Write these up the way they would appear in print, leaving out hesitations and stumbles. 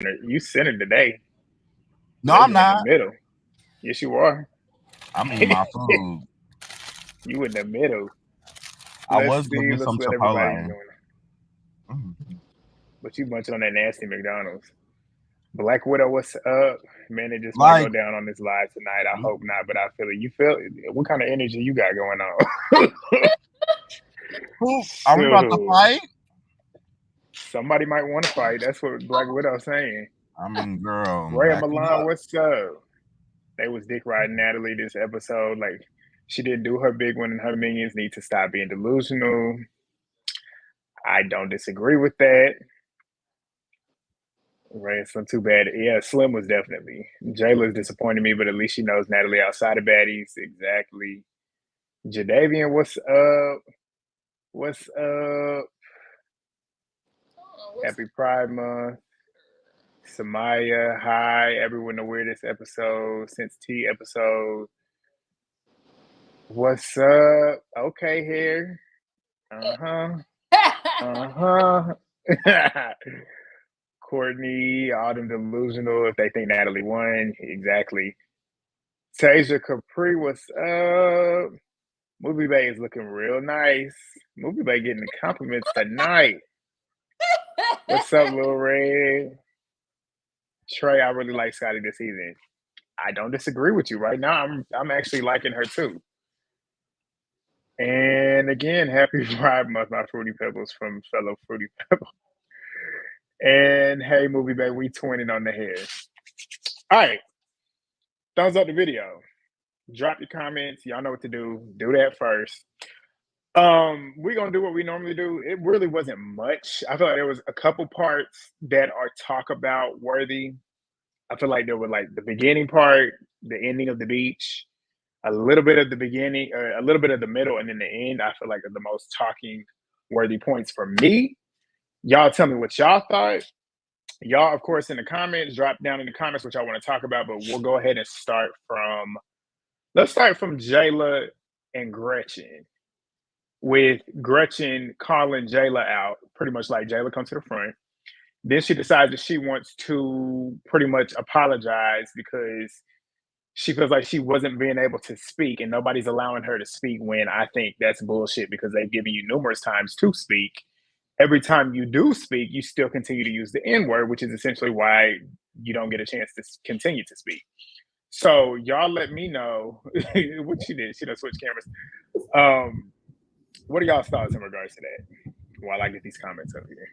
You centered today. No, I'm Legend in not. the middle. Yes, you are. I'm eating my food. You in the middle. I Let's was gonna see. get Let's some let everybody Chipotle. join. Mm. But you munching on that nasty McDonald's. Black Widow, what's up? Man, it just might go Like, down on this live tonight. I hope not, but I feel it. You feel it? What kind of energy you got going on? who are we about to So, fight? somebody might want to fight. That's what Black Widow's saying. I mean, girl, Ray and back it Milan, up. what's up? They was dick riding Natalie this episode. Like, she didn't do her big one, and her minions need to stop being delusional. I don't disagree with that. Ray and Slim, too bad. Yeah, Slim was definitely. Jayla's disappointed me, but at least she knows Natalie outside of baddies. Exactly. Jadavian, what's up? What's up? Happy Pride Month. Samaya, hi. Everyone, the weirdest episode since T episode. What's up? Okay, here. Uh-huh. Courtney, Autumn Delusional, if they think Natalie won. Exactly. Tasia Capri, what's up? Movie Bay is looking real nice. Movie Bay getting the compliments tonight. What's up, Lil Red? Trey, I really like Scotty this season. I don't disagree with you. Right now, I'm actually liking her too. And again, happy Pride Month, my Fruity Pebbles from fellow Fruity Pebbles. And hey, Movie Bay, we twinning on the head. All right. Thumbs up the video. Drop your comments. Y'all know what to do. Do that first. We're gonna do what we normally do. It really wasn't much. I feel like there was a couple parts that are talk about worthy. I feel like there were like the beginning part, the ending of the beach, a little bit of the beginning, a little bit of the middle, and then the end. I feel like are the most talking worthy points for me. Y'all tell me what y'all thought. Y'all, of course, in the comments, drop down in the comments what y'all want to talk about. But we'll go ahead and start from. Let's start from Jayla and Gretchen. With Gretchen calling Jayla out, pretty much like Jayla come to the front. Then she decides that she wants to pretty much apologize because she feels like she wasn't being able to speak and nobody's allowing her to speak when I think that's bullshit because they've given you numerous times to speak. Every time you do speak, you still continue to use the N word, which is essentially why you don't get a chance to continue to speak. So y'all let me know what she did. She done switched cameras. What are y'all's thoughts in regards to that? While I get these comments up here.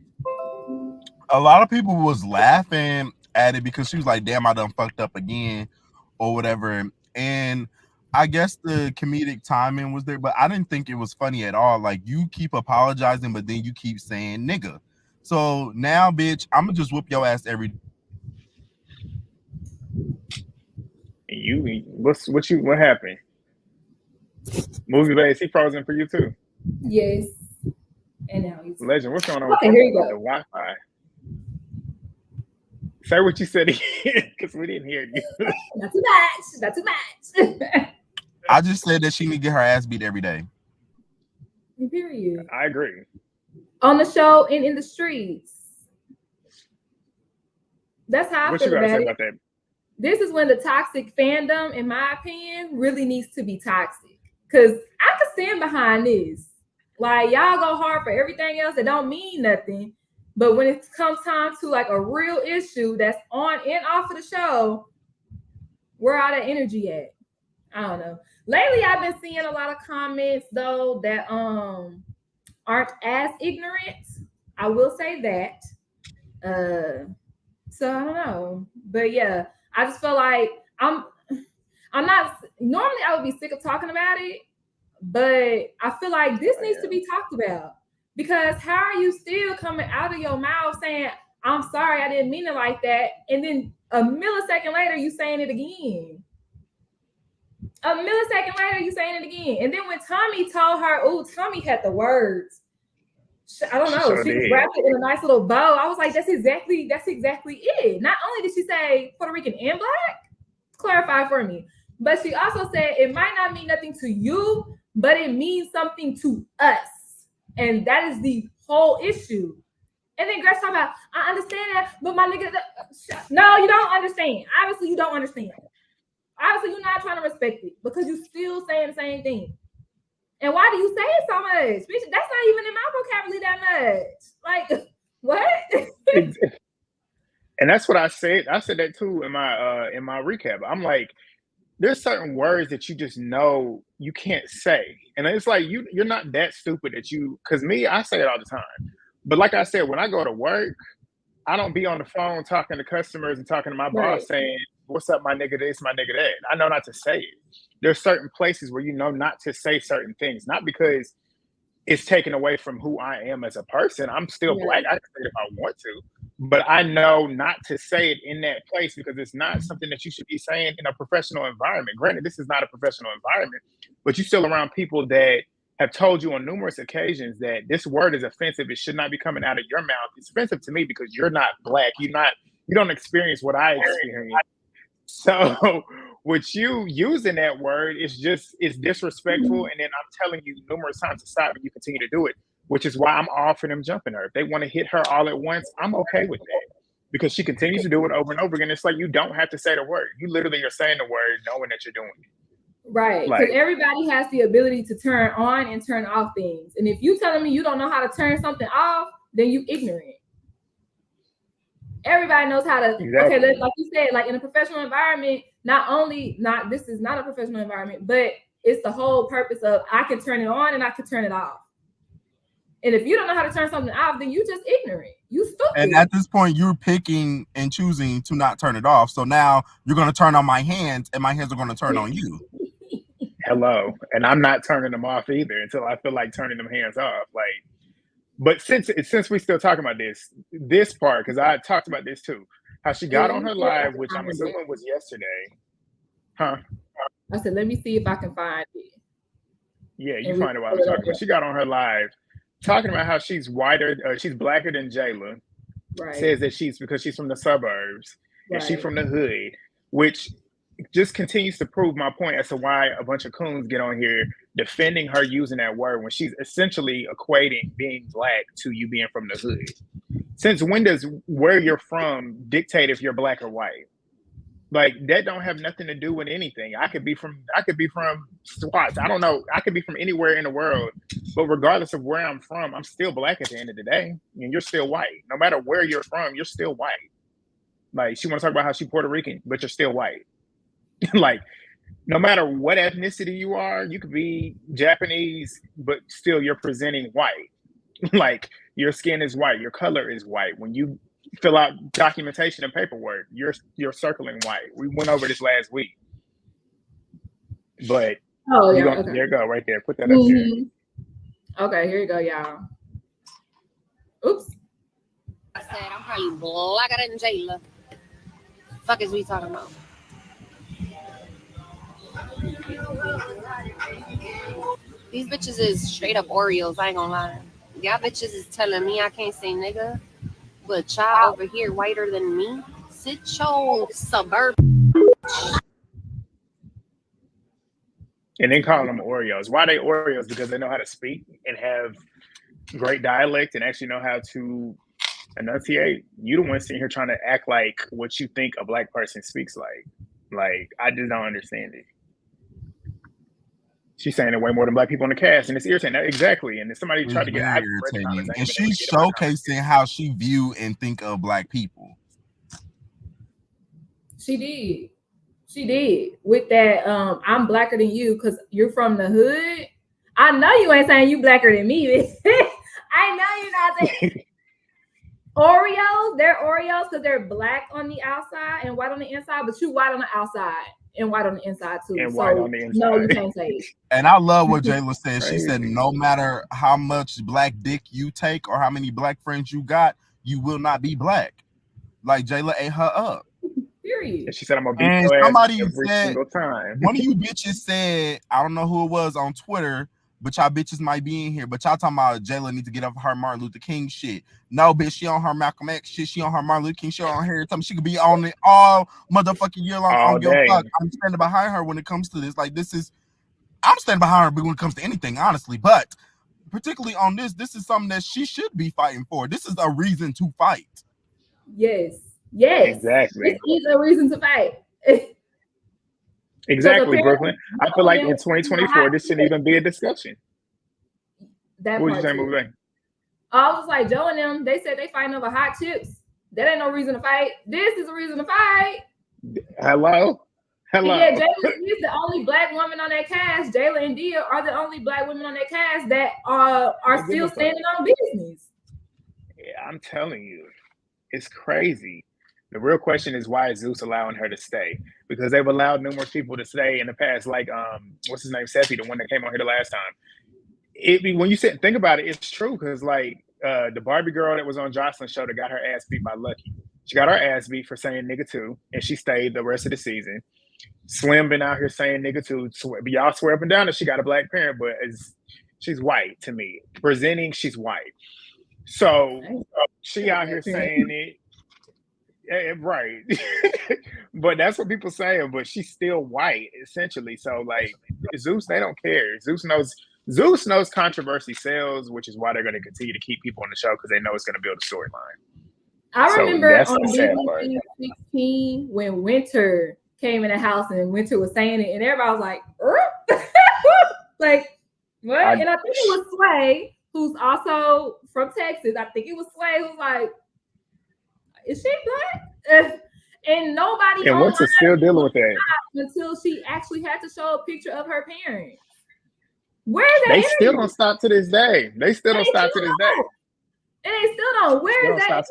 A lot of people was laughing at it because she was like, damn, I done fucked up again or whatever. And I guess the comedic timing was there, but I didn't think it was funny at all. Like, you keep apologizing, but then you keep saying nigga. So now, bitch, I'm gonna just whoop your ass every. What happened? Movie base, he frozen for you too. Yes. And now he's Legend. What's going on okay, here you with go. the Wi-Fi? Say what you said again, because we didn't hear you. Not too much. Not too much. I just said that she need to get her ass beat every day. Period. I agree. On the show and in the streets. That's how what I feel you gotta about say it. about that? This is when the toxic fandom, in my opinion, really needs to be toxic. Because I can stand behind this. Like, y'all go hard for everything else that don't mean nothing. But when it comes time to like a real issue that's on and off of the show, where all that energy at? I don't know. Lately, I've been seeing a lot of comments though that aren't as ignorant. I will say that. So I don't know, but yeah, I just feel like I'm not. Normally, I would be sick of talking about it, but I feel like this needs to be talked about because how are you still coming out of your mouth saying I'm sorry, I didn't mean it like that, and then a millisecond later you saying it again. A millisecond later you saying it again, and then when Tommie told her, "Oh, Tommie had the words." I don't know. She just wrapped it in a nice little bow. I was like, that's exactly it. Not only did she say Puerto Rican and black, clarify for me, but she also said it might not mean nothing to you, but it means something to us. And that is the whole issue. And then Gretchen talking about, I understand that, but my nigga, no, you don't understand. Obviously, you don't understand. Obviously, you're not trying to respect it because you still saying the same thing. And why do you say it so much? Bitch, that's not even in my vocabulary that much. Like, what? And that's what I said. I said that too in my recap. I'm like, there's certain words that you just know you can't say. And it's like you're not that stupid that you, because me, I say it all the time. But like I said, when I go to work, I don't be on the phone talking to customers and talking to my boss saying, what's up, my nigga this, my nigga that. I know not to say it. There's certain places where you know not to say certain things, not because it's taken away from who I am as a person. I'm still black. I can say it if I want to, but I know not to say it in that place because it's not something that you should be saying in a professional environment. Granted, this is not a professional environment, but you're still around people that have told you on numerous occasions that this word is offensive. It should not be coming out of your mouth. It's offensive to me because you're not black. You don't experience what I experience. So with you using that word, it's disrespectful. And then I'm telling you numerous times to stop and you continue to do it, which is why I'm all for them jumping her. If they want to hit her all at once, I'm okay with that because she continues to do it over and over again. It's like, you don't have to say the word. You literally are saying the word knowing that you're doing it. Right. Because everybody has the ability to turn on and turn off things. And if you telling me you don't know how to turn something off, then you ignorant. Everybody knows how to, okay, like you said, like in a professional environment, this is not a professional environment, but it's the whole purpose of I can turn it on and I can turn it off. And if you don't know how to turn something off, then you just ignorant. You stupid. And at this point, you're picking and choosing to not turn it off. So now you're going to turn on my hands and my hands are going to turn on you. Hello. And I'm not turning them off either until I feel like turning them hands off. Like, but since we still talking about this part, because I talked about this too, how she got on her live, which I'm assuming was yesterday. Huh? I said, let me see if I can find it. Yeah, you find it while we're talking. But she got on her live talking about how she's she's blacker than Jayla. Right. Says that because she's from the suburbs and she's from the hood, which just continues to prove my point as to why a bunch of coons get on here defending her using that word when she's essentially equating being black to you being from the hood. Since when does where you're from dictate if you're black or white? Like, that don't have nothing to do with anything. I could be from Swats. I don't know. I could be from anywhere in the world, but regardless of where I'm from, I'm still black at the end of the day. And you're still white. No matter where you're from, you're still white. Like, she want to talk about how she's Puerto Rican, but you're still white. Like, no matter what ethnicity you are, you could be Japanese, but still you're presenting white. Like, your skin is white, your color is white. When you fill out documentation and paperwork, you're circling white. We went over this last week. But there you go, right there. Put that up there. Okay, here you go, y'all. Oops. I said I'm probably blacker than Jayla. Fuck is we talking about? These bitches is straight up Oreos, I ain't gonna lie. Y'all bitches is telling me I can't say nigga, but y'all over here whiter than me. Sit your suburb. And then calling them Oreos. Why are they Oreos? Because they know how to speak and have great dialect and actually know how to enunciate. You the one sitting here trying to act like what you think a black person speaks like. Like, I just don't understand it. She's saying it way more than black people in the cast, and it's irritating. Exactly. And if somebody tried to get irritating, and she's showcasing how she view and think of black people. She did with that. I'm blacker than you because you're from the hood. I know you ain't saying you blacker than me. I know you're not saying Oreos. They're Oreos because they're black on the outside and white on the inside, but you white on the outside and white on the inside too. And white on the inside. No, you can't say it. And I love what Jayla said. She said, no matter how much black dick you take or how many black friends you got, you will not be black. Like, Jayla ate her up. Period. And she said, I'm gonna beat and your somebody ass every said, single time. One of you bitches said, I don't know who it was on Twitter, but y'all bitches might be in here, but y'all talking about Jayla need to get off her Martin Luther King shit. No, bitch, she on her Malcolm X shit. She on her Martin Luther King shit on her. She could be on it all motherfucking year long. All day. Fuck. I'm standing behind her when it comes to this. Like, I'm standing behind her when it comes to anything, honestly. But particularly on this is something that she should be fighting for. This is a reason to fight. Yes. Exactly. This is a reason to fight. Exactly, Brooklyn. I feel like in 2024, this shouldn't even be a discussion. That what part did you say, too. Movie? I was like, Joe and them, they said they fighting over hot chips. That ain't no reason to fight. This is a reason to fight. Hello. Yeah, Jayla is the only black woman on that cast. Jayla and Dia are the only black women on that cast that are still standing on business. Yeah, I'm telling you, it's crazy. The real question is, why is Zeus allowing her to stay? Because they've allowed numerous people to stay in the past, like what's his name, Seppi, the one that came on here the last time. When you sit and think about it, it's true. Because like the Barbie girl that was on Jocelyn's show that got her ass beat by Lucky, she got her ass beat for saying nigga too, and she stayed the rest of the season. Slim been out here saying nigga too. Y'all swear up and down that she got a black parent, but she's white to me. Presenting, she's white. So she out here saying it. Yeah, right. But that's what people saying, but she's still white, essentially. So like Zeus, they don't care. Zeus knows controversy sells, which is why they're going to continue to keep people on the show, because they know it's going to build a storyline. I remember on Disney 16 when Winter came in the house and Winter was saying it, and everybody was like, like, what? And I think it was Sway, who's also from Texas. I think it was Sway who's like, is she black? And nobody. And Winter's still dealing with that until she actually had to show a picture of her parents. Where's that? They still don't stop to this day. They still don't stop to this day. And they still don't. Where's that?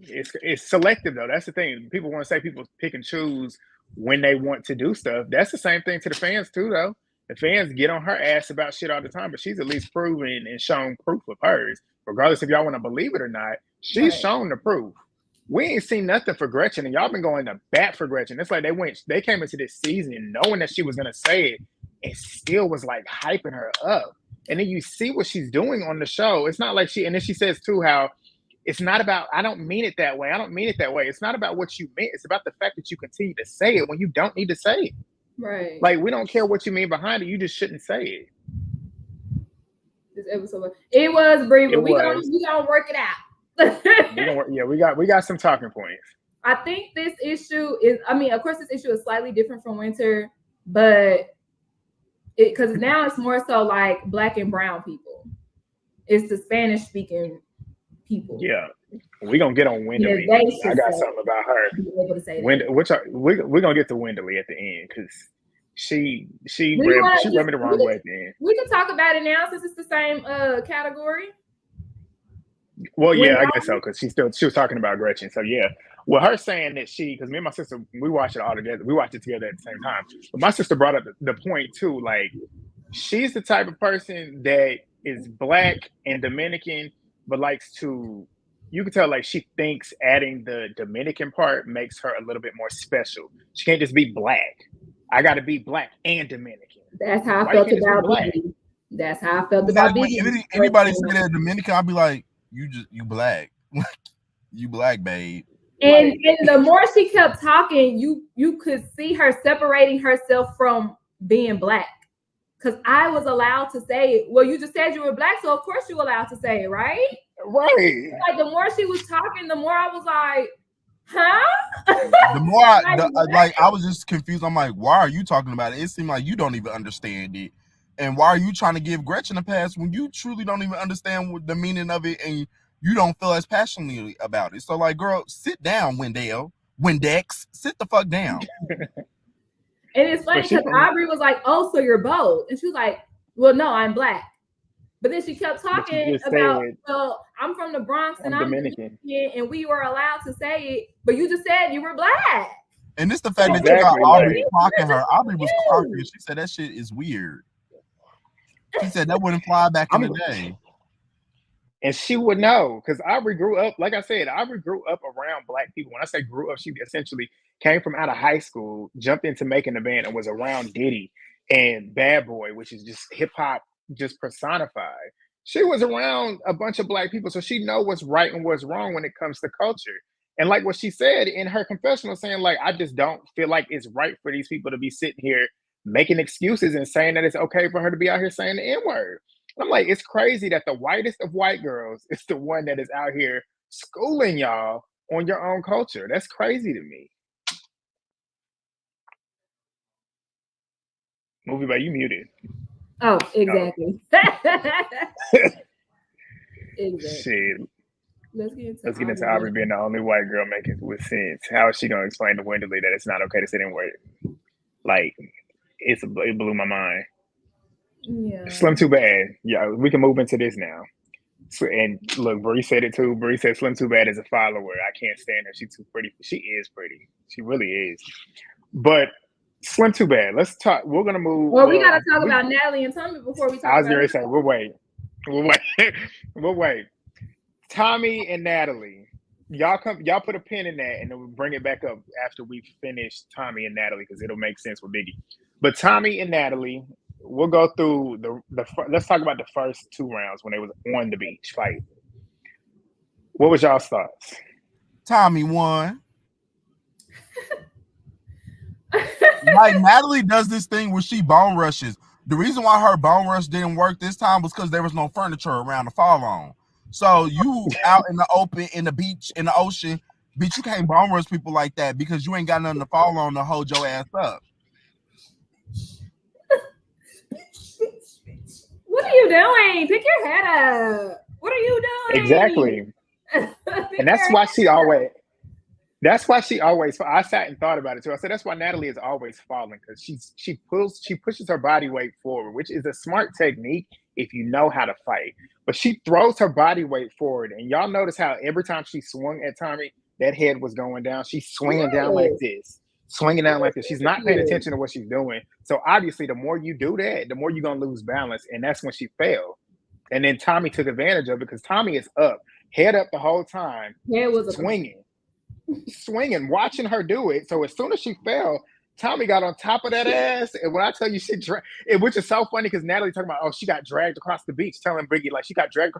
It's selective though. That's the thing. People want to say people pick and choose when they want to do stuff. That's the same thing to the fans too, though. The fans get on her ass about shit all the time, but she's at least proven and shown proof of hers. Regardless if y'all want to believe it or not, she's shown the proof. We ain't seen nothing for Gretchen, and y'all been going to bat for Gretchen. It's like they came into this season knowing that she was gonna say it, and still was like hyping her up. And then you see what she's doing on the show. It's not like and then she says too how it's not about, I don't mean it that way. I don't mean it that way. It's not about what you meant. It's about the fact that you continue to say it when you don't need to say it. Right. Like, we don't care what you mean behind it. You just shouldn't say it. This episode, it was brief, but we gonna work it out. we got some talking points. I think this issue is, I mean, of course, this issue is slightly different from Winter, but because now it's more so like black and brown people. It's the Spanish speaking people. Yeah, we're gonna get on Wendeley. I got something about her. We're gonna get to Wendeley at the end because she rubbed me the wrong way at the end. We can talk about it now since it's the same category. Well, yeah, I guess so, because she was talking about Gretchen. So yeah, well, her saying that because me and my sister, we watched it all together. We watched it together at the same time. But my sister brought up the point too. Like, she's the type of person that is black and Dominican, but likes to. You can tell, like, she thinks adding the Dominican part makes her a little bit more special. She can't just be black. I got to be black and Dominican. That's how I felt about Biggie. That's how I felt about Biggie. Anybody say that Dominican, I'll be like, you black. You black, babe. And the more she kept talking, you could see her separating herself from being black. Because I was allowed to say it. Well, you just said you were black, so of course you're allowed to say it, right? Right. Like, the more she was talking, the more I was like, huh? The more I was just confused. I'm like, why are you talking about it? It seemed like you don't even understand it. And why are you trying to give Gretchen a pass when you truly don't even understand what the meaning of it and you don't feel as passionately about it? So, like, girl, sit down, Windex, sit the fuck down. And it's funny because Aubrey was like, oh, so you're both. And she was like, well, no, I'm black. But then she kept talking about, well, I'm from the Bronx and I'm Dominican, and we were allowed to say it, but you just said you were black. And it's the fact that you got Aubrey clocking her. Aubrey was clocking. She said that shit is weird. She said that wouldn't fly back in the day. And she would know, because Aubrey grew up, like I said, Aubrey grew up around black people. When I say grew up, she essentially came from out of high school, jumped into making the band, and was around Diddy and Bad Boy, which is just hip hop, just personified. She was around a bunch of black people, so she know what's right and what's wrong when it comes to culture. And like what she said in her confessional, saying like, I just don't feel like it's right for these people to be sitting here making excuses and saying that it's okay for her to be out here saying the N-word. I'm like, it's crazy that the whitest of white girls is the one that is out here schooling y'all on your own culture. That's crazy to me. Movie, but you muted. Oh, exactly. Exactly. Shit. Let's get into Aubrey being the only white girl making with sense. How is she gonna explain to Wenderly that it's not okay to say N-word? Like, it blew my mind. Yeah. Slim Too Bad. Yeah, we can move into this now. So, and look, Bree said it too. Bree said Slim Too Bad is a follower. I can't stand her. She's too pretty. She is pretty. She really is. But Slim Too Bad. Let's talk. We're gonna move. Well, we gotta talk about Natalie and Tommie before we talk. I was going to say, we'll wait. We'll wait. Tommie and Natalie. Y'all put a pin in that, and then we'll bring it back up after we finish Tommie and Natalie because it'll make sense with Biggie. But Tommie and Natalie, we'll go through let's talk about the first 2 rounds when they was on the beach fight. What was y'all's thoughts? Tommie won. Like, Natalie does this thing where she bone rushes. The reason why her bone rush didn't work this time was because there was no furniture around to fall on. So you out in the open, in the beach, in the ocean, bitch, you can't bone rush people like that because you ain't got nothing to fall on to hold your ass up. What are you doing? Pick your head up. What are you doing? Exactly. And that's why she always. I sat and thought about it too. I said that's why Natalie is always falling, because she pushes her body weight forward, which is a smart technique if you know how to fight. But she throws her body weight forward, and y'all notice how every time she swung at Tommie, that head was going down. She's swinging down like this, swinging down like this. She's not paying attention to what she's doing. So obviously, the more you do that, the more you're gonna lose balance, and that's when she failed. And then Tommie took advantage of it because Tommie is up, head up the whole time, swinging, watching her do it. So as soon as she fell, Tommie got on top of that ass. And when I tell you which is so funny because Natalie talking about, she got dragged across the beach, telling Biggie like she got dragged.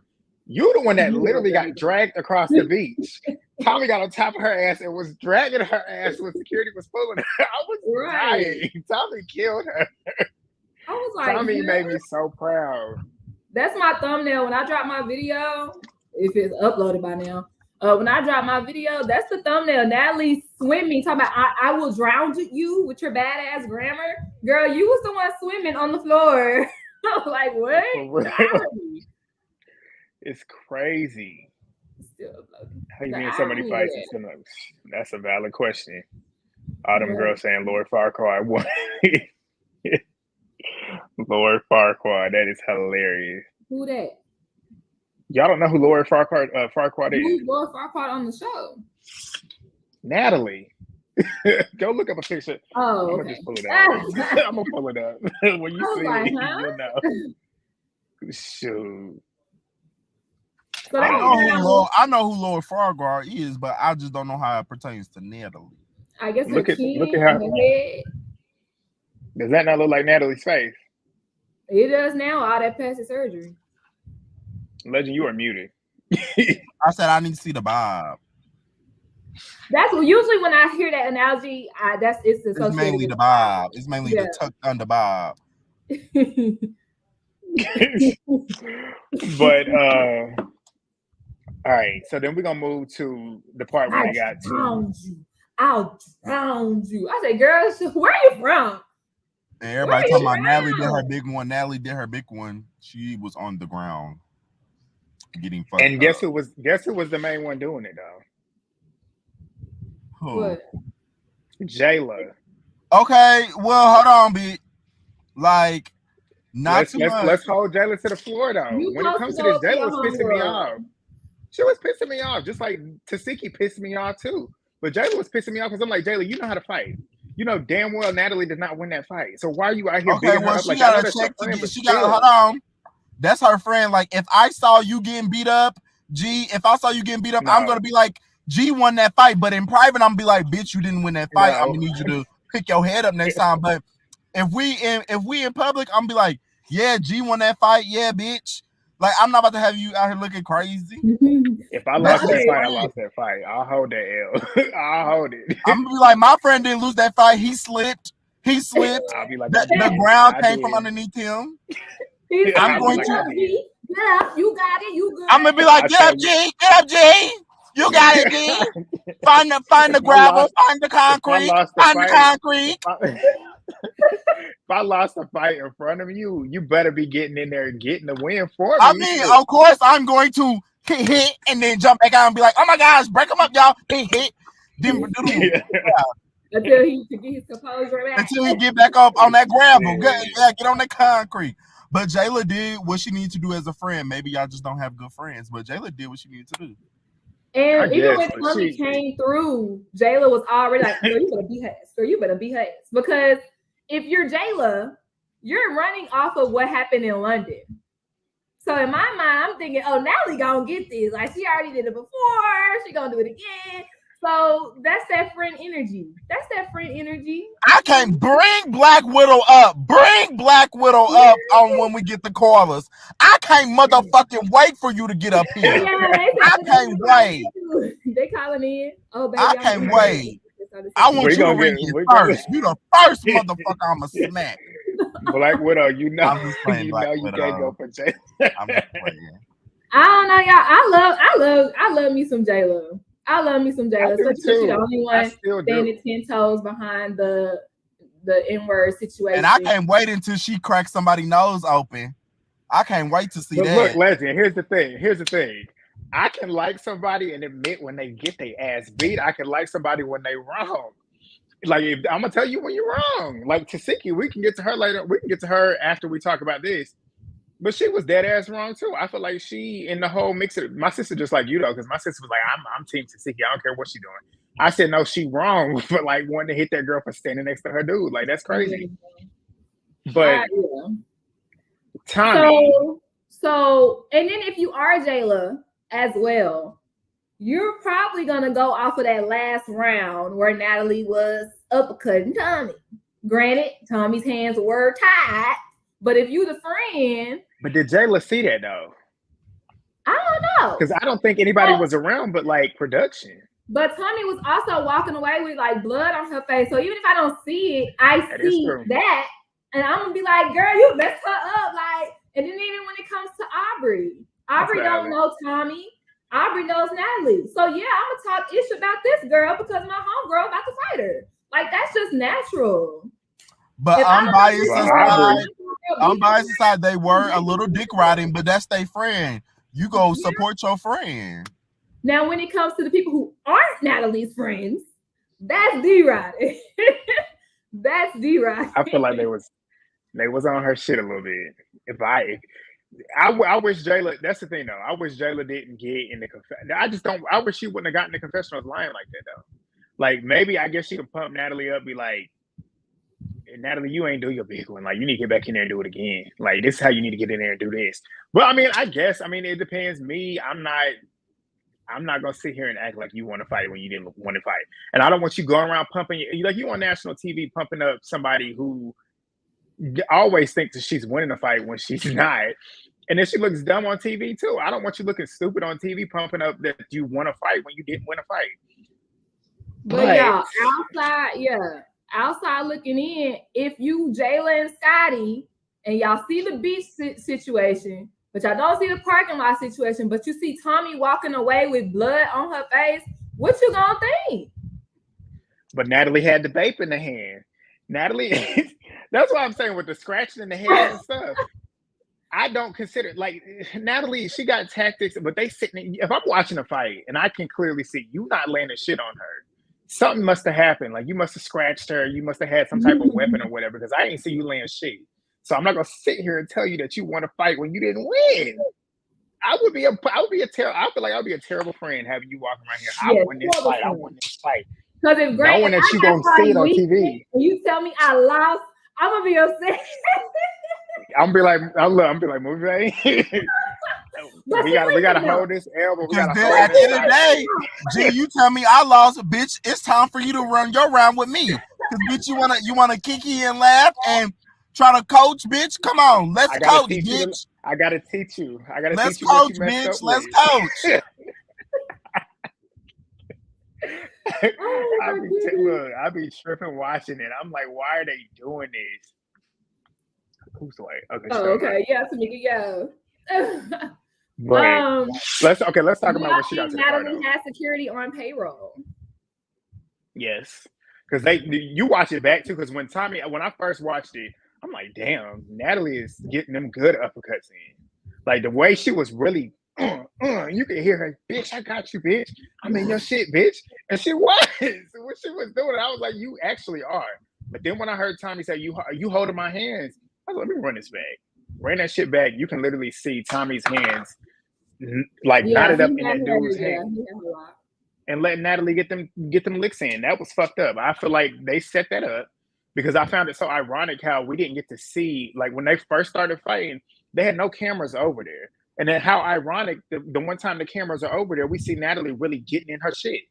You're the one that literally got dragged across the beach. Tommie got on top of her ass and was dragging her ass when security was pulling her. I was dying. Tommie killed her. I was like, Tommie made me so proud. That's my thumbnail when I drop my video. If it's uploaded by now. When I drop my video, that's the thumbnail. Natalie swimming, talking about I will drown you with your badass grammar. Girl, you was the one swimming on the floor. I was like, what? It's crazy. Still uploading. How you mean so many fights? That's a valid question. All them girls saying Lord Farquaad won. Lord Farquaad, that is hilarious. Who that? Y'all don't know who Lord Farquaad is? Who's Lord Farquaad on the show? Natalie. Go look up a picture. Oh, I'm okay. gonna just pull it up. I'm gonna pull it up. When you see it, huh? you know. Shoot. So I know who Lord Farquaad is, but I just don't know how it pertains to Natalie. I guess look at how. Head. Does that not look like Natalie's face? It does now. All that plastic surgery. Legend, you are muted. I said I need to see the bob. That's usually when I hear that analogy. It's mainly the bob. It's mainly the tucked under bob. But all right. So then we're gonna move to the part where they got to. I'll drown you. I said, girl, where are you from? And everybody talking about Natalie did her big one. Natalie did her big one. She was on the ground getting fucked and up. guess who was the main one doing it though? Who? What? Jayla. Okay, well, hold on, B. Like, let's hold Jayla to the floor though. When it comes to this, Jayla was pissing me off. She was pissing me off, just like Tasiki pissed me off too. But Jayla was pissing me off because I'm like, Jayla, you know how to fight. You know damn well Natalie did not win that fight. So why are you out here bigging her up? She got to check. Hold on. That's her friend. Like, if I saw you getting beat up, I'm gonna be like, G won that fight. But in private, I'm gonna be like, bitch, you didn't win that fight. I'm gonna need you to pick your head up next time. But if we in public, I'm gonna be like, yeah, G won that fight. Yeah, bitch. Like, I'm not about to have you out here looking crazy. If I lost that fight, I lost that fight. I'll hold that L. I'll hold it. I'm gonna be like, my friend didn't lose that fight. He slipped. He slipped. I'll be like, The ground I came from did. underneath him. He's I'm I'll be going like, to- I did. Yeah, you got it. You good. I'm gonna be like, I get up, tell G. Get up, G. You got it, G. Find the If I gravel. lost- Find the concrete. lost the Find the fight- concrete. If I lost a fight in front of you, you better be getting in there and getting the win for me. I mean, of course, I'm going to hit and then jump back out and be like, oh my gosh, break them up, y'all. Hit. Then Until he can get his composure back. until he get back up on that gravel. Get on that concrete. But Jayla did what she needed to do as a friend. Maybe y'all just don't have good friends, but Jayla did what she needed to do. And I even guess, when but Tommie she- came through, Jayla was already like, girl, you better be his. Girl, you better be his. Because if you're Jayla, you're running off of what happened in London. So in my mind, I'm thinking, oh, Natalie gonna get this. Like, she already did it before. She gonna do it again. So that's that friend energy. That's that friend energy. I can't bring Black Widow up. Bring Black Widow up on when we get the callers. I can't motherfucking wait for you to get up here. Yeah, I can't wait. They calling in. Oh, baby, I I'm can't in. wait. I want We you to gonna ring get- it we gonna- first. You the first motherfucker I'ma smack. Black Widow, you know, I'm just playing you Black know, you Widow. can't go for Jay. I'm just playing. I don't know, y'all. I love me some J-Lo. I love me some J-Lo. I do Especially she's the too. only I one still do. standing 10 toes behind the N-word situation. And I can't wait until she cracks somebody's nose open. I can't wait to see But that. look, Legend, here's the thing. I can like somebody and admit when they get their ass beat. I can like somebody when they wrong. Like, I'm gonna tell you when you're wrong. Like Tasiki, we can get to her later. We can get to her after we talk about this. But she was dead ass wrong too. I feel like she in the whole mix of my sister, just like you though, because my sister was like, I'm team Tasiki. I don't care what she doing. I said no, she wrong for like wanting to hit that girl for standing next to her dude. Like that's crazy. But yeah. Tommie, So, and then if you are Jayla as well, you're probably gonna go off of that last round where Natalie was uppercutting Tommie. Granted, Tommie's hands were tied, but if you the friend, but did Jayla see that though? I don't know. Because I don't think anybody was around but like production. But Tommie was also walking away with like blood on her face. So even if I don't see it, I That is see true. that. And I'm gonna be like, girl, you messed her up. Like, and then even when it comes to Aubrey don't know Tommie. Aubrey knows Natalie. So yeah, I'm gonna talk ish about this girl because my homegirl about to fight her. Like, that's just natural. But If I I'm don't biased agree with aside. her, I'm biased aside. They were a little dick riding, but that's their friend. You go support your friend. Now, when it comes to the people who aren't Natalie's friends, that's D-Roddy. That's D-Roddy. I feel like they was on her shit a little bit. I wish Jayla. That's the thing though. I wish Jayla didn't get in the confession. I wish she wouldn't have gotten the confessionals lying like that though. Like maybe I guess she could pump Natalie up, be like, Natalie, you ain't do your big one. Like you need to get back in there and do it again. Like this is how you need to get in there and do this. But I mean, it depends. Me, I'm not gonna sit here and act like you want to fight when you didn't want to fight. And I don't want you going around pumping you on national TV pumping up somebody who always thinks that she's winning a fight when she's not. And then she looks dumb on TV too. I don't want you looking stupid on TV pumping up that you want to fight when you didn't win a fight. But y'all, outside looking in, if you Jayla and Scotty and y'all see the beach situation, but y'all don't see the parking lot situation, but you see Tommie walking away with blood on her face, what you gonna think? But Natalie had the vape in the hand. Natalie, that's what I'm saying with the scratching in the head and stuff. I don't consider like Natalie, she got tactics, but they sitting. If I'm watching a fight and I can clearly see you not landing shit on her, something must have happened. Like you must have scratched her, you must have had some type of weapon or whatever, because I didn't see you laying shit. So I'm not gonna sit here and tell you that you want to fight when you didn't win. I feel like I'd be a terrible friend having you walking around here. I won this fight. Because if knowing that you gonna see it on TV, and you tell me I lost, I'm gonna be upset. I'm be like, movie. we gotta hold this elbow. Because then at the end of the day, G, you tell me I lost, bitch. It's time for you to run your round with me. Because bitch, you wanna kiki and laugh and try to coach, bitch. Come on, let's coach, bitch. I gotta teach you. Let's teach you coach, what you messed bitch. up Let's with. coach. Oh my goodness. I be tripping watching it. I'm like, why are they doing this? Who's like, okay, Oh, okay. Yeah, Tamika, yeah. but let's talk do about y'all when she got think to the car Natalie though. has security on payroll? Yes, because you watch it back too. Because when I first watched it, I'm like, damn, Natalie is getting them good uppercuts in. Like the way she was really, you could hear her, bitch, I got you, bitch. I'm in your shit, bitch. And she was. What she was doing, I was like, you actually are. But then when I heard Tommie say, you holding my hands, I was like, let me run this back. Ran that shit back. You can literally see Tommie's hands like knotted up in that dude's hand. He had a lot. And letting Natalie get them licks in. That was fucked up. I feel like they set that up because I found it so ironic how we didn't get to see, like when they first started fighting, they had no cameras over there. And then how ironic the one time the cameras are over there, we see Natalie really getting in her shit.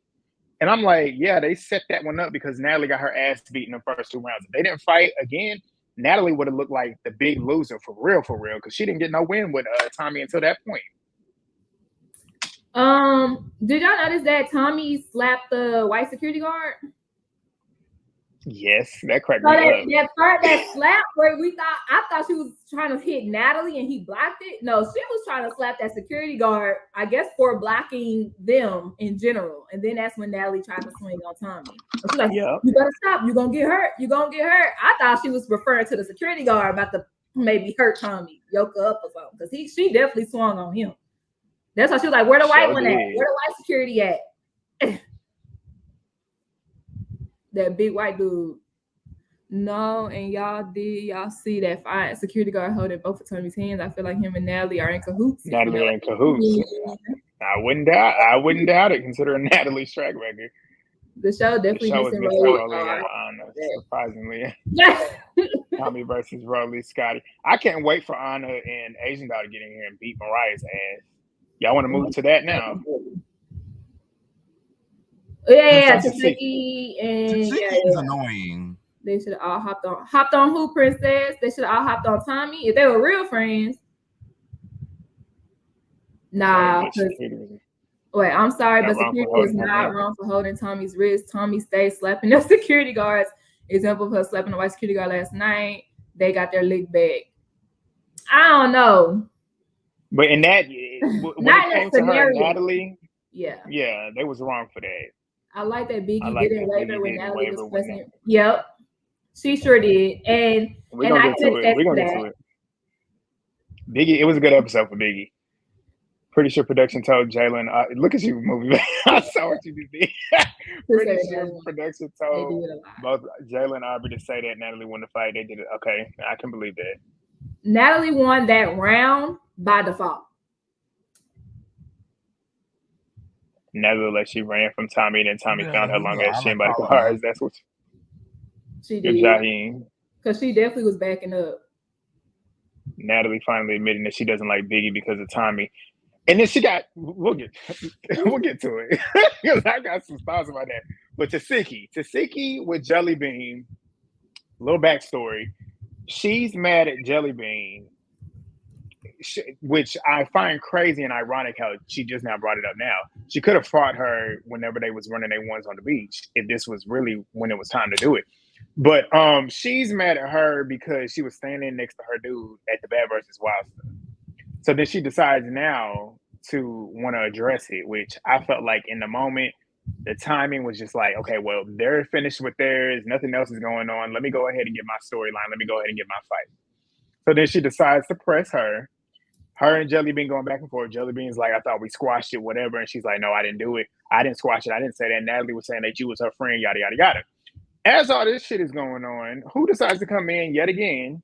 And I'm like, yeah, they set that one up because Natalie got her ass beat in the first 2 rounds. If they didn't fight again, Natalie would have looked like the big loser for real, because she didn't get no win with Tommie until that point. Did y'all notice that Tommie slapped the white security guard? Yes, that cracked So me up. that slap where I thought she was trying to hit Natalie and he blocked it. No, she was trying to slap that security guard, I guess, for blocking them in general. And then that's when Natalie tried to swing on Tommie. And she's like, Yep. You better stop. You're gonna get hurt. You're gonna get hurt. I thought she was referring to the security guard about to maybe hurt Tommie, yoke her up or something. Because she definitely swung on him. That's why she was like, where the white one at? Where the white security at? That big white dude. No, and y'all see that fine security guard holding both of Tommie's hands? I feel like him and Natalie are in cahoots. Natalie are in cahoots. Yeah. I wouldn't doubt it, considering Natalie's track record. The show definitely missing Rolly, surprisingly. Tommie versus Rolly Scotty. I can't wait for Anna and Asian Doll to get in here and beat Mariah's ass. Y'all want to move to that now? Yeah, Tasiki and is annoying. They should have all hopped on who, Princess? They should have all hopped on Tommie if they were real friends. Nah. Wait, I'm sorry, but security is not wrong for holding Tommie's wrist. Tommie stayed slapping the security guards. Example of her slapping the white security guard last night. They got their lick back. I don't know. But in that, when it came to her and Natalie, yeah, they was wrong for that. I like that Biggie didn't waver when Natalie was present. Yep, she sure did. And we're gonna get to it. Biggie, it was a good episode for Biggie. Pretty sure production told Jalen, look at you movie. I saw what you did. Pretty sure production told both Jalen and Aubrey to say that Natalie won the fight. They did it. Okay, I can believe that. Natalie won that round by default. Nevertheless, she ran from Tommie, and then Tommie found her long ass shin by the cars. That's what she did. Because she definitely was backing up. Natalie finally admitting that she doesn't like Biggie because of Tommie. And then she got, we'll get to it. Because I got some thoughts about that. But Tasiki with Jelly Bean, little backstory. She's mad at Jelly Bean, which I find crazy and ironic how she just now brought it up now. She could have fought her whenever they was running their ones on the beach, if this was really when it was time to do it. But she's mad at her because she was standing next to her dude at the Bad vs. Wild stuff. So then she decides now to want to address it, which I felt like in the moment, the timing was just like, okay, well, they're finished with theirs. Nothing else is going on. Let me go ahead and get my storyline. Let me go ahead and get my fight. So then she decides to press her. Her and Jelly Bean going back and forth. Jelly Bean's like, I thought we squashed it, whatever. And she's like, no, I didn't do it. I didn't squash it. I didn't say that. Natalie was saying that you was her friend, yada, yada, yada. As all this shit is going on, who decides to come in yet again,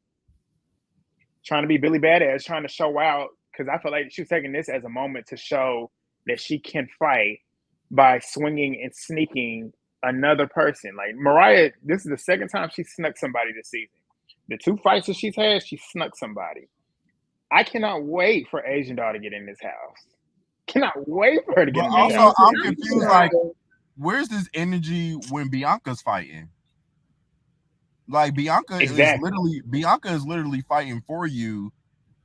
trying to be Billy Badass, trying to show out, because I feel like she was taking this as a moment to show that she can fight by swinging and sneaking another person. Like Mariah, this is the second time she snuck somebody this season. The 2 fights that she's had, she snuck somebody. I cannot wait for Asian Doll to get in this house. Cannot wait for her to get in this house. I'm confused. Like, where's this energy when Bianca's fighting? Like Bianca is literally fighting for you,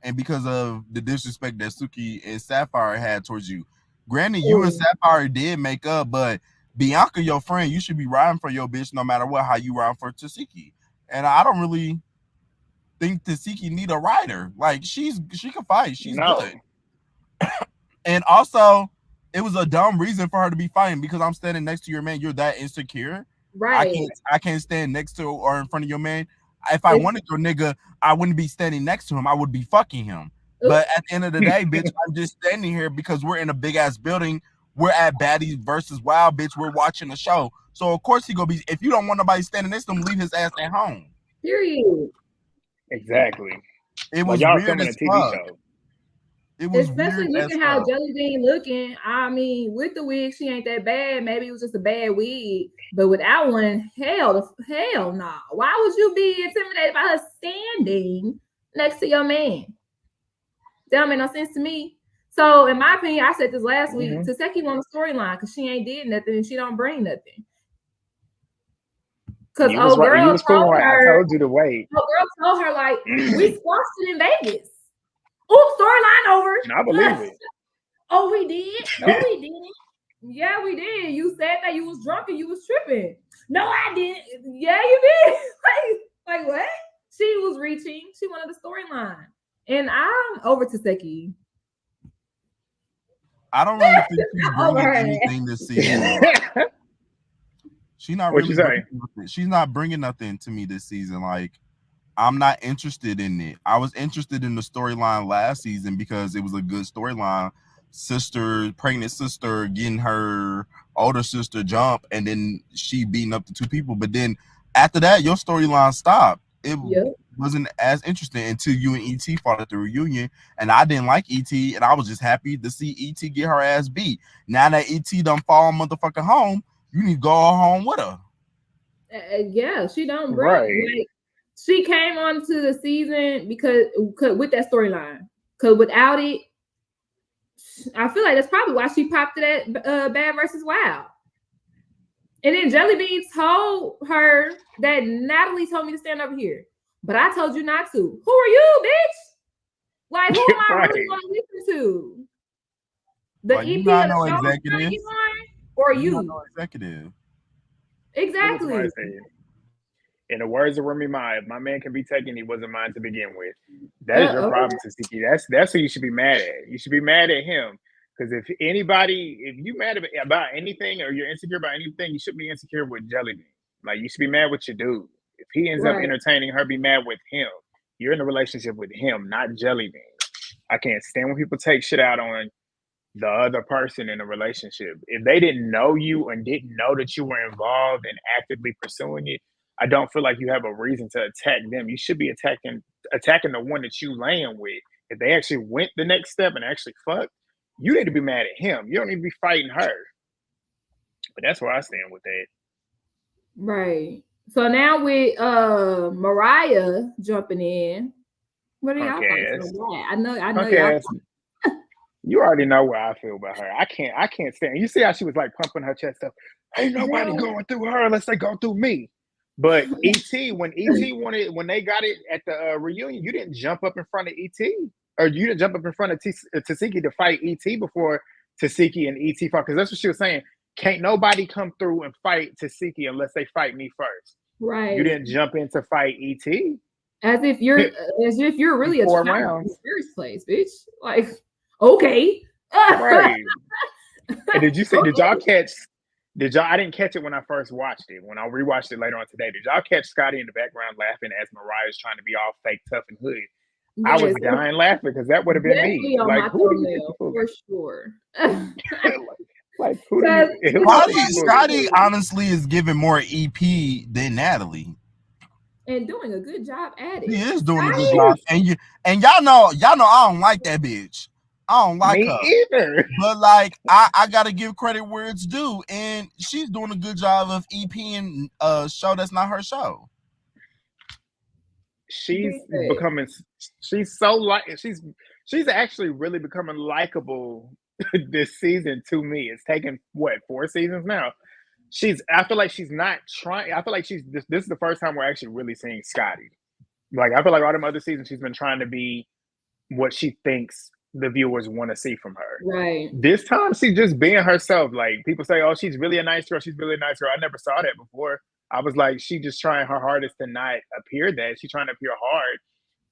and because of the disrespect that Suki and Sapphire had towards you. Granted, you and Sapphire did make up, but Bianca, your friend, you should be riding for your bitch no matter what. How you ride for Tasiki, and I don't really think Tasiki need a rider. Like she can fight. She's good. And also, it was a dumb reason for her to be fighting because I'm standing next to your man. You're that insecure. Right. I can't stand next to or in front of your man. If I wanted your nigga, I wouldn't be standing next to him. I would be fucking him. But at the end of the day, bitch, I'm just standing here because we're in a big ass building. We're at Baddies versus Wild, bitch. We're watching the show. So of course he gonna be. If you don't want nobody standing next to him, leave his ass at home. Period. Exactly. It was y'all weird filming a as TV fuck. show. It was especially weird looking as how fuck. Jelly Bean looking. I mean, with the wig, she ain't that bad. Maybe it was just a bad wig, but without one, hell nah. Why would you be intimidated by her standing next to your man? That don't make no sense to me. So, in my opinion, I said this last week. Taseki on the storyline because she ain't did nothing and she don't bring nothing. Because you was cool. I told you to wait. Girl told her like we squashed it in Vegas. Oops, storyline over. And I believe it. Oh, we did? No, we didn't. Yeah, we did. You said that you was drunk and you was tripping. No, I didn't. Yeah, you did. like what? She was reaching. She wanted the storyline. And I'm over Taseki. I don't really think she's bringing anything this season. She's not really. She's not bringing nothing to me this season. Like, I'm not interested in it. I was interested in the storyline last season because it was a good storyline. Pregnant sister getting her older sister jump, and then she beating up the two people. But then after that, your storyline stopped. It wasn't as interesting until you and ET fought at the reunion, and I didn't like ET, and I was just happy to see ET get her ass beat. Now that ET done fall motherfucking home, you need to go home with her. Yeah, she don't bring like she came onto the season because with that storyline. Because without it, I feel like that's probably why she popped it at Bad versus Wild. And then Jelly Bean told her that Natalie told me to stand over here, but I told you not to. Who are you, bitch? Like, who am I really going to listen to? The EP of the show executive, or you? No executive. Exactly. In the words of Remy Ma, if my man can be taken, he wasn't mine to begin with. That is your problem, Tasiki. That's who you should be mad at. You should be mad at him. Because if you mad about anything or you're insecure about anything, you should be insecure with Jelly Bean. Like, you should be mad with your dude. If he ends up entertaining her, be mad with him. You're in a relationship with him, not Jelly Bean. I can't stand when people take shit out on the other person in a relationship. If they didn't know you and didn't know that you were involved and actively pursuing it, I don't feel like you have a reason to attack them. You should be attacking the one that you laying with. If they actually went the next step and actually fucked, you need to be mad at him. You don't need to be fighting her. But that's where I stand with that. Right. So now with Mariah jumping in, what are y'all thoughts? I know y'all. You already know where I feel about her. I can't stand. You see how she was like pumping her chest up. Ain't nobody going through her unless they go through me. But when they got it at the reunion, you didn't jump up in front of ET, or you didn't jump up in front of Tasiki to fight ET before Tasiki and ET fought. Because that's what she was saying. Can't nobody come through and fight Tasiki unless they fight me first. Right. You didn't jump in to fight ET. As if you're really a child in the first place, bitch. Like, okay. Right. And did y'all catch? I didn't catch it when I first watched it. When I rewatched it later on today, did y'all catch Scotty in the background laughing as Mariah's trying to be all fake, tough, and hood? Yes. I was dying laughing because that would have been me. Like, for sure. Scotty honestly is giving more EP than Natalie. And doing a good job at it. He is doing a good job. And y'all know I don't like that bitch. I don't like her either. But like I gotta give credit where it's due, and she's doing a good job of EPing a show that's not her show. She's actually really becoming likable this season to me. It's taken 4 seasons now. I feel like she's not trying. I feel like this is the first time we're actually really seeing Scotty. Like, I feel like all them other seasons she's been trying to be what she thinks the viewers want to see from her. Right. This time, she's just being herself. Like, people say, oh, she's really a nice girl. She's really a nice girl. I never saw that before. I was like, she just trying her hardest to not appear that. She's trying to appear hard.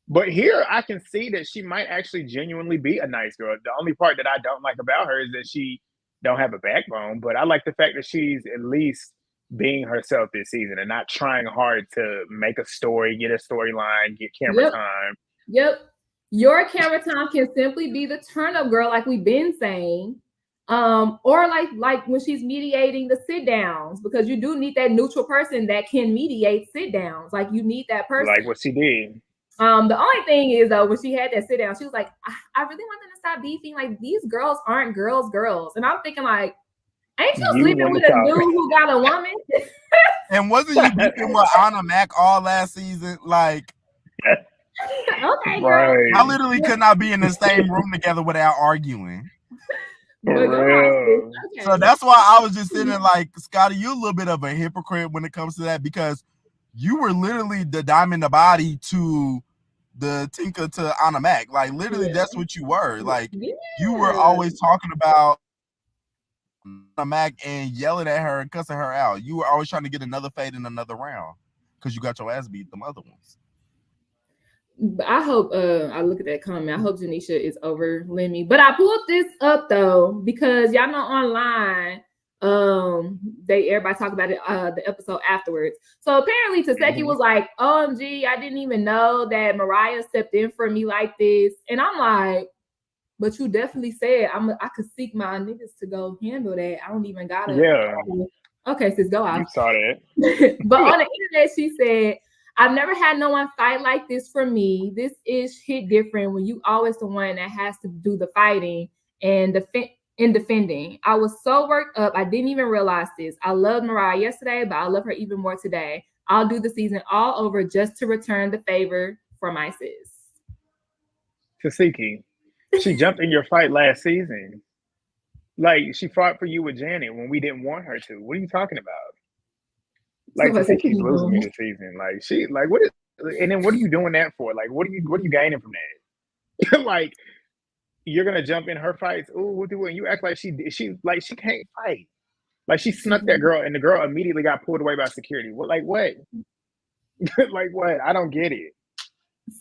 But here, I can see that she might actually genuinely be a nice girl. The only part that I don't like about her is that she don't have a backbone. But I like the fact that she's at least being herself this season and not trying hard to make a story, get a storyline, get camera time. Yep. Your camera time can simply be the turn up girl, like we've been saying. Or like when she's mediating the sit downs, because you do need that neutral person that can mediate sit downs. Like you need that person. Like what she did. The only thing is though, when she had that sit down, she was like, I really want them to stop beefing. Like these girls aren't girls. And I'm thinking like, ain't you sleeping with a dude who got a woman? And wasn't you beefing with Anna Mac all last season? Like, okay, girl. Right. I literally could not be in the same room together without arguing. Okay. So that's why I was just sitting there like, Scotty, you're a little bit of a hypocrite when it comes to that, because you were literally the Diamond the Body to the Tinker to Anna Mac. Like literally that's what you were. Like you were always talking about Anna Mac and yelling at her and cussing her out. You were always trying to get another fade in another round because you got your ass beat them other ones. I hope I look at that comment. I hope Janisha is over Lemmy. But I pulled this up though because y'all know online everybody talk about it the episode afterwards. So apparently Taseki was like, OMG, I didn't even know that Mariah stepped in for me like this. And I'm like, but you definitely said I could seek my niggas to go handle that. I don't even gotta. Yeah. Okay, sis, go out. You saw that. But on the internet, she said, I've never had no one fight like this for me. This ish hit different when you always the one that has to do the fighting and defending. I was so worked up, I didn't even realize this. I loved Mariah yesterday, but I love her even more today. I'll do the season all over just to return the favor for my sis. Taseki, she jumped in your fight last season. Like, she fought for you with Janet when we didn't want her to. What are you talking about? Like, Taseki's losing me this season. Like, what is, and then what are you doing that for? Like, what are you gaining from that? Like, you're gonna jump in her fights. Oh, what do you? And you act like she can't fight. Like she snuck that girl, and the girl immediately got pulled away by security. What? Like what? Like what? I don't get it.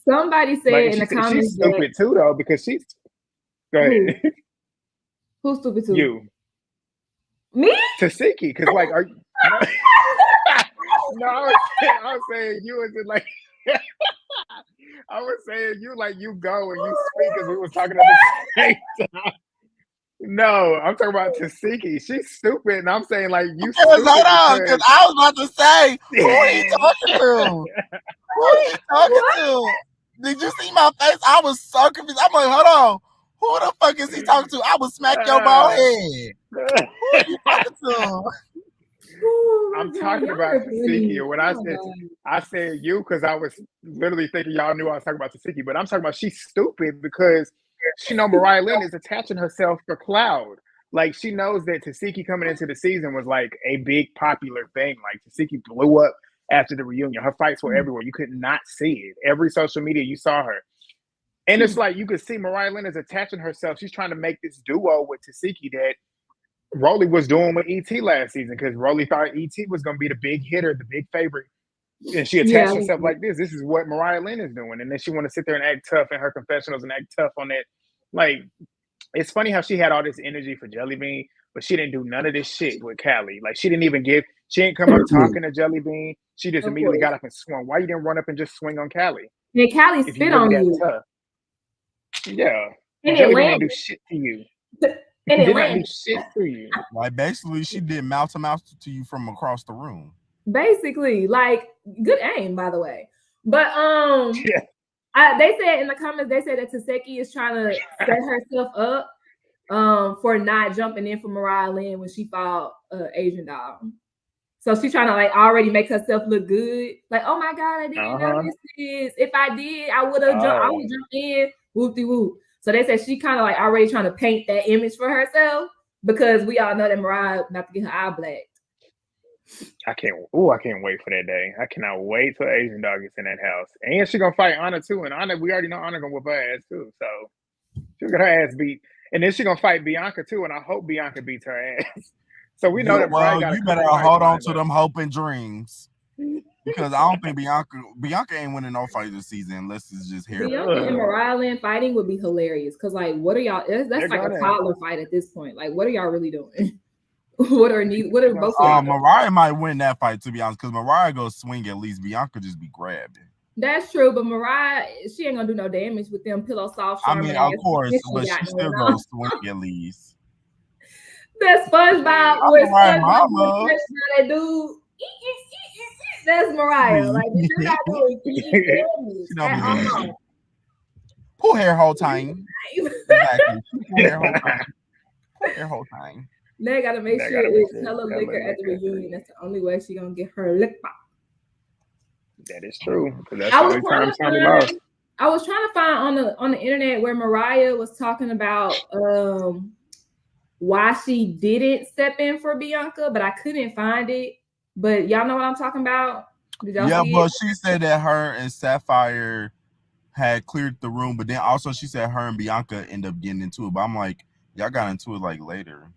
Somebody said in the comments, she's stupid too, though, because she's. Go ahead. Who's stupid too? You. Me? Taseki, because like, are you? No, I was saying you as in like. I was saying you like you go and you speak because we were talking at the same time. No, I'm talking about Taseki. She's stupid, and I'm saying like you. Hold on, because I was about to say, who are you talking to? Who are you talking to? Did you see my face? I was so confused. I'm like, hold on, who the fuck is he talking to? I would smack your bald head. Who are you talking to? I'm talking about Taseki, or when I said you because I was literally thinking y'all knew I was talking about Taseki, but I'm talking about she's stupid because she know Mariah Lynn is attaching herself for cloud. Like she knows that Taseki coming into the season was like a big popular thing. Like Taseki blew up after the reunion. Her fights were everywhere. You could not see it. Every social media you saw her. And it's like you could see Mariah Lynn is attaching herself. She's trying to make this duo with Taseki that Rolly was doing with ET last season because Rolly thought ET was going to be the big hitter, the big favorite. And she attached herself like this. This is what Mariah Lynn is doing. And then she want to sit there and act tough in her confessionals and act tough on that. Like, it's funny how she had all this energy for Jelly Bean, but she didn't do none of this shit with Callie. Like, she didn't come up talking to Jelly Bean. She just immediately got up and swung. Why you didn't run up and just swing on Callie? Yeah, Callie spit on you. Tough. Yeah. And Jelly Bean didn't do shit to you. And did not do shit to you. Like basically, she did mouth to mouth to you from across the room. Basically, like good aim, by the way. But they said in the comments, they said that Taseki is trying to set herself up for not jumping in for Mariah Lynn when she fought Asian Doll. So she's trying to like already make herself look good. Like, oh my God, I didn't know this is. If I did, I would have jumped. I would jump in. Whoop-de-whoop. So they said she kind of like already trying to paint that image for herself because we all know that Mariah about to get her eye blacked. I can't wait for that day. I cannot wait till Asian Dog gets in that house. And she's gonna fight Anna too. And Anna, we already know Anna gonna whip her ass too. So She'll get her ass beat. And then she's gonna fight Bianca too, and I hope Bianca beats her ass. So we know that Mariah got you better hold on to them hope and dreams. Because I don't think Bianca ain't winning no fight this season unless it's just hair. Bianca and Mariah Lynn fighting would be hilarious. Cause like, what are y'all? That's like a toddler fight at this point. Like, what are y'all really doing? What are both? Mariah might win that fight, to be honest, because Mariah goes swing at least. Bianca just be grabbing. That's true, but Mariah, she ain't gonna do no damage with them pillow soft. I mean, of course, but she still goes swing at least. That SpongeBob with SpongeBob, that dude. That's Mariah. Like, she's not doing damage. Pull hair whole time. Exactly. Pull hair whole time. They gotta make sure it's hella liquor at the reunion. That's the only way she's gonna get her lick pop. That is true. That's the only time Tommie lost. I was trying to find on the internet where Mariah was talking about why she didn't step in for Bianca, but I couldn't find it. But y'all know what I'm talking about? Did y'all see but it? She said that her and Sapphire had cleared the room, but then also she said her and Bianca end up getting into it. But I'm like, y'all got into it like later.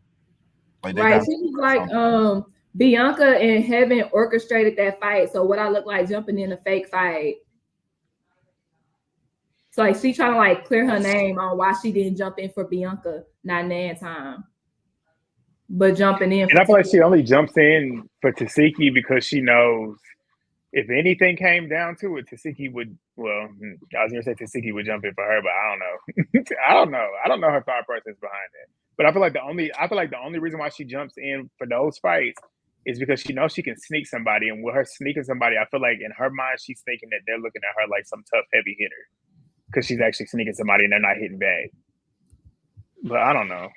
Like right. She was like, Bianca and Heaven orchestrated that fight. So what I look like jumping in a fake fight. So like she trying to like clear her name on why she didn't jump in for Bianca, not Nan time. But jumping in. And I feel like she only jumps in for Tasiki because she knows if anything came down to it, Tasiki would, well, I was gonna say Tasiki would jump in for her, but I don't know. I don't know her thought process behind that. But I feel like the only reason why she jumps in for those fights is because she knows she can sneak somebody, and with her sneaking somebody, I feel like in her mind she's thinking that they're looking at her like some tough heavy hitter because she's actually sneaking somebody and they're not hitting back. But I don't know.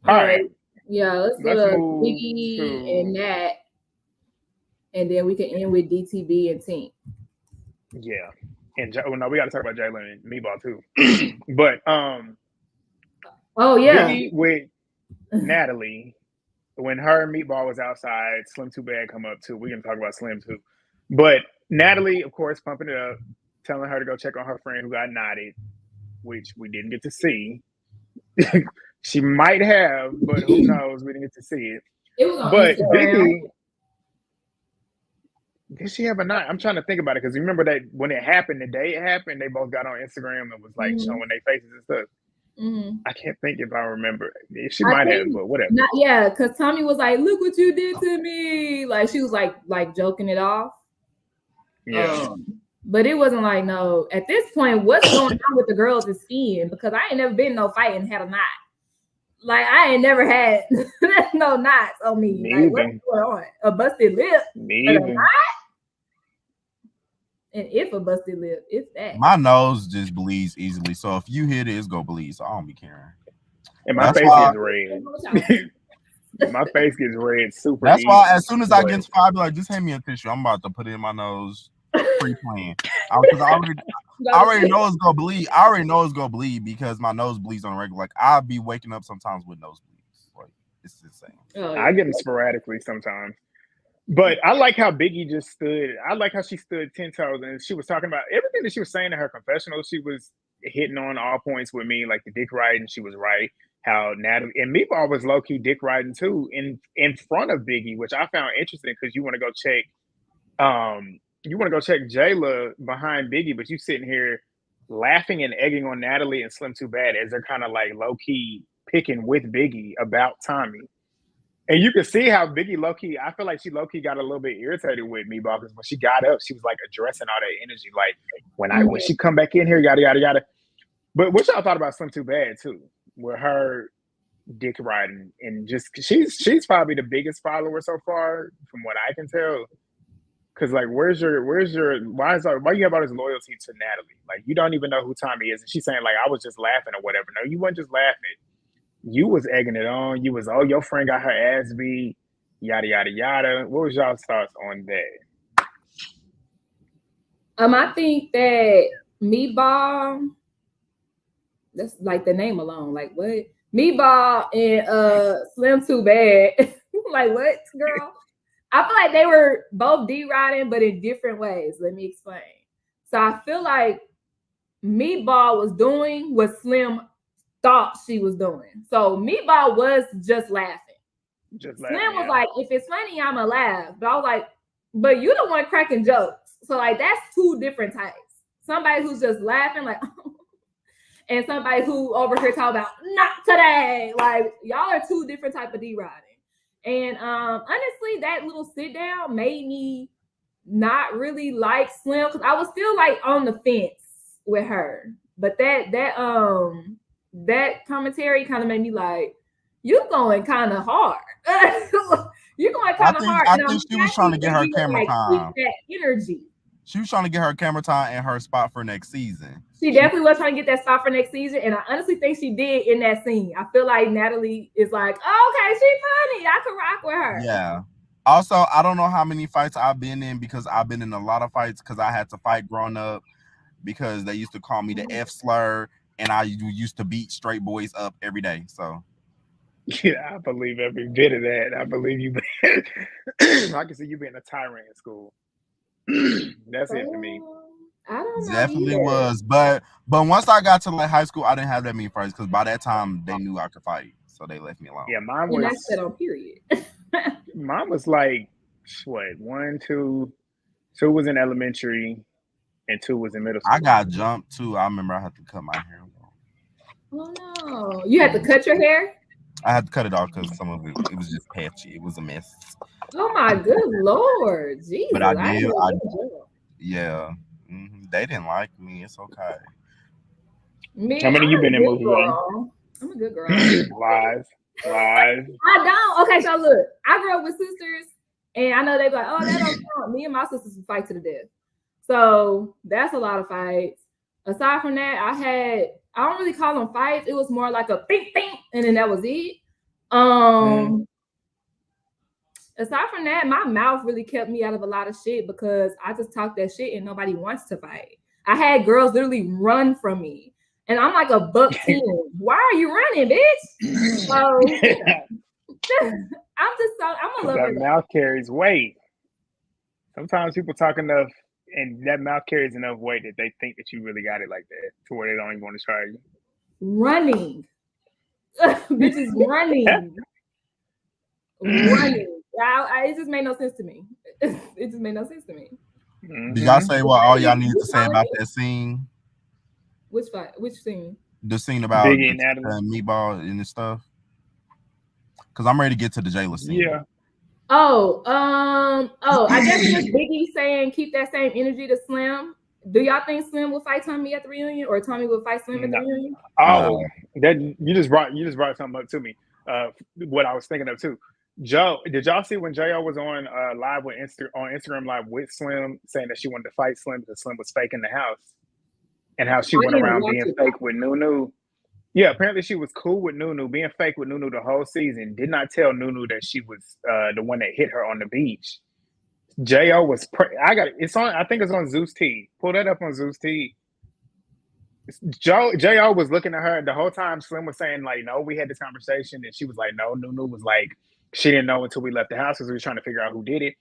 All right. Yeah, let's go to Biggie and Nat, and then we can end with DTB and Tink. Yeah, and no, we got to talk about Jalen and Meatball too. But oh yeah, Biggie with Natalie when her and Meatball was outside. Slim Too Bad come up too. We can talk about Slim too, but Natalie, of course, pumping it up, telling her to go check on her friend who got knotted, which we didn't get to see. She might have, but who knows? We didn't get to see it. But Biggie, did she have a knot? I'm trying to think about it because remember that when it happened, the day it happened, they both got on Instagram and was like showing their faces and stuff. I can't think if I remember. She might have, but whatever. Yeah, because Tommie was like, "Look what you did to me!" Like she was like joking it off. Yeah. But it wasn't like no. At this point, what's going on with the girls is skiing because I ain't never been in no fight and had a knot. Like I ain't never had no knots on me. Like what's going on? A busted lip. A knot? And if a busted lip, if that. My nose just bleeds easily. So if you hit it, it's gonna bleed. So I don't be caring. And my face gets red. My face gets red super That's easy. why as soon as I get to 5, I'll be like, just hand me a tissue. I'm about to put it in my nose. Pre-planned. Because I already know it's gonna bleed. I already know it's gonna bleed because my nose bleeds on a regular. Like I'll be waking up sometimes with nosebleeds. Like it's insane. I get them sporadically sometimes. But I like how Biggie just stood. I like how she stood 10 toes and she was talking about everything that she was saying in her confessional. She was hitting on all points with me, like the dick riding. She was right. How Natalie and Meatball was low key dick riding too in front of Biggie, which I found interesting because you want to go check. You want to go check Jayla behind Biggie, but you sitting here laughing and egging on Natalie and Slim Too Bad as they're kind of like low key picking with Biggie about Tommie. And you can see how Biggie low key, I feel like she low key got a little bit irritated with me because when she got up, she was like addressing all that energy. Like when she come back in here, yada, yada, yada. But what y'all thought about Slim Too Bad too, with her dick riding and just, she's probably the biggest follower so far from what I can tell. Cause like, why you have all this loyalty to Natalie? Like, you don't even know who Tommie is, and she's saying like, I was just laughing or whatever. No, you weren't just laughing. You was egging it on. You was, oh, your friend got her ass beat, yada yada yada. What was y'all's thoughts on that? I think that Meatball, that's like the name alone. Like what? Meatball and Slim Too Bad. Like what, girl? I feel like they were both D-riding, but in different ways. Let me explain. So I feel like Meatball was doing what Slim thought she was doing. So Meatball was just laughing. Slim was like, if it's funny, I'ma laugh. But I was like, but you the one cracking jokes. So like that's two different types. Somebody who's just laughing, like, and somebody who over here talk about not today. Like y'all are two different type of D-riding. And honestly, that little sit down made me not really like Slim because I was still like on the fence with her. But that commentary kind of made me like, you going kind of hard. You're going kind of hard. I think she was trying to get her camera time. That energy. She was trying to get her camera time and her spot for next season. She definitely was trying to get that spot for next season, and I honestly think she did in that scene. I feel like Natalie is like, oh, okay, she's funny. I can rock with her. Yeah. Also, I don't know how many fights I've been in because I've been in a lot of fights because I had to fight growing up because they used to call me the F slur, and I used to beat straight boys up every day. So. Yeah, I believe every bit of that. I believe you. I can see you being a tyrant in school. That's it for me. I don't know. Definitely was, but once I got to like high school, I didn't have that many fights because by that time they knew I could fight, so they left me alone. Yeah, mine was. And that's that on period. Mine was like what 1, 2, 2 was in elementary, and 2 was in middle school. I got jumped too. I remember I had to cut my hair. Oh no! You had to cut your hair? I had to cut it off because some of it was just patchy. It was a mess. Oh my good Lord, Jesus! But I did. Yeah. Mm-hmm. They didn't like me. It's okay. How many you been in movies? I'm a good girl. Lies. I don't. Okay, so look, I grew up with sisters, and I know they be like, oh, that don't count. Me and my sisters would fight to the death. So that's a lot of fights. Aside from that, I don't really call them fights. It was more like a bing, bing, and then that was it. Aside from that, my mouth really kept me out of a lot of shit because I just talk that shit and nobody wants to fight. I had girls literally run from me. And I'm like a buck 10. Why are you running, bitch? So I'm a lover. That mouth carries weight. Sometimes people talk enough and that mouth carries enough weight that they think that you really got it like that to where they don't even want to try you. Running. Bitches running. Running. It just made no sense to me. It just made no sense to me. Mm-hmm. Did y'all say what all y'all needed to say about that scene? Which fight? Which scene? The scene about Meatball and this stuff. Because I'm ready to get to the jailer scene. Yeah. I guess it was Biggie saying keep that same energy to Slim. Do y'all think Slim will fight Tommie at the reunion, or Tommie will fight Slim at the reunion? Oh, that you just brought something up to me. What I was thinking of too. Joe, did y'all see when JO was on live with on Instagram Live with Slim, saying that she wanted to fight Slim because Slim was fake in the house, and how she went around being fake with Nunu? Yeah, apparently she was cool with Nunu, being fake with Nunu the whole season. Did not tell Nunu that she was the one that hit her on the beach. JO was it's on. I think it's on Zeus T. Pull that up on Zeus T. JO was looking at her the whole time. Slim was saying like, "No, we had this conversation," and she was like, "No." Nunu was like, she didn't know until we left the house because we were trying to figure out who did it.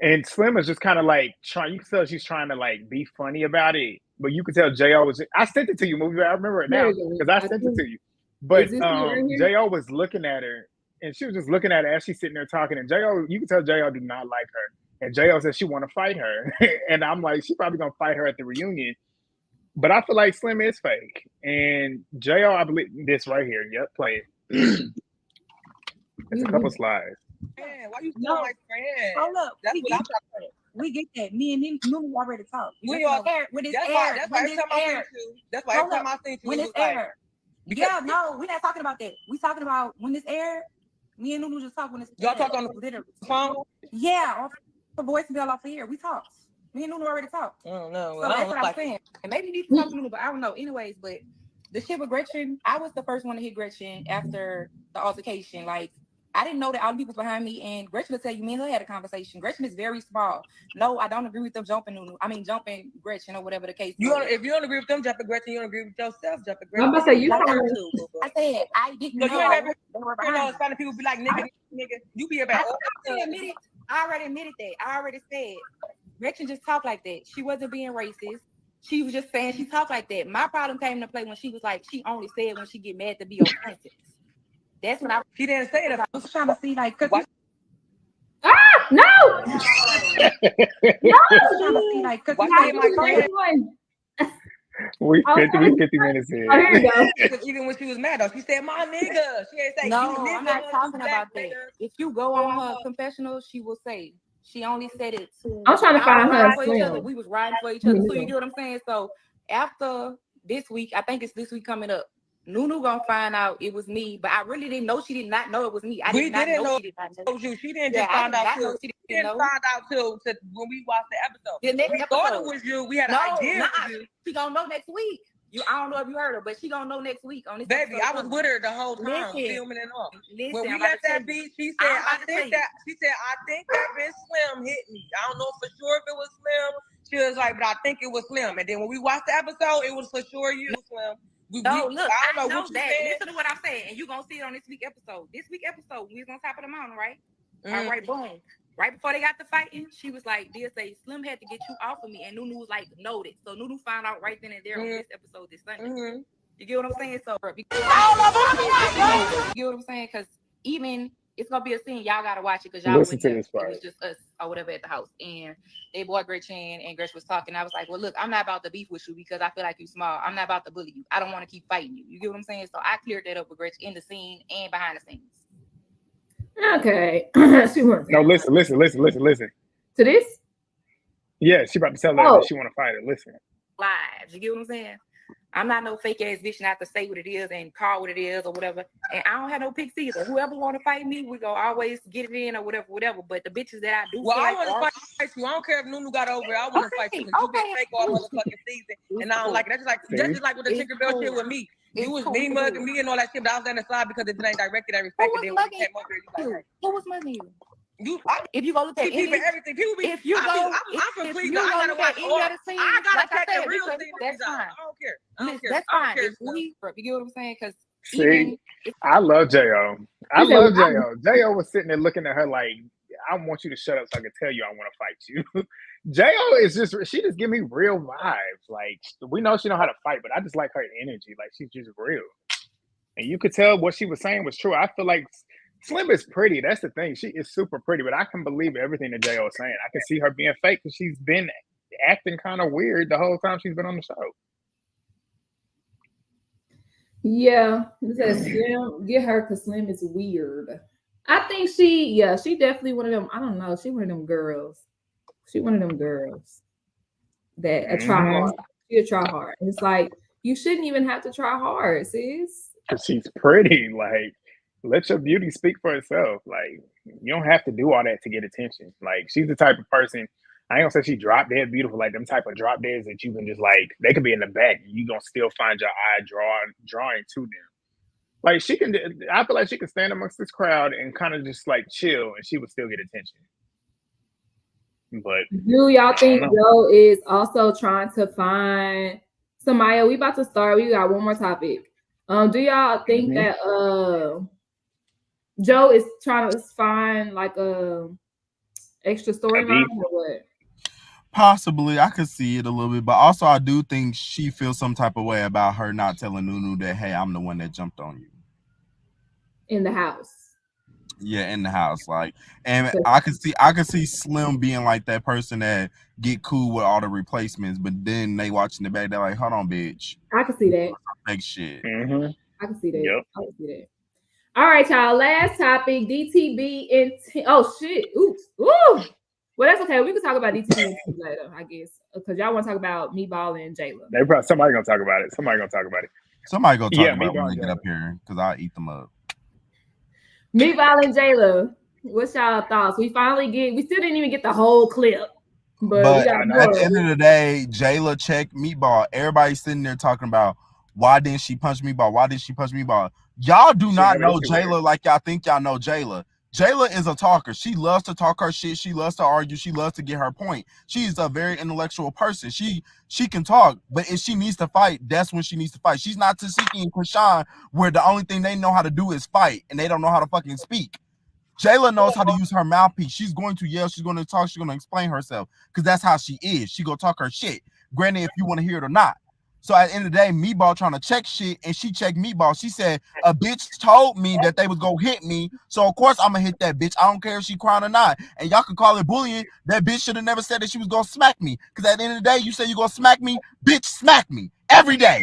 And Slim is just kind of like trying. You can tell she's trying to like be funny about it, but you could tell JO was. I sent it to you, movie. I remember it now because I sent it to you. But JO was looking at her, and she was just looking at her as she's sitting there talking. And JO, you can tell JO do not like her. And JO said she want to fight her, and I'm like, she probably gonna fight her at the reunion. But I feel like Slim is fake, and JO, I believe this right here. Yep, play it. It's a couple slides. Man, why you still my friend? Hold up. That's what I'm talking about. We get that. Me and Nunu already talked. We all air. When it's that's air. Why every time I see you. That's why every time I see you. When it's air. Yeah, no, we're not talking about that. We talking about when it's air. Me and Nunu just talk when it's y'all talk on the phone? Yeah, off the voicemail off of here. We talked. Me and Nunu already talked. I don't know. So that's what I'm saying. And maybe you need to talk to Nunu, but I don't know. Anyways, but the shit with Gretchen, I was the first one to hit Gretchen after the altercation. Like, I didn't know that all the people behind me, and Gretchen will tell you, me and her had a conversation. Gretchen is very small. No, I don't agree with them jumping Nunu. I mean, jumping Gretchen or whatever the case. If you don't agree with them jumping Gretchen, you don't agree with yourself jumping Gretchen. I'm about to say you. I said I didn't know. You ain't ever kind of people be like nigga. You be about. I already admitted that. I already said Gretchen just talked like that. She wasn't being racist. she was just saying she talked like that. My problem came into play when she was like, she only said when she get mad to be offensive. That's when She didn't say that. I was trying to see like, cause What? No! I was trying to see like, cause Why like, you my friend? We Oh, 50 minutes in. Oh, here you go. Because even when she was mad, though, she said, "My nigga." She ain't say, no, "You nigga." I'm not you talking black about that. nigga. If you go on her confessional, she will say she only said it to. I'm trying to find her for each other. slim. We was riding for each other. So you get what I'm saying? So after this week, I think it's this week coming up. Nunu gonna find out it was me, but I really didn't know she did not know it was me. I We did not didn't know know she did not know. You. She didn't Yeah, just I find did out not till know she she didn't didn't know. find out till when we watched the episode. The next We thought it episode. was you. We had an No, idea. nah, It was you. she gonna know next week. I don't know if you heard her, but she gonna know next week on this. Baby, episode I was coming. with her the whole time, Listen, filming and all. Listen, When we I'm about left to that tell you. beach, she I'm said, about "I to think tell you. that." She said, "I think that bitch Slim hit me. I don't know for sure if it was Slim." She was like, "But I think it was Slim." And then when we watched the episode, it was for sure you, Slim. No, look, I don't know know what you that. said. Listen to what I'm saying, and you gonna see it on this week episode. This week episode, we was on top of the mountain, right? All right, boom. Right before they got to fighting, she was like, "Dear say Slim had to get you off of me," and Nunu was like, "Noted." So Nunu found out right then and there on this episode this Sunday. You get what I'm saying? So you get what I'm saying? Because even it's gonna be a scene, y'all gotta watch it because y'all Listen went to there. this It part. was just us or whatever at the house, and they bought Gretchen, and Gretchen was talking. I was like, "Well, look, I'm not about to beef with you because I feel like you small. I'm not about to bully you. I don't want to keep fighting you. You get what I'm saying?" So I cleared that up with Gretchen in the scene and behind the scenes. Okay. She wants No, listen. to this. Yeah, she about to tell her that she want to fight her. Listen. Lives. You get what I'm saying? I'm not no fake ass bitch not to say what it is and call what it is or whatever. And I don't have no pics either. Whoever want to fight me, we go always get it in or whatever. But the bitches that I do, Well, I want to fight you. I don't care if Nunu got over it. I want to fight you because you been fake all motherfucking season, and I don't like it. That's just like with the Tinkerbell shit with me. You was me mugging me and all that shit, but I was letting it slide because it ain't directed at respect. And then when you came over here, you like, who was mugging you? If you go look at everything, people be. If you go, I'm from Cleveland. I gotta watch all. I gotta check the real thing. That's fine. I don't care. That's fine. If we, you get what I'm saying? Because see, I love Jo. I love Jo. Jo was sitting there looking at her like, I want you to shut up so I can tell you I want to fight you. Jo is she just give me real vibes. Like, we know she know how to fight, but I just like her energy. Like, she's just real. And you could tell what she was saying was true. I feel like Slim is pretty. That's the thing. She is super pretty, but I can believe everything that Jo is saying. I can see her being fake because she's been acting kind of weird the whole time she's been on the show. Yeah, Slim, get her because Slim is weird. I think she definitely one of them. I don't know. She one of them girls. She one of them girls that try hard. She try hard. And it's like you shouldn't even have to try hard, sis. Because she's pretty. Like, let your beauty speak for itself. Like, you don't have to do all that to get attention. Like, she's the type of person. I ain't gonna say she drop dead beautiful, like them type of drop deads that you can just like, they could be in the back and you gonna still find your eye drawing to them. Like, she can, I feel like she can stand amongst this crowd and kind of just like chill and she would still get attention. But do y'all think Jo is also trying to find Samaya? We about to start. We got one more topic. Do y'all think that Jo is trying to find like a extra storyline or what? Possibly, I could see it a little bit, but also I do think she feels some type of way about her not telling Nunu that, hey, I'm the one that jumped on you in the house. Yeah, in the house, like, and I could see Slim being like that person that get cool with all the replacements, but then they watching the back, they're like, hold on, bitch. I can see that. Like shit. I can see that. Yep. I can see that. All right, y'all. Last topic: DTB and oh shit! Oops. Ooh. Well, that's okay. We can talk about DTB later, I guess, because y'all want to talk about Meatball and Jayla. Somebody gonna talk about it. Somebody gonna talk about it when they get up here, because I'll eat them up. Meatball and Jayla. What's y'all thoughts? We still didn't even get the whole clip. But at the end of the day, Jayla checked Meatball. Everybody's sitting there talking about why didn't she punch Meatball? Why did she punch Meatball? Y'all do not know Jayla like y'all think y'all know Jayla. Jayla is a talker. She loves to talk her shit. She loves to argue. She loves to get her point. She's a very intellectual person. She can talk, but if she needs to fight, that's when she needs to fight. She's not Tasiki and Krishan, where the only thing they know how to do is fight, and they don't know how to fucking speak. Jayla knows how to use her mouthpiece. She's going to yell. She's going to talk. She's going to explain herself, because that's how she is. She gonna talk her shit. Granted, if you want to hear it or not. So at the end of the day, Meatball trying to check shit, and she checked Meatball. She said, a bitch told me that they was gonna hit me, so of course I'm gonna hit that bitch. I don't care if she crying or not. And y'all can call it bullying. That bitch should have never said that she was gonna smack me. Because at the end of the day, you say you're gonna smack me, bitch, smack me every day.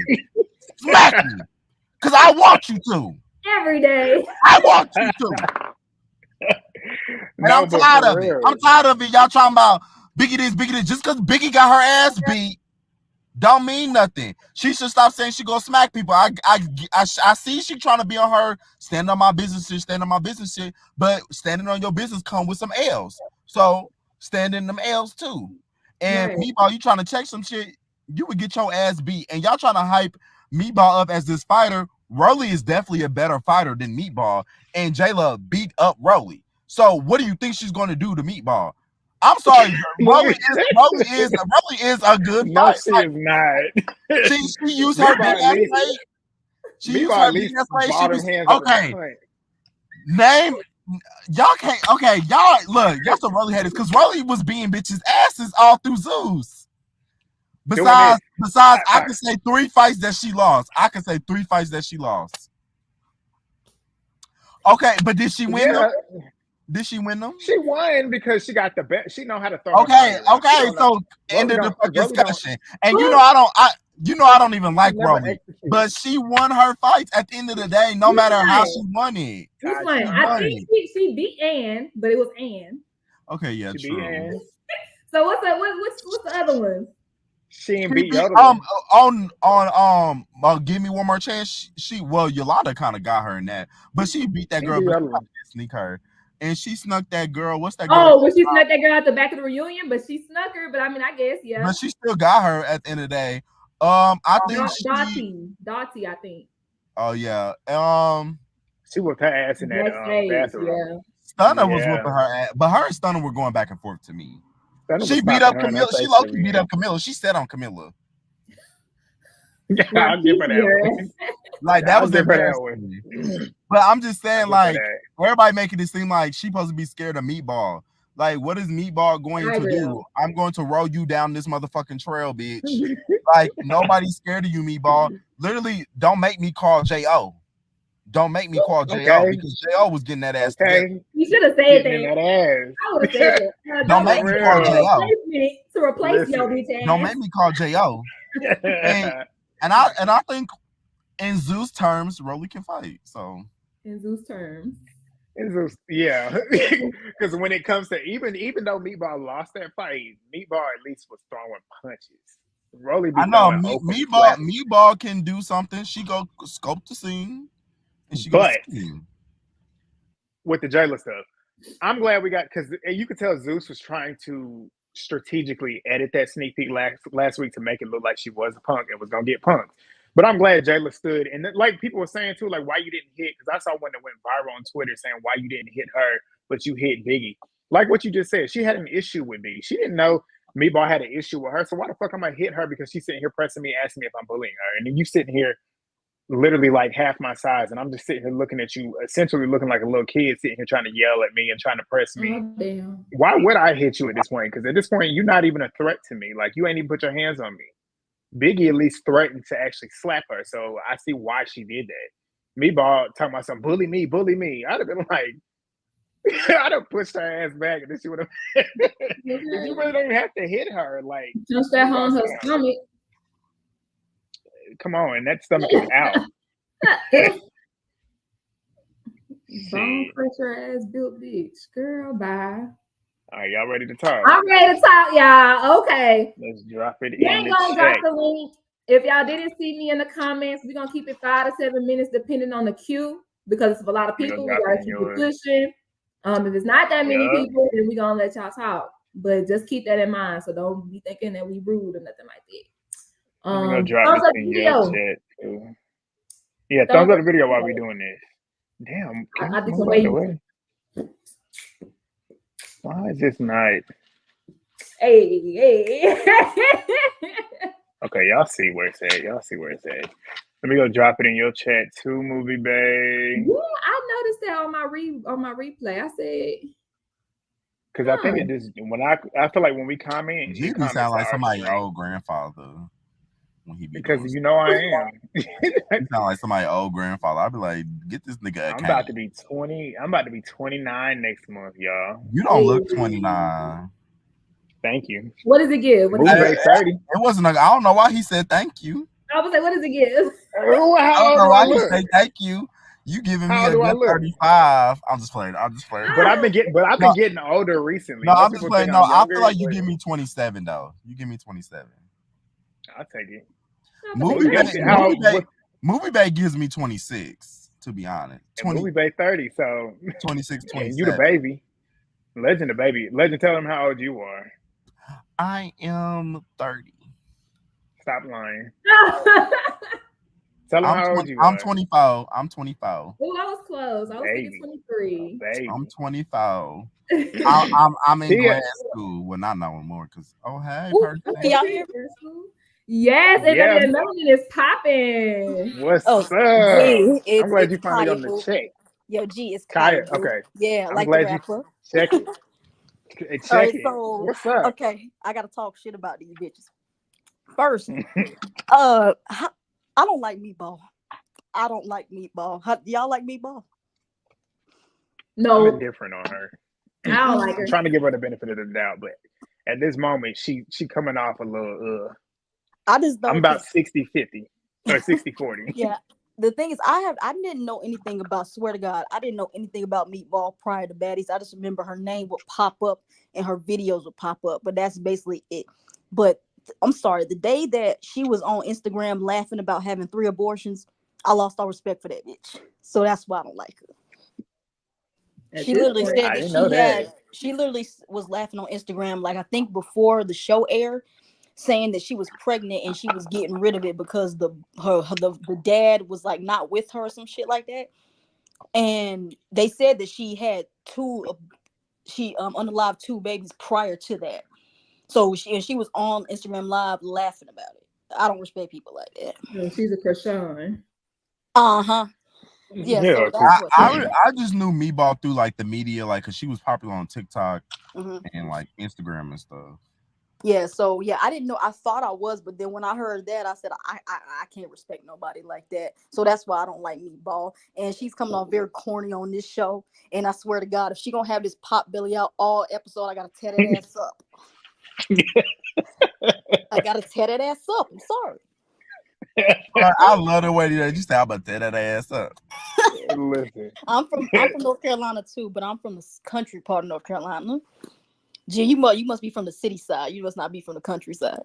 Smack me. Because I want you to. Every day. I want you to. And I'm tired of it. I'm tired of it. Y'all talking about Biggie this, Biggie this. Just because Biggie got her ass beat don't mean nothing. She should stop saying she gonna smack people. I see she trying to be on her stand on my business shit, but standing on your business come with some L's. So stand in them L's too. And Right. Meatball, you trying to check some shit, you would get your ass beat. And y'all trying to hype Meatball up as this fighter. Rolly is definitely a better fighter than Meatball, and Jayla beat up Rolly. So what do you think she's going to do to Meatball? I'm sorry, Rolly is a good No, fight. she is not. She used her big ass plate. She used her big ass plate. Okay. Name y'all can't. Okay, y'all look. Y'all some Rolly haters because Rolly was beating bitches asses all through Zeus. Besides, I can say 3 fights that she lost. Okay, but did she win them? Did she win them? She won because she got the best. She know how to throw. Okay. So ended the fucking discussion. And you know I don't even like Rolly, but she won her fights at the end of the day. No matter how she won it. I think she beat Ann, but it was Ann. Okay, yeah, true. So what's the other one? She ain't beat Yoda. On Give Me One More Chance. Yolanda kind of got her in that, but she beat that girl. But sneak her. And she snuck that girl. What's that girl? Oh, well, she snuck that girl at the back of the reunion, but she snuck her. But I mean, I guess, yeah. But she still got her at the end of the day. I think Dottie, I think. Oh yeah. She whipped her ass in that bathroom. Yeah. Stunner was whipping her ass, but her and Stunner were going back and forth to me. She beat up Camilla. She low-key beat up Camilla. She said on Camilla. Yeah, I'll give her that one. Like that was embarrassing. But I'm just saying, like, everybody making it seem like she's supposed to be scared of Meatball. Like, what is Meatball going to do? I'm going to roll you down this motherfucking trail, bitch. Like, nobody's scared of you, Meatball. Literally, don't make me call J.O. Don't make me call J.O. because J.O. was getting that ass. You should have said that. I would have said that. Don't make me call J.O. To replace your bitch ass. Don't make me call J.O. And I think in Zeus terms, Rolly can fight. So in Zeus terms. Yeah. Because when it comes to even though Meatball lost that fight, Meatball at least was throwing punches. Rolly be Meatball can do something. She go scope the scene. And she but with the Jayla stuff, I'm glad we got, because you could tell Zeus was trying to strategically edit that sneak peek last week to make it look like she was a punk and was gonna get punked. But I'm glad Jayla stood, and like people were saying too, like why you didn't hit, because I saw one that went viral on Twitter saying why you didn't hit her, but you hit Biggie. Like what you just said, she had an issue with Biggie. She didn't know Meatball had an issue with her, so why the fuck am I hit her because she's sitting here pressing me, asking me if I'm bullying her, and then you sitting here literally like half my size, and I'm just sitting here looking at you, essentially looking like a little kid sitting here trying to yell at me and trying to press me. Oh, damn. Why would I hit you at this point? Because at this point, you're not even a threat to me. Like, you ain't even put your hands on me. Biggie at least threatened to actually slap her, so I see why she did that. Meatball talking about some bully me. I'd have been like, I'd have pushed her ass back, and then she would have. You really don't even have to hit her. Like, just that on her stomach. Come on, that stomach is out. Bone crusher ass built bitch. Girl, bye. All right, y'all ready to talk? I'm ready to talk, y'all. Okay. Let's drop it You in ain't the gonna chat. drop the link. If y'all didn't see me in the comments, we're gonna keep it 5 to 7 minutes depending on the queue, because it's a lot of people. We gotta keep it pushing. If it's not that many people, then we're gonna let y'all talk. But just keep that in mind. So don't be thinking that we rude or nothing like that. I'm gonna drop it in your chat too. Yeah, thumbs up the video while we doing this. Damn, I did some way. Why is this night? Hey. Okay, y'all see where it's at. Let me go drop it in your chat too, Movie Bay. Yeah, I noticed that on my replay. I said, Because I think it just I feel like when we comment, it Judy comments sound like our somebody's screen. old grandfather when he be Because doing you know I am. He sound like somebody's old grandfather. I'd be like, get this nigga a I'm cane. about to be 20. I'm about to be 29 next month, y'all. You don't look 29. Thank you. What does it give? What Movie does it Bay give? 30. It wasn't. I don't know why he said thank you. I was like, what does it give? Oh, I how don't old know do I why he look? say thank you. You giving me How a old do I good look? 35. I'm just playing. But I've been getting older recently. No, Most I'm just people playing. think No, I'm I younger, feel like you but give me 27 though. You give me 27. I'll take it. Movie Bay gives me 26. To be honest, and Movie Bay 30. So 26, 27. And you the baby. Legend the baby. Legend, tell them how old you are. I am 30. Stop lying. Tell them how old you are. I'm 24. I'm 24. Oh, I was close. I was thinking 23. Baby. I'm 24. I'm in grad school. Well, not no more because hey, person. Y'all here? Yes, and yeah. The melanin is popping. What's up? Yeah, I'm glad you finally got the check. Yo, G, it's Kaya. Okay. Yeah, I'm like glad the rapper. You check it. Check it. So, what's up? Okay, I gotta talk shit about these bitches. First, I don't like meatball. I don't like meatball. Y'all like meatball? No. I'm indifferent on her. I don't like her. I'm trying to give her the benefit of the doubt, but at this moment, she coming off a little. I'm about 60-50 or 60-40. Yeah. The thing is, I didn't know anything about. Swear to God, I didn't know anything about Meatball prior to Baddies. I just remember her name would pop up and her videos would pop up, but that's basically it. But I'm sorry, the day that she was on Instagram laughing about having 3 abortions, I lost all respect for that bitch. So that's why I don't like her. She literally said that she literally was laughing on Instagram, like I think before the show aired, saying that she was pregnant and she was getting rid of it because the dad was like not with her or some shit like that. And they said that she had unalived 2 babies prior to that. So she was on Instagram Live laughing about it. I don't respect people like that. Oh, she's a Krishan. Yeah, so that's I just knew Meatball through like the media, like because she was popular on TikTok and like Instagram and stuff. Yeah, so yeah, I didn't know. I thought I was, but then when I heard that, I said I can't respect nobody like that. So that's why I don't like Meatball. And she's coming off very corny on this show. And I swear to God, if she gonna have this pop belly out all episode, I gotta tear that ass up. I gotta tear that ass up. I'm sorry. I love the way that you say I'm about to tear that ass up. Listen, I'm from North Carolina too, but I'm from the country part of North Carolina. Gee, you must be from the city side. You must not be from the countryside.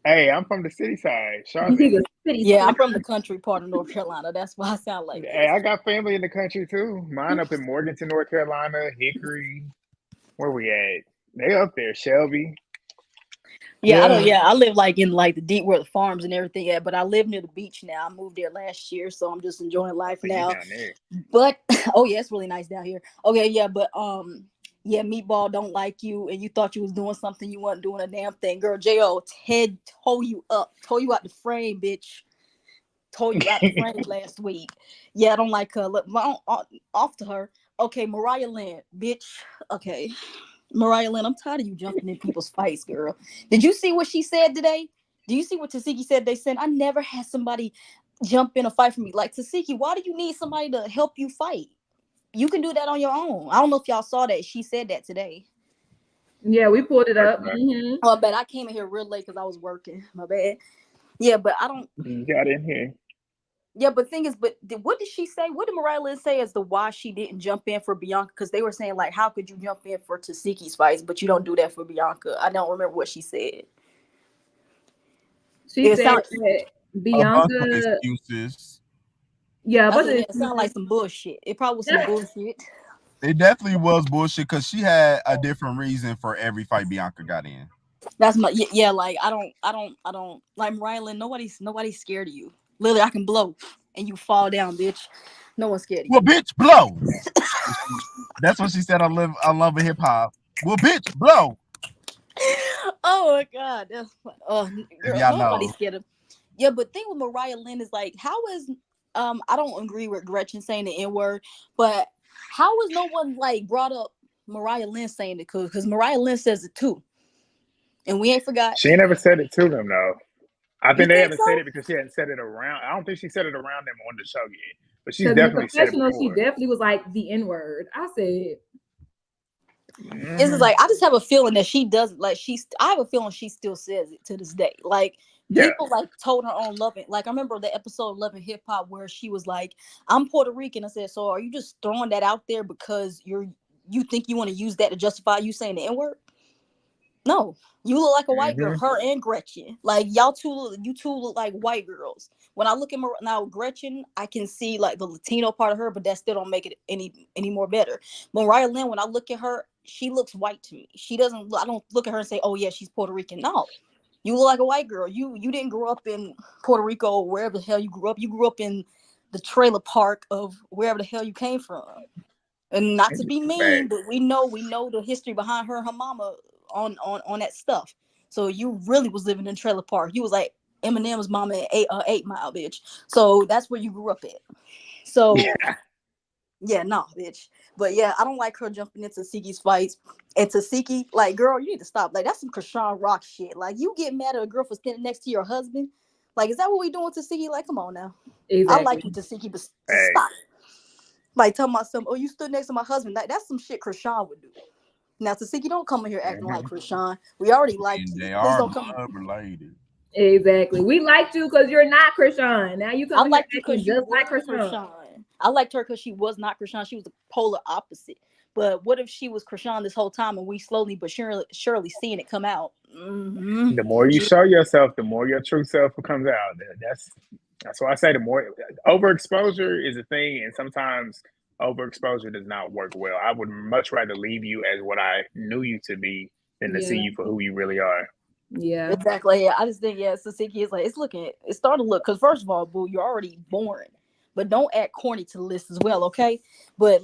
Hey, I'm from the city side, Charlotte. Yeah, I'm from the country part of North Carolina. That's why I sound like Hey, I got family in the country too. Mine up in Morganton, North Carolina, Hickory. Where we at? They up there, Shelby. Yeah, I live like in like the deep where the farms and everything at, but I live near the beach now. I moved there last year, so I'm just enjoying life now. But oh yeah, it's really nice down here. Okay, yeah, but yeah, Meatball don't like you, and you thought you was doing something, you weren't doing a damn thing. Girl, J.O. Ted tore you up, tore you out the frame, bitch. Tore you out the frame last week. Yeah, I don't like her. Look, off to her. Okay, Mariah Lynn, bitch. Okay, Mariah Lynn, I'm tired of you jumping in people's fights, girl. Did you see what she said today? Do you see what Tasiki said? They said, I never had somebody jump in a fight for me. Like, Tasiki, why do you need somebody to help you fight? You can do that on your own. I don't know if y'all saw that. She said that today. Yeah, we pulled it up. Oh, I bet I came in here real late because I was working. My bad. Yeah, but I don't. You got in here. Yeah, but thing is, but what did she say? What did Mariah Lynn say as to why she didn't jump in for Bianca? Because they were saying, like, how could you jump in for Tasiki's fights, but you don't do that for Bianca? I don't remember what she said. She said that Bianca. Excuses. Yeah, but it sounded like some bullshit. It probably was some bullshit. It definitely was bullshit because she had a different reason for every fight Bianca got in. That's my like I don't like Mariah Lynn. Nobody's scared of you. Literally, I can blow and you fall down, bitch. No one's scared of you. Well, bitch, blow. That's what she said on Love Hip Hop. Well, bitch, blow. Oh my God, that's girl, nobody's scared of. Yeah, but thing with Mariah Lynn is like, how is I don't agree with Gretchen saying the N-word, but how was no one like brought up Mariah Lynn saying it because Mariah Lynn says it too. And we ain't forgot. She ain't never said it to them though. I think they haven't so? said it because she hadn't said it around. I don't think she said it around them on the show yet. But she's Because in the definitely said it confessional, she before. definitely was like the N-word. I said, It's just like I just have a feeling that she doesn't like I have a feeling she still says it to this day. Like Yeah. people like told her on Love It. Like I remember the episode of Love and Hip Hop where she was like, I'm Puerto Rican. I said, so are you just throwing that out there because you think you want to use that to justify you saying the N-word? No, you look like a white girl. Her and Gretchen, like you two look like white girls. When I look at now Gretchen, I can see like the Latino part of her, but that still don't make it any more better. Mariah Lynn, when I look at her, she looks white to me. She doesn't. I don't look at her and say, oh yeah, she's Puerto Rican. No, you look like a white girl. You didn't grow up in Puerto Rico or wherever the hell you grew up. You grew up in the trailer park of wherever the hell you came from. And not to be mean, but we know the history behind her and her mama on that stuff. So you really was living in trailer park. You was like Eminem's mama at 8 Mile, bitch. So that's where you grew up at. So yeah, nah, bitch. But yeah, I don't like her jumping into Taseki's fights. And Taseki, like, girl, you need to stop. Like, that's some Krishan Rock shit. Like, you get mad at a girl for standing next to your husband. Like, is that what we doing to Taseki? Like, come on now. Exactly. I like you, Taseki, but stop. Like, tell myself, oh, you stood next to my husband. Like, that's some shit Krishan would do. Now, Taseki, don't come in here acting like Krishan. We already liked you. They Please are don't come related. Exactly. We liked you because you're not Krishan. Now you come here acting just like Krishan. I liked her because she was not Krishan. She was the polar opposite. But what if she was Krishan this whole time and we slowly but surely seeing it come out? Mm-hmm. The more you show yourself, the more your true self comes out. That's why I say the more overexposure is a thing, and sometimes overexposure does not work well. I would much rather leave you as what I knew you to be than to see you for who you really are. Yeah, exactly. Yeah, I just think Taseki is like it's starting to look because first of all, boo, you're already boring, but don't add corny to the list as well, okay? But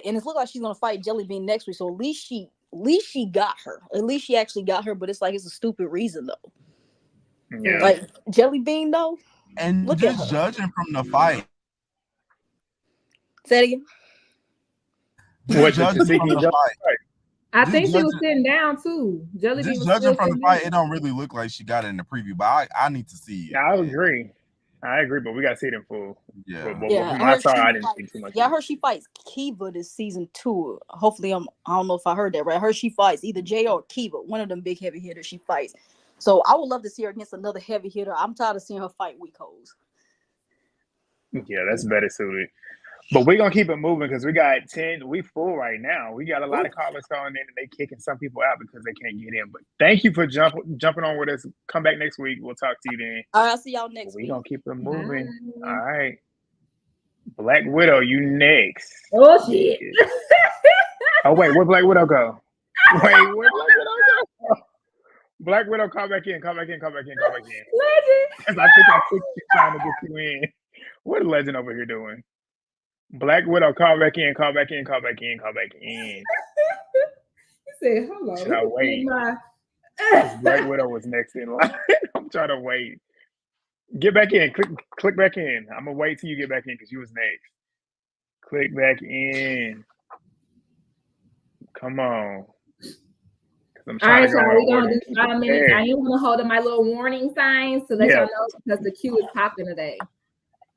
and it's look like she's gonna fight Jelly Bean next week, so at least she got her. At least she actually got her, but it's like it's a stupid reason though. Yeah, like Jelly Bean though. And look just judging from the fight. Say it again. Just judging from the fight. I think she was sitting down too. Jelly Bean was judging from the fight, it don't really look like she got it in the preview, but I need to see it. Yeah, I agree, but we gotta see it in full. Yeah, from I saw, I didn't see too much. Yeah, I heard she fights Kiva this season 2. Hopefully, I don't know if I heard that right. I heard she fights either Jay or Kiva, one of them big heavy hitters. She fights, so I would love to see her against another heavy hitter. I'm tired of seeing her fight weak hoes. Yeah, that's better suited. But we're gonna keep it moving because we got 10. We full right now. We got a lot of callers calling in and they kicking some people out because they can't get in. But thank you for jumping on with us. Come back next week. We'll talk to you then. All right, I'll see y'all next week. We're gonna keep it moving. Bye. All right. Black Widow, you next. Oh shit. Oh wait, where Black Widow go? Wait, where Black Widow go? Black Widow, call back in. Legend. Because I think I think she's trying to get you in. What a legend over here doing? Black Widow, call back in. He said, hold on. Should I wait? Black Widow was next in line. I'm trying to wait. Get back in. Click back in. I'm going to wait till you get back in because you was next. Click back in. Come on. All right, so we're going to do 5 minutes. I am going to hold up my little warning signs to let y'all know because the queue is popping today.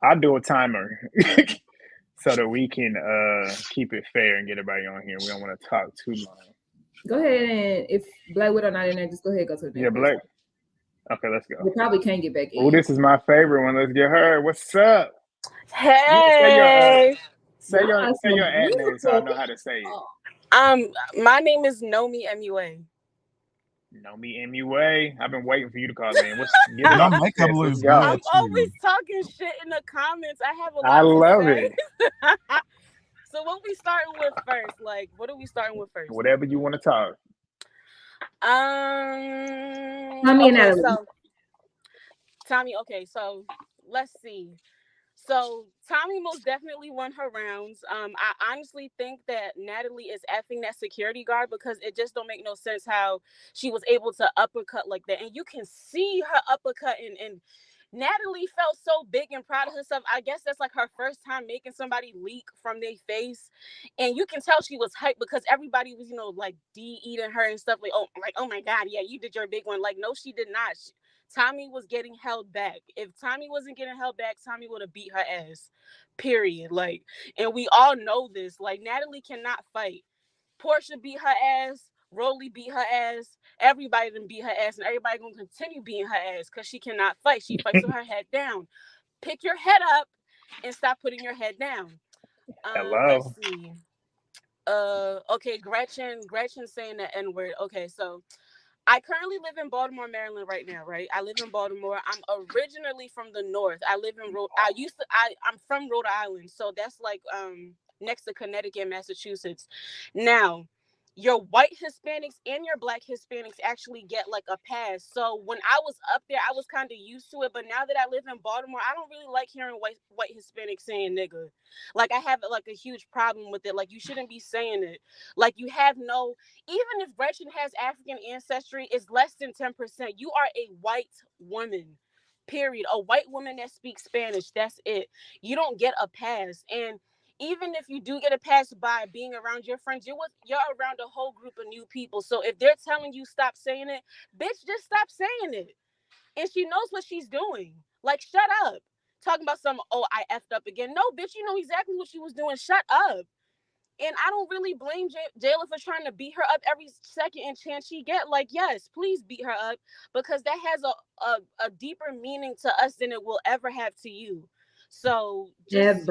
I'll do a timer so that we can keep it fair and get everybody on here. We don't want to talk too long. Go ahead, and if Black Widow not in there, just go ahead and go to the next. Yeah, Black. Okay, let's go. We probably can't get back in. Oh, this is my favorite one. Let's get her. What's up? Hey. Say your ad name so I know how to say it. My name is Nomi MUA. Nomi MUA. I've been waiting for you to call in. I'm always talking shit in the comments. I have a lot I love it. So what we starting with first? Like, what are we starting with first? Whatever you want to talk. Tommie and Natalie. Tommie, okay, so let's see. So Tommie most definitely won her rounds. I honestly think that Natalie is effing that security guard because it just don't make no sense how she was able to uppercut like that. And you can see her uppercut and Natalie felt so big and proud of herself. I guess that's like her first time making somebody leak from their face, and you can tell she was hyped because everybody was, like eating her and stuff. Like, oh my god, yeah, you did your big one. Like, no, she did not. Tommie was getting held back. If Tommie wasn't getting held back, Tommie would have beat her ass. Period. Like, and we all know this. Like, Natalie cannot fight. Portia beat her ass. Rolly beat her ass. Everybody done beat her ass, and everybody gonna continue beating her ass because she cannot fight. She fights with her head down. Pick your head up and stop putting your head down. Let's Hello. see. Okay, Gretchen saying the N word. Okay, so I currently live in Baltimore, Maryland right now, right? I live in Baltimore. I'm originally from the north. I live in I'm from Rhode Island, so that's like next to Connecticut and Massachusetts. Now, your white Hispanics and your black Hispanics actually get like a pass. So when I was up there, I was kind of used to it, but now that I live in Baltimore, I don't really like hearing white Hispanics saying nigga. Like, I have like a huge problem with it. Like, you shouldn't be saying it. Like, you have no, even if Gretchen has African ancestry, it's less than 10%. You are a white woman, period. A white woman that speaks Spanish. That's it. You don't get a pass. And even if you do get a pass by being around your friends, you're around a whole group of new people. So if they're telling you stop saying it, bitch, just stop saying it. And she knows what she's doing. Like, shut up. Talking about I effed up again. No, bitch, you know exactly what she was doing. Shut up. And I don't really blame Jayla for trying to beat her up every second and chance she get. Like, yes, please beat her up, because that has a deeper meaning to us than it will ever have to you. So just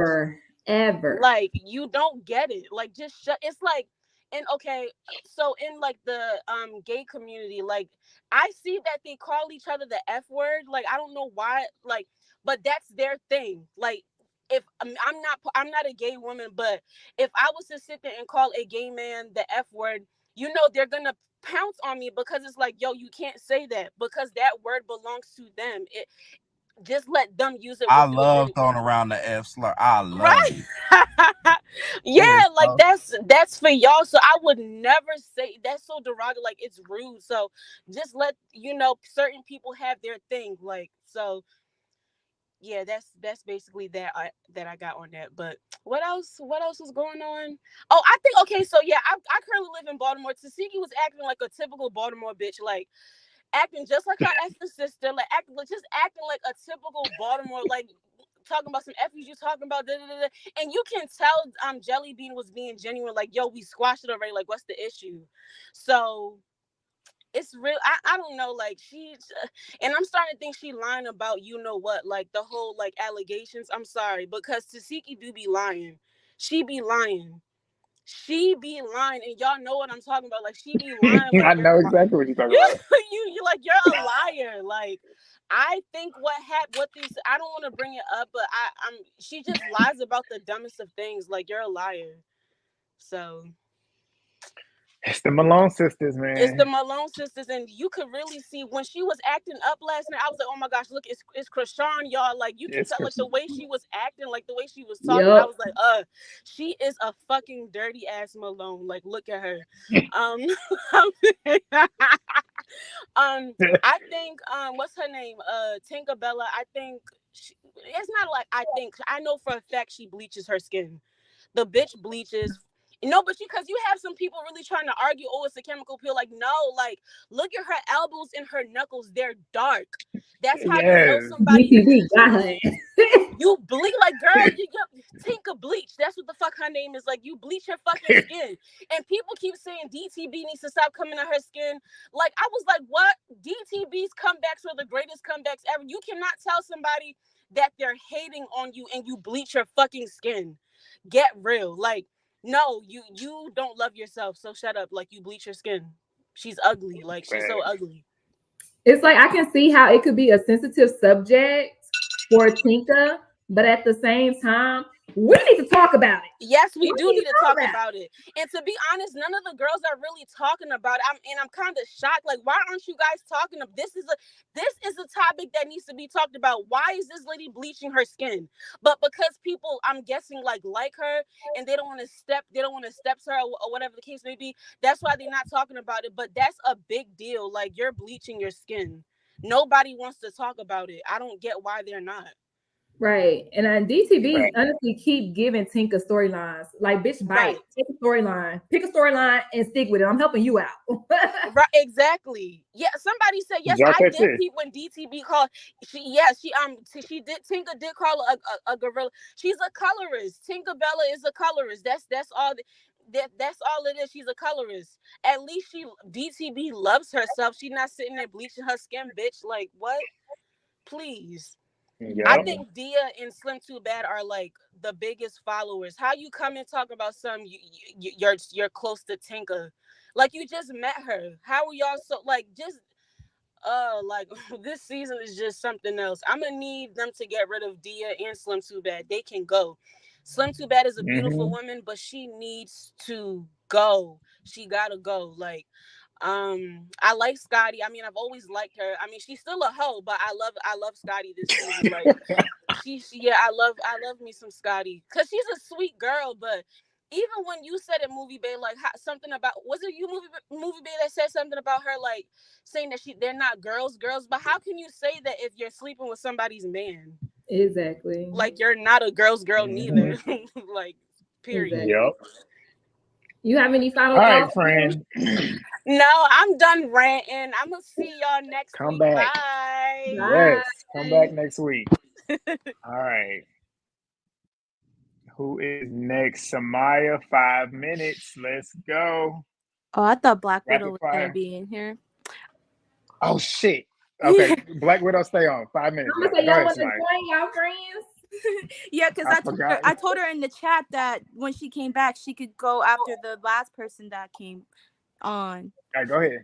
ever. like, you don't get it. Like, just shut. It's like, and okay, so in like the gay community, like, I see that they call each other the F word. Like, I don't know why, like, but that's their thing. Like, if I'm not a gay woman, but if I was to sit there and call a gay man the F word, they're gonna pounce on me, because it's like, yo, you can't say that, because that word belongs to them. It Just let them use it I with you and love throwing around the F slur. I love right. it. Yeah, It is like, so that's for y'all. So I would never say that's so derogatory. Like, it's rude. So just let certain people have their thing. Like, so yeah, that's basically that I got on that. But what else was going on? Oh, I think, okay, so yeah, I currently live in Baltimore. Tasiki was acting like a typical Baltimore bitch, like acting just like her effing sister, like acting like a typical Baltimore, like talking about some F's you talking about, da, da, da, da. And you can tell Jelly Bean was being genuine, like, yo, we squashed it already, like, what's the issue? So it's real. I don't know, like, and I'm starting to think she lying about what, like the whole like allegations. I'm sorry, because Tasiki do be lying. She be lying. She be lying, and y'all know what I'm talking about. Like, she be lying, like, I know exactly what you're talking about. you like, you're a liar. Like, I think what happened, I don't want to bring it up, but she just lies about the dumbest of things. Like, you're a liar. So It's the Malone sisters, it's the man. Malone sisters, and you could really see when she was acting up last night. I was like, oh my gosh, look, it's Krishan, y'all. Like, you can It's tell, like, the way she was acting, like the way she was talking. I Yup. was like, she is a fucking dirty ass Malone. Like, look at her. Um, I think what's her name? Tinkerbella. I think it's not like I think. I know for a fact she bleaches her skin. The bitch bleaches. No, but because you have some people really trying to argue, oh, it's a chemical peel. Like, no, like, look at her elbows and her knuckles. They're dark. That's how you know yes. somebody DTV got bleaching. her. You bleach, like, girl, you Tinka bleach. That's what the fuck her name is. Like, you bleach her fucking skin. And people keep saying DTB needs to stop coming on her skin. Like, I was like, what? DTB's comebacks were the greatest comebacks ever. You cannot tell somebody that they're hating on you and you bleach your fucking skin. Get real. Like, no, you don't love yourself, so shut up. Like, you bleach your skin. She's ugly. Like, she's so Facts. ugly. It's like, I can see how it could be a sensitive subject for Tinka, but at the same time, we need to talk about it. Yes, we We do need need to to talk talk about it. about it. And to be honest, none of the girls are really talking about it. I'm kind of shocked. Like, why aren't you guys talking about this is a topic that needs to be talked about. Why is this lady bleaching her skin? But because people, I'm guessing, like her, and they don't want to step to her, or whatever the case may be, that's why they're not talking about it. But that's a big deal. Like, you're bleaching your skin. nobody wants to talk about it. I don't get why they're not. Right. And DTV honestly keep giving Tinka storylines. Like, bitch, bite. Right. Take a storyline. Pick a storyline and stick with it. I'm helping you out. Right, exactly. Yeah, somebody said yes. Y'all I catch did this? peep when DTB called. She did. Tinka did call a gorilla. She's a colorist. Tinkerbella is a colorist. That's all. That's all it is. She's a colorist. At least DTB loves herself. She's not sitting there bleaching her skin, bitch. Like, what? Please. I Yep. think Dia and Slim Too Bad are like the biggest followers. How you come and talk about you're close to Tinka, like you just met her. How are y'all so like just like this season is just something else. I'm gonna need them to get rid of Dia and Slim Too Bad. They can go. Slim Too Bad is a beautiful woman, but she needs to go. She gotta go. Like, I like Scotty. I mean, I've always liked her. I mean, she's still a hoe, but I love Scotty this season. Like, I love me some Scotty because she's a sweet girl. But even when you said it, Movie Bay, like something about, was it you, Movie Bay, that said something about her, like saying that they're not girls. But how can you say that if you're sleeping with somebody's man? Exactly. Like, you're not a girl neither. Like, period. Exactly. Yep. You have any final All right, thoughts? friend. No, I'm done ranting. I'm gonna see y'all next Come week. back. Bye. Yes, come back next week. All right. Who is next? Samaya, 5 minutes. Let's go. Oh, I thought Black Rapid Widow was fire. gonna be in here. Oh shit. Okay, Black Widow, stay on. 5 minutes. I'm gonna say Go y'all ahead, wasn't Samaya. playing, y'all friends. Yeah, because I told her in the chat that when she came back, she could go after the last person that came on. All right, go ahead.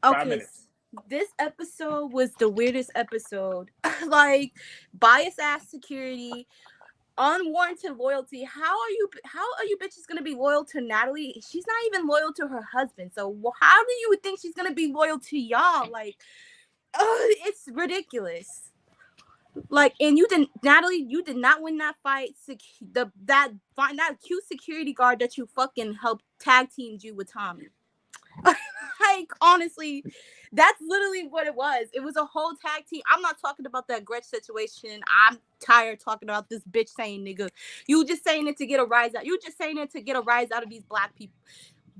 5 Okay, minutes. this episode was the weirdest episode. Like, bias ass security, unwarranted loyalty. How are you bitches gonna be loyal to Natalie? She's not even loyal to her husband. So how do you think she's gonna be loyal to y'all? Like, it's ridiculous. Like, and Natalie, you did not win that fight. That cute security guard that you fucking helped tag teamed you with Tommie. Like, honestly, that's literally what it was. It was a whole tag team. I'm not talking about that Gretch situation. I'm tired talking about this bitch saying nigga. You just saying it to get a rise out. You just saying it to get a rise out of these black people.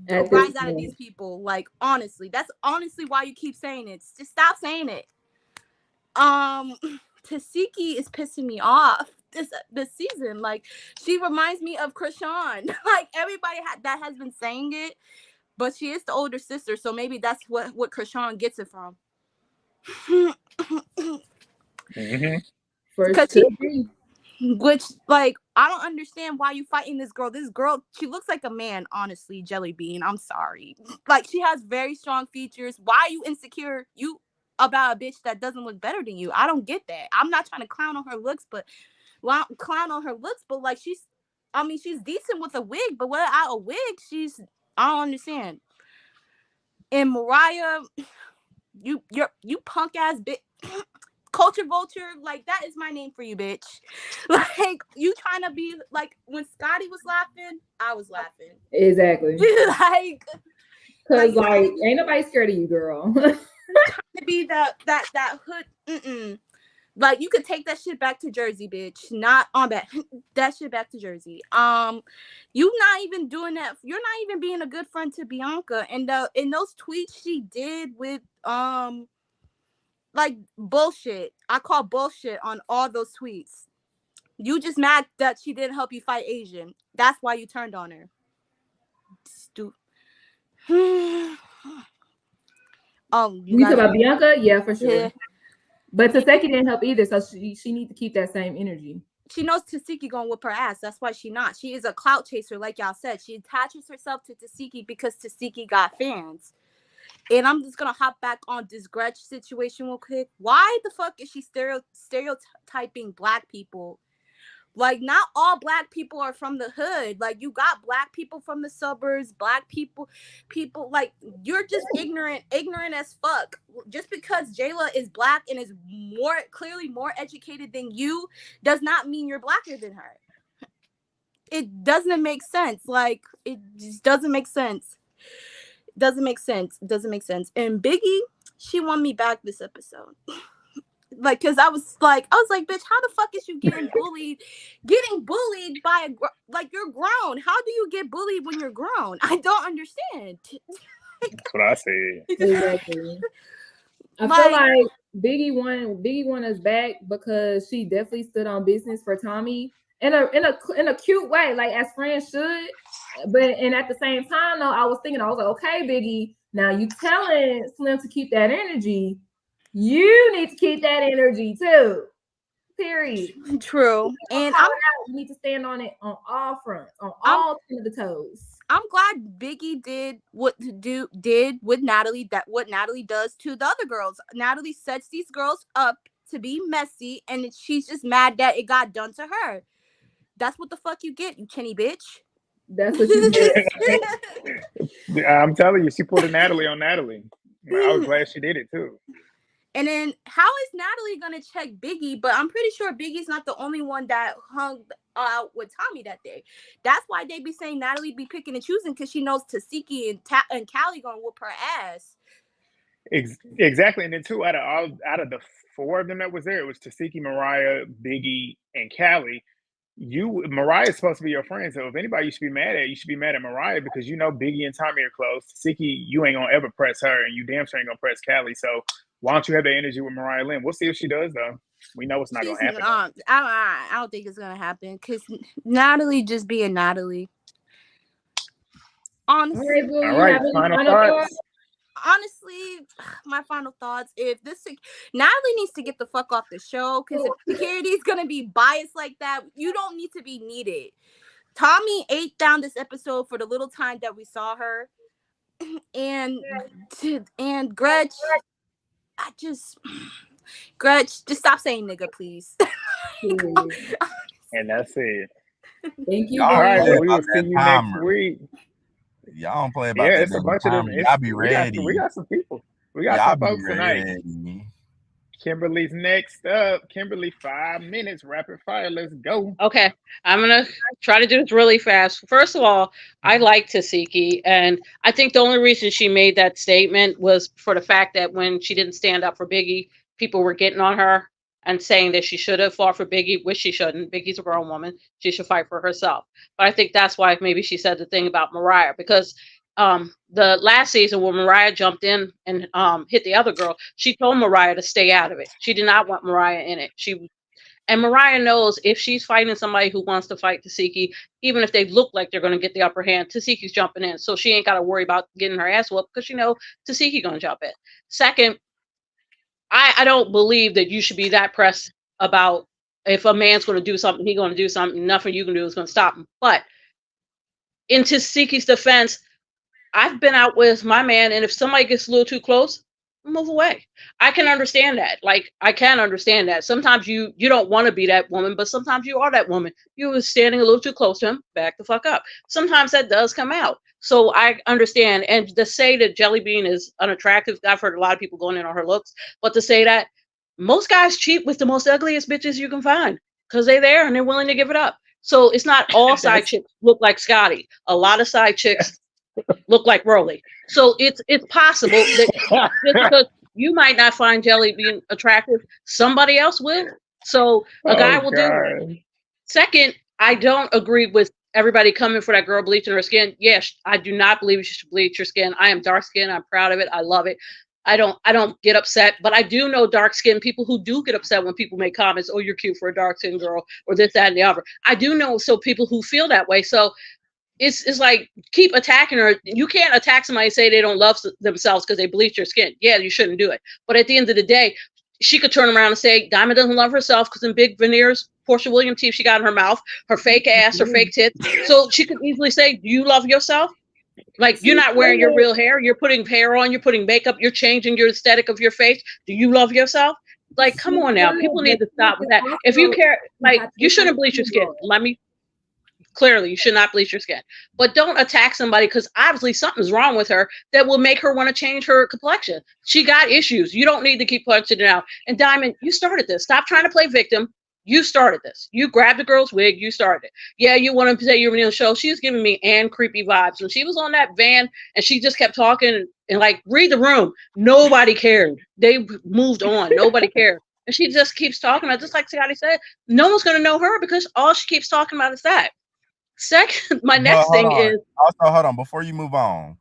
Out of these people. Like, honestly, that's honestly why you keep saying it. Just stop saying it. Tasiki is pissing me off this season. Like, she reminds me of Krishan. Like, everybody that has been saying it, but she is the older sister, so maybe that's what Krishan gets it from. Which, like, I don't understand why you fighting this girl. This girl, she looks like a man, honestly, Jelly Bean. I'm sorry. Like, she has very strong features. Why are you insecure? You about a bitch that doesn't look better than you. I don't get that. I'm not trying to clown on her looks, but like, she's decent with a wig, but without a wig, I don't understand. And Mariah, you punk ass bitch, culture vulture, like, that is my name for you, bitch. Like, you trying to be like, when Scotty was laughing, I was laughing. Exactly. Like, because like ain't nobody scared of you, girl. To be that hood. Like, you could take that shit back to Jersey, bitch. Not on that shit back to Jersey. You not even doing that. You're not even being a good friend to Bianca. And in those tweets she did with like, bullshit. I call bullshit on all those tweets. You just mad that she didn't help you fight Asian. That's why you turned on her. Stupid. You talk about Bianca? Yeah, for sure. Yeah. But Taseki didn't help either, so she needs to keep that same energy. She knows Taseki gonna whip her ass. That's why she not. She is a clout chaser, like y'all said. She attaches herself to Taseki because Taseki got fans. And I'm just gonna hop back on this Gretch situation real quick. Why the fuck is she stereotyping black people? Like, not all black people are from the hood. Like, you got black people from the suburbs, black people, like, you're just ignorant as fuck. Just because Jayla is black and is clearly more educated than you does not mean you're blacker than her. It doesn't make sense. Like, it just doesn't make sense. And Biggie, she won me back this episode. Like, cause I was like, bitch, how the fuck is you getting bullied by like, you're grown. How do you get bullied when you're grown? I don't understand. That's what I said. Exactly. I feel like Biggie won us back because she definitely stood on business for Tommie in a cute way, like as friends should. And at the same time, though, I was like, okay, Biggie, now you telling Slim to keep that energy. You need to keep that energy too. Period. True. And you need to stand on it on all fronts, on all 10 of the toes. I'm glad Biggie did with Natalie, that what Natalie does to the other girls. Natalie sets these girls up to be messy, and she's just mad that it got done to her. That's what the fuck you get, you chinny bitch. That's what you get. I'm telling you, she put a Natalie on Natalie. I was glad she did it too. And then how is Natalie gonna check Biggie? But I'm pretty sure Biggie's not the only one that hung out with Tommie that day. That's why they be saying Natalie be picking and choosing, because she knows Tasiki and Callie gonna whoop her ass. Exactly. And then too, out of the 4 of them that was there, it was Tasiki, Mariah, Biggie, and Callie. Mariah's supposed to be your friend, so if anybody you should be mad at, you should be mad at Mariah, because you know Biggie and Tommie are close. Tasiki, you ain't gonna ever press her, and you damn sure ain't gonna press Callie. So why don't you have the energy with Mariah Lynn? We'll see if she does, though. We know it's not gonna happen. I don't think it's gonna happen, because Natalie just being Natalie. Honestly, all right. Final thoughts. Honestly, my final thoughts: if Natalie needs to get the fuck off the show, because if security's gonna be biased like that, you don't need to be needed. Tommie ate down this episode for the little time that we saw her, and Gretch, Gretch, just stop saying nigga, please. And that's it. Thank you. All right, well, we will see you next week. Y'all don't play about that. Yeah, it's a bunch of them. Y'all be ready. We got some people. We got some folks tonight. Kimberly's next up. Kimberly, 5 minutes, rapid fire. Let's go. Okay, I'm gonna try to do this really fast. First of all, I like Tasiki, and I think the only reason she made that statement was for the fact that when she didn't stand up for Biggie, people were getting on her and saying that she should have fought for Biggie, which she shouldn't. Biggie's a grown woman. She should fight for herself. But I think that's why maybe she said the thing about Mariah, because the last season when Mariah jumped in and hit the other girl, she told Mariah to stay out of it. She did not want Mariah in it. And Mariah knows if she's fighting somebody who wants to fight Tasiki, even if they look like they're going to get the upper hand, Tasiki's jumping in. So she ain't got to worry about getting her ass whooped, because she knows Tasiki going to jump in. Second, I don't believe that you should be that pressed about if a man's going to do something, he's going to do something. Nothing you can do is going to stop him. But in Tasiki's defense, I've been out with my man, and if somebody gets a little too close, move away. I can understand that. Like, I can understand that. Sometimes you don't want to be that woman, but sometimes you are that woman. You were standing a little too close to him, back the fuck up. Sometimes that does come out. So I understand. And to say that Jelly Bean is unattractive, I've heard a lot of people going in on her looks, but to say that most guys cheat with the most ugliest bitches you can find, because they're there and they're willing to give it up. So it's not all side chicks look like Scotty. A lot of side chicks look like Rolly. So it's possible that just because you might not find Jelly Bean attractive, somebody else will. So a guy will do it. Second, I don't agree with everybody coming for that girl bleaching her skin. Yes, I do not believe you should bleach your skin. I am dark skinned. I'm proud of it. I love it. I don't get upset, but I do know dark skinned people who do get upset when people make comments, oh, you're cute for a dark skinned girl, or this, that, and the other. I do know people who feel that way. So it's like, keep attacking her. You can't attack somebody and say they don't love themselves because they bleach their skin. Yeah, you shouldn't do it. But at the end of the day, she could turn around and say Diamond doesn't love herself because in big veneers, Portia Williams teeth she got in her mouth, her fake ass, her fake tits. So she could easily say, do you love yourself? Like, you're not wearing your real hair. You're putting hair on. You're putting makeup. You're changing your aesthetic of your face. Do you love yourself? Like, come on now. People need to stop with that. If you care, like, you shouldn't bleach your skin. Clearly, you should not bleach your skin. But don't attack somebody because obviously something's wrong with her that will make her want to change her complexion. She got issues. You don't need to keep punching it out. And Diamond, you started this. Stop trying to play victim. You started this. You grabbed the girl's wig. You started it. Yeah, you want to say you were on the show. She was giving me and creepy vibes. When she was on that van and she just kept talking and like, read the room. Nobody cared. They moved on. Nobody cared. And she just keeps talking about, just like Scotty said, no one's going to know her because all she keeps talking about is that. Second, my next thing is. Also, hold on. Before you move on,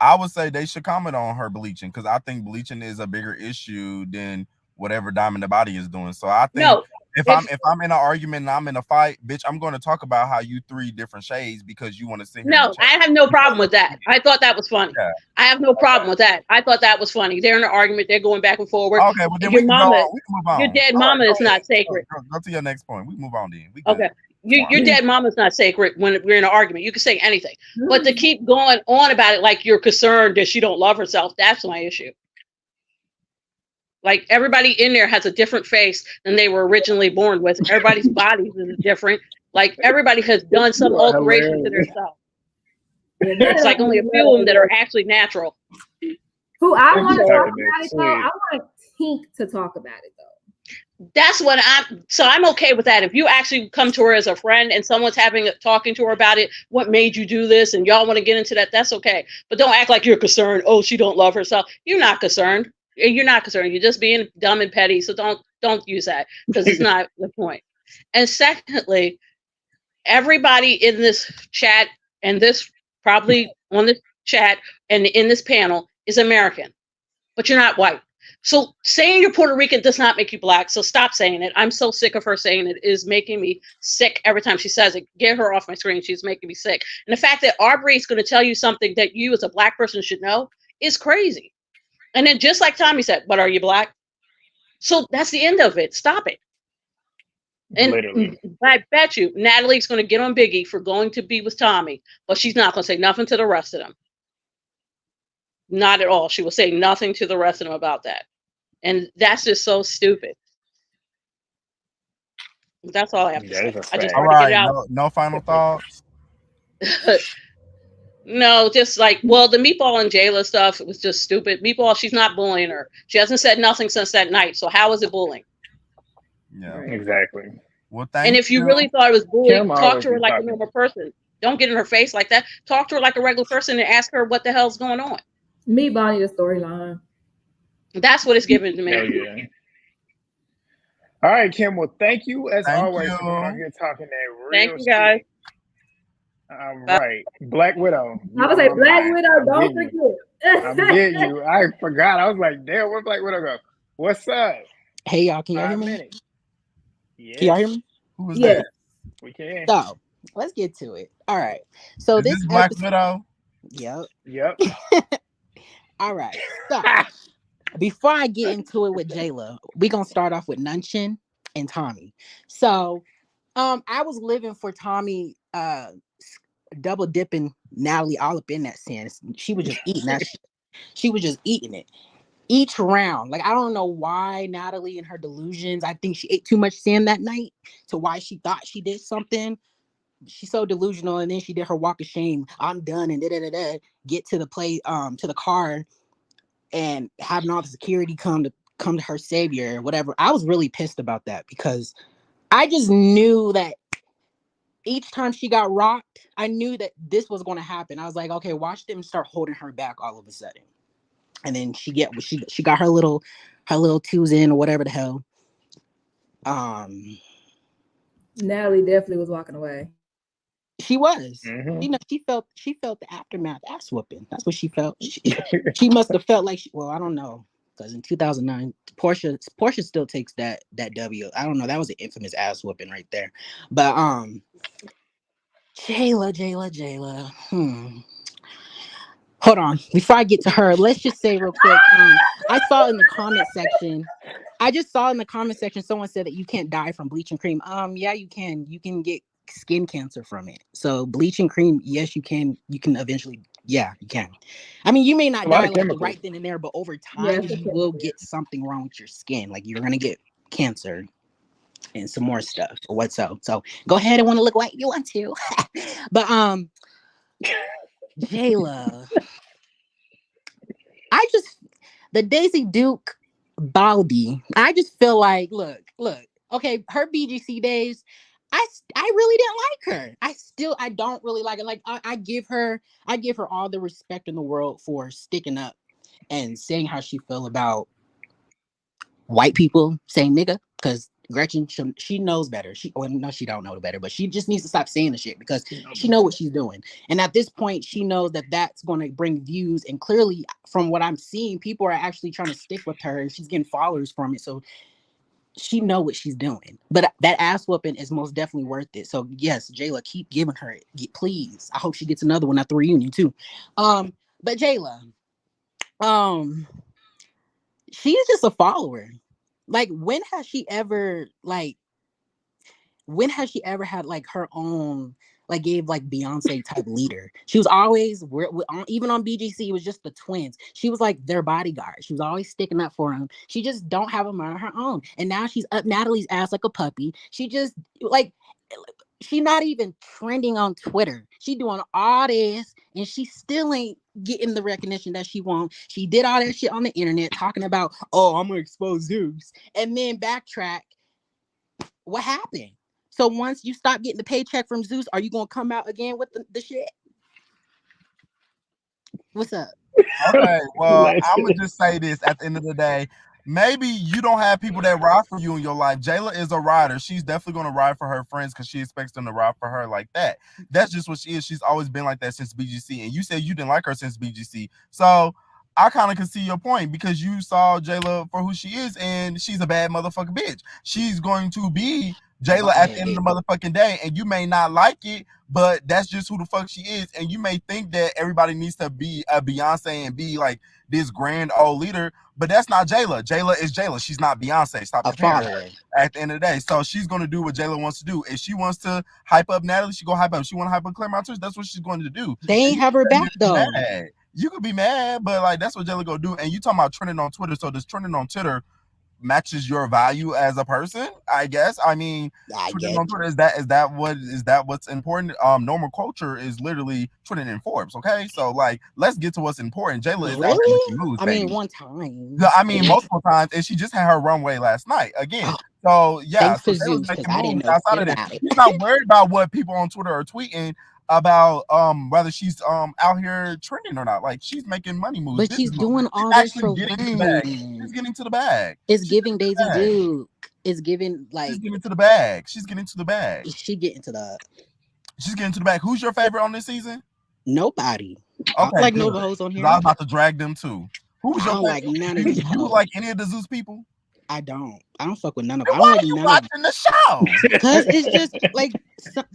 I would say they should comment on her bleaching because I think bleaching is a bigger issue than whatever Diamond the Body is doing. So I think if I'm in an argument and I'm in a fight, bitch, I'm going to talk about how you 3 different shades because you want to sit here. No, I have no problem with that. I thought that was funny. Yeah. I have no problem with that. I thought that was funny. They're in an argument. They're going back and forward. Okay, well then we can move on. Your dead mama is not sacred. Go to your next point. We can move on then. Okay. Your dead mama's not sacred when we're in an argument. You can say anything. But to keep going on about it like you're concerned that she don't love herself, that's my issue. Like everybody in there has a different face than they were originally born with. Everybody's bodies is different. Like everybody has done some alteration to themselves. It's like only a few of them that are actually natural. Who I want to talk about it though. I want Tink to talk about it though. That's what I'm okay with that. If you actually come to her as a friend and someone's talking to her about it, what made you do this, and y'all want to get into that, that's okay. But don't act like you're concerned. Oh, she don't love herself. You're not concerned. You're not concerned. You're just being dumb and petty. So don't use that because it's not the point. And secondly, everybody in this chat and this probably on this chat and in this panel is American, but you're not white. So saying you're Puerto Rican does not make you black. So stop saying it. I'm so sick of her saying it. It is making me sick every time she says it. Get her off my screen. She's making me sick. And the fact that Aubrey is going to tell you something that you as a black person should know is crazy. And then just like Tommie said, but are you black? So that's the end of it. Stop it. And literally. I bet you Natalie's going to get on Biggie for going to be with Tommie, but she's not going to say nothing to the rest of them. Not at all. She will say nothing to the rest of them about that. And that's just so stupid. That's all I have to say. I just all right, no final thoughts. No, just like, well, the Meatball and Jayla stuff, it was just stupid. Meatball, she's not bullying her. She hasn't said nothing since that night. So how is it bullying? Yeah, exactly. Well, and if you really thought it was bullying, talk to her like a normal person. Don't get in her face like that. Talk to her like a regular person and ask her what the hell's going on. Meatball need a storyline. That's what it's given to me. Yeah. All right, Kim. Well, thank you as always for coming on here talking that real. Thank you, guys. All right, Black Widow. I was like, Black Widow, don't forget. I'm getting you. I forgot. I was like, damn, where Black Widow go? What's up? Hey, y'all, can y'all hear me? Yeah. Can y'all hear me? Who was that? We can. So, let's get to it. All right. So Is this Black Widow? Yep. All right. So, before I get into it with Jayla, we're going to start off with Nunchin and Tommie. So, I was living for Tommie double dipping Natalie all up in that sand. She was just eating that shit. She was just eating it. Each round, like, I don't know why Natalie and her delusions, I think she ate too much sand that night to why she thought she did something. She's so delusional, and then she did her walk of shame. I'm done, and get to the to the car, and having all the security come to her savior or whatever. I was really pissed about that because I just knew that each time she got rocked, I knew that this was going to happen. I was like, okay, watch them start holding her back all of a sudden. And then she got her little twos in or whatever the hell. Natalie definitely was walking away. She was. Mm-hmm. You know, she felt the aftermath ass whooping. That's what she felt. She must have felt like I don't know, because in 2009, Portia still takes that W. I don't know. That was an infamous ass whooping right there. But Jayla. Hold on. Before I get to her, let's just say real quick. I saw in the comment section. I just saw in the comment section someone said that you can't die from bleaching cream. Yeah, you can. You can get skin cancer from it. So bleaching cream, yes, you can. You can eventually. Yeah, you can. I mean, you may not die like right then and there, but over time, you will get something wrong with your skin. Like you're gonna get cancer and some more stuff or what's up. So go ahead and want to look white if you want to. But Jayla, the Daisy Duke Baldy, I just feel like, look, okay, her BGC days, I really didn't like her. I don't really like her. Like I give her all the respect in the world for sticking up and saying how she feel about white people saying nigga, because Gretchen, she knows better. No, she don't know better, but she just needs to stop saying the shit because she know what she's doing. And at this point, she knows that that's going to bring views. And clearly, from what I'm seeing, people are actually trying to stick with her, and she's getting followers from it. So she know what she's doing. But that ass whooping is most definitely worth it. So yes, Jayla, keep giving her it, please. I hope she gets another one at the reunion too. But Jayla, she's just a follower. Like, when has she ever had like her own, like gave like Beyonce type leader? She was always even on BGC, it was just the twins. She was like their bodyguard. She was always sticking up for them. She just don't have a mind of her own. And now she's up Natalie's ass like a puppy. She just like, she not even trending on Twitter. She doing all this and she still ain't getting the recognition that she wants. She did all that shit on the internet talking about, oh, I'm gonna expose Zeus, and then backtrack. What happened? So once you stop getting the paycheck from Zeus, are you gonna come out again with the shit? What's up? Okay, well, I'm gonna just say this at the end of the day. Maybe you don't have people that ride for you in your life. Jayla is a rider. She's definitely gonna ride for her friends because she expects them to ride for her like that. That's just what she is. She's always been like that since BGC. And you said you didn't like her since BGC. So I kind of can see your point because you saw Jayla for who she is, and she's a bad motherfucking bitch. She's going to be Jayla at the end of the motherfucking day, and you may not like it, but that's just who the fuck she is. And you may think that everybody needs to be a Beyonce and be like this grand old leader, but that's not Jayla. Jayla is Jayla. She's not Beyonce. Stop comparing her at the end of the day. So she's going to do what Jayla wants to do. If she wants to hype up Natalie, she go hype up. If she want to hype up Claremont, that's what she's going to do. They ain't have her back though. You could be mad, but like that's what Jayla gonna do. And you talking about trending on Twitter, so this trending on Twitter matches your value as a person, I guess. I mean, trending on Twitter, is that what's important? Normal culture is literally trending in Forbes. Okay, so like let's get to what's important. Jayla is out there making moves. I mean, one time. I mean, multiple times, and she just had her runway last night again. So yeah, so Zeus, making moves outside of that. She's not worried about what people on Twitter are tweeting about whether she's out here trending or not. Like she's making money moves. But she's doing all this for getting to the bag. She's getting to the bag. It's giving Daisy Duke. It's giving like she's getting to the bag. She's getting to the bag. She's getting to the bag. Who's your favorite on this season? Nobody. Okay, I like Nova hoes on here. I was about to drag them too. Who's your like none of these? You like any of the Zeus people? I don't fuck with none of them. Why are you watching the show? Because it's just like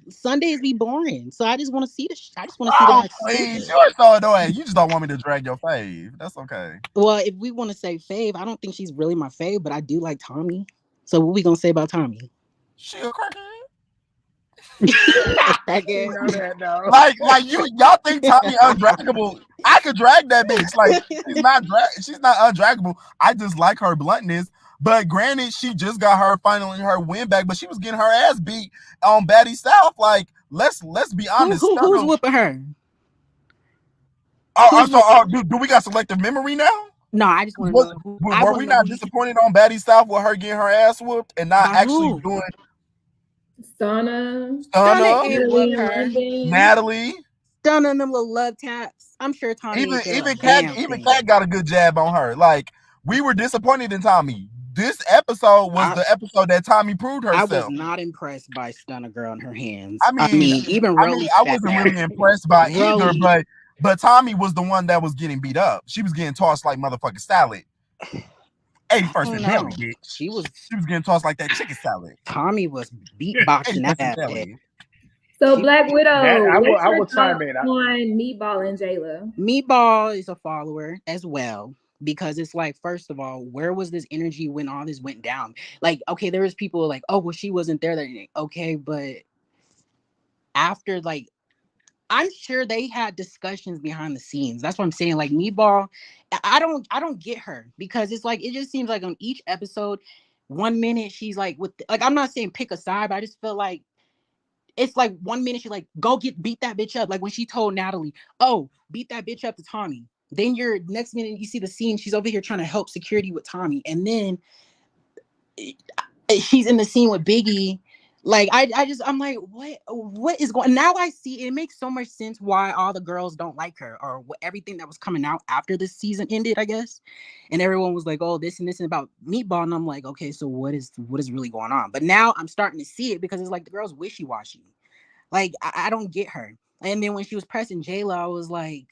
Sundays be boring. So I just want to see I just want to see the please. You're so annoying. You just don't want me to drag your fave. That's okay. Well, if we want to say fave, I don't think she's really my fave, but I do like Tommie. So what we gonna say about Tommie? She a crackhead. Like y'all think Tommie undraggable? I could drag that bitch. Like she's not undraggable. I just like her bluntness. But granted, she just got finally her win back, but she was getting her ass beat on Baddies South. Like, let's be honest. Who's whooping her? Do we got selective memory now? No, I just want to know. Were we not disappointed on Baddies South with her getting her ass whooped and not actually doing Stunna, Natalie, Stunna, and them little love taps. I'm sure Tommie. Even Kat got a good jab on her. Like we were disappointed in Tommie. This episode was the episode that Tommie proved herself. I was not impressed by Stunna Girl in her hands. I mean I wasn't really impressed by either, but Tommie was the one that was getting beat up. She was getting tossed like motherfucking salad. 81st and Nelly, bitch. She was getting tossed like that chicken salad. Tommie was beatboxing that ass. So Black Widow, I will chime in on Meatball and Jayla. Meatball is a follower as well. Because it's like, first of all, where was this energy when all this went down? Like, okay, there was people like, oh, well, she wasn't there. Okay, but after, like, I'm sure they had discussions behind the scenes. That's what I'm saying. Like, Meatball, I don't get her because it's like, it just seems like on each episode, 1 minute she's like, I'm not saying pick a side, but I just feel like it's like 1 minute she's like, go beat that bitch up. Like when she told Natalie, oh, beat that bitch up to Tommie. Then you're next minute you see the scene, she's over here trying to help security with Tommie. And then she's in the scene with Biggie. Like I'm like, what is going? Now I see it makes so much sense why all the girls don't like her, or what everything that was coming out after this season ended, I guess. And everyone was like, oh, this and this and about Meatball, and I'm like, okay, so what is really going on? But now I'm starting to see it because it's like the girl's wishy washy. Like I don't get her. And then when she was pressing J-Lo, I was like,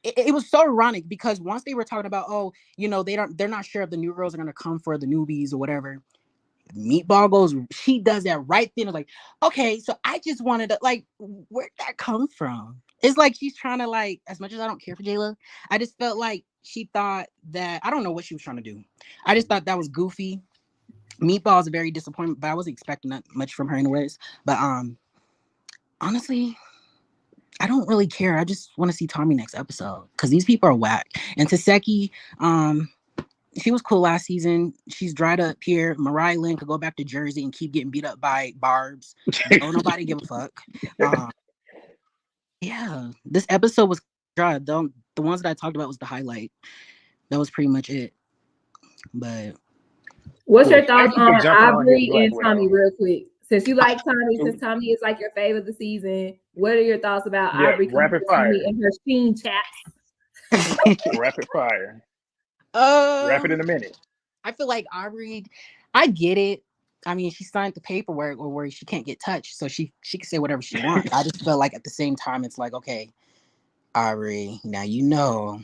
it was so ironic because once they were talking about, oh, you know, they're not sure if the new girls are gonna come for the newbies or whatever. Meatball goes, she does that right then. Like, okay, so I just wanted to, like, where'd that come from? It's like she's trying to, like, as much as I don't care for J-Lo, I just felt like she thought that, I don't know what she was trying to do. I just thought that was goofy. Meatball is a very disappointment, but I wasn't expecting that much from her anyways. But honestly, I don't really care. I just want to see Tommie next episode because these people are whack. And Taseki, she was cool last season. She's dried up here. Mariah Lynn could go back to Jersey and keep getting beat up by Barbs. Don't nobody give a fuck. Yeah, this episode was dry. The ones that I talked about was the highlight. That was pretty much it. But what's your Thank thoughts you for on jumping on here, Aubrey Black and Tommie, Widow. real quick? Since you like Tommie, since Tommie is like your favorite of the season, what are your thoughts about Yeah, Aubrey coming rapid to Tommie fire. and her Sheen chaps? Rapid fire. Wrap it in a minute. I feel like Aubrey, I get it. I mean, she signed the paperwork where she can't get touched, so she can say whatever she wants. I just feel like at the same time, it's like, okay, Aubrey, now you know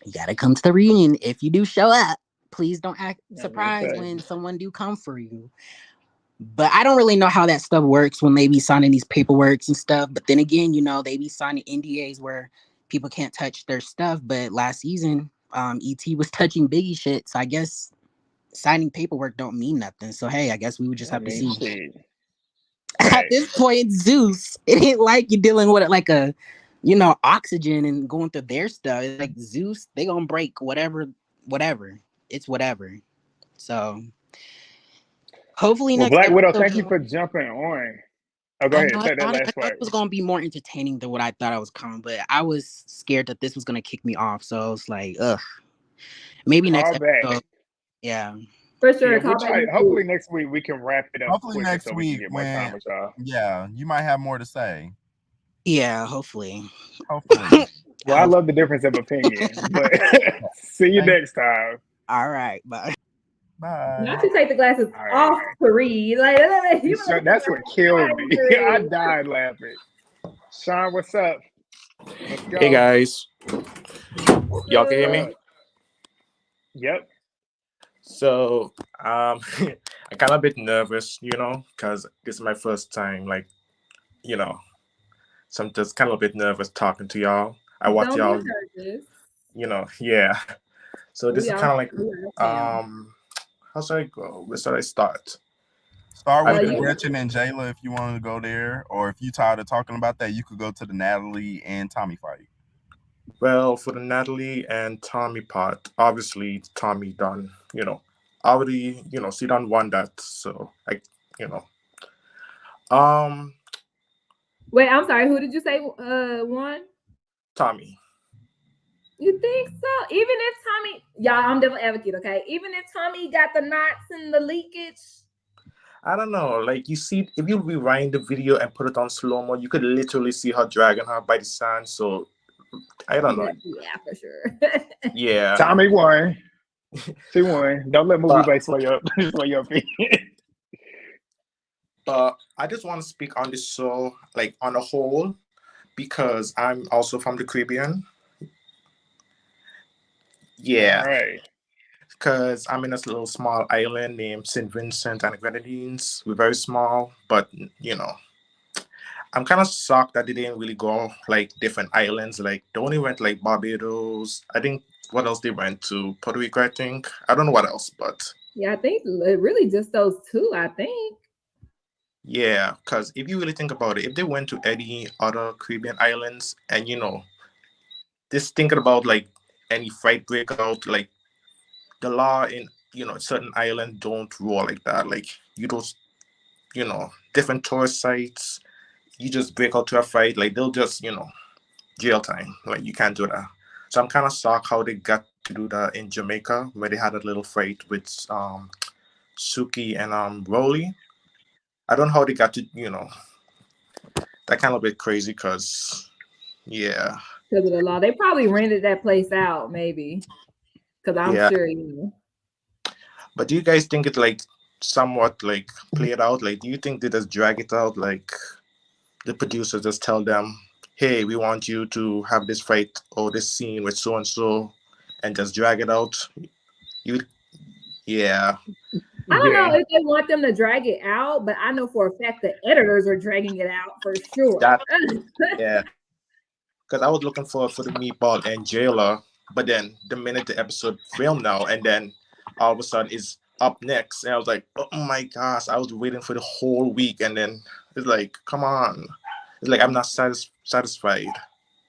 you gotta come to the reunion. If you do show up, please don't act surprised when someone do come for you. But I don't really know how that stuff works when they be signing these paperworks and stuff. But then again, you know, they be signing NDAs where people can't touch their stuff. But last season, ET was touching Biggie shit. So I guess signing paperwork don't mean nothing. So hey, I guess we would just have to see. At this point, Zeus, it ain't like you're dealing with it like a, you know, oxygen and going through their stuff. It's like Zeus, they gonna break whatever. It's whatever. So hopefully Well, next Black Widow, episode, thank you for jumping on. Oh, go ahead. Say that I last thought part. it was gonna be more entertaining than what I thought I was coming, but I was scared that this was gonna kick me off. So I was like, ugh. Maybe next episode. Yeah. For sure. Yeah, hopefully next week we can wrap it up. Hopefully quicker next so we can week get more time with y'all. Yeah, you might have more to say. Yeah, hopefully. Hopefully. Well, I love the difference of opinion, but see you next time. All right, bye. Bye. Not to take the glasses off to read. Like that's what killed me. I died laughing. Sean, what's up? Let's go. Hey guys, y'all can hear me? Yep. So I'm kind of a bit nervous, you know, because this is my first time, like, you know, so I'm just kind of a bit nervous talking to y'all. I watch y'all, you know, yeah. So this is kind of like, how should I go? Where should I start? Start with Gretchen and Jayla if you wanted to go there, or if you're tired of talking about that, you could go to the Natalie and Tommie fight. Well, for the Natalie and Tommie part, obviously Tommie done, you know, already, you know, she done won that, so you know. Wait, I'm sorry. Who did you say won? Tommie. You think so? Even if Tommie, y'all, I'm devil advocate, okay? Even if Tommie got the knots and the leakage. I don't know. Like, you see, if you rewind the video and put it on slow-mo, you could literally see her dragging her by the sand. So, I don't know. Yeah, for sure. Yeah. Tommie won. She won. Don't let movie base sway up. Sway your opinion. But I just want to speak on this show, like, on a whole, because I'm also from the Caribbean. Yeah. Right. Because I'm in a little small island named St. Vincent and the Grenadines. We're very small, but, you know, I'm kind of shocked that they didn't really go, like, different islands. Like, they only went, like, Barbados. I think, what else they went to? Puerto Rico, I think. I don't know what else, but... Yeah, I think really just those two, I think. Yeah, because if you really think about it, if they went to any other Caribbean islands and, you know, just thinking about, like, any fight breakout, like, the law in, you know, certain islands don't roll like that. Like, you don't, you know, different tourist sites, you just break out to a fight, like, they'll just, you know, jail time. Like, you can't do that. So I'm kind of shocked how they got to do that in Jamaica, where they had a little fight with Suki and Rolly. I don't know how they got to, that kind of bit crazy because, yeah. Because of the law. They probably rented that place out, maybe. Because I'm Yeah. sure, But do you guys think it like somewhat like played out? Like, do you think they just drag it out? Like, the producers just tell them, hey, we want you to have this fight or this scene with so and just drag it out? Yeah. I don't know if they want them to drag it out, but I know for a fact the editors are dragging it out for sure. Yeah. Because I was looking for the meatball and jailer, but then the minute the episode filmed now, and then all of a sudden it's up next, and I was like, oh my gosh, I was waiting for the whole week, and then it's like, come on, it's like I'm not satisfied.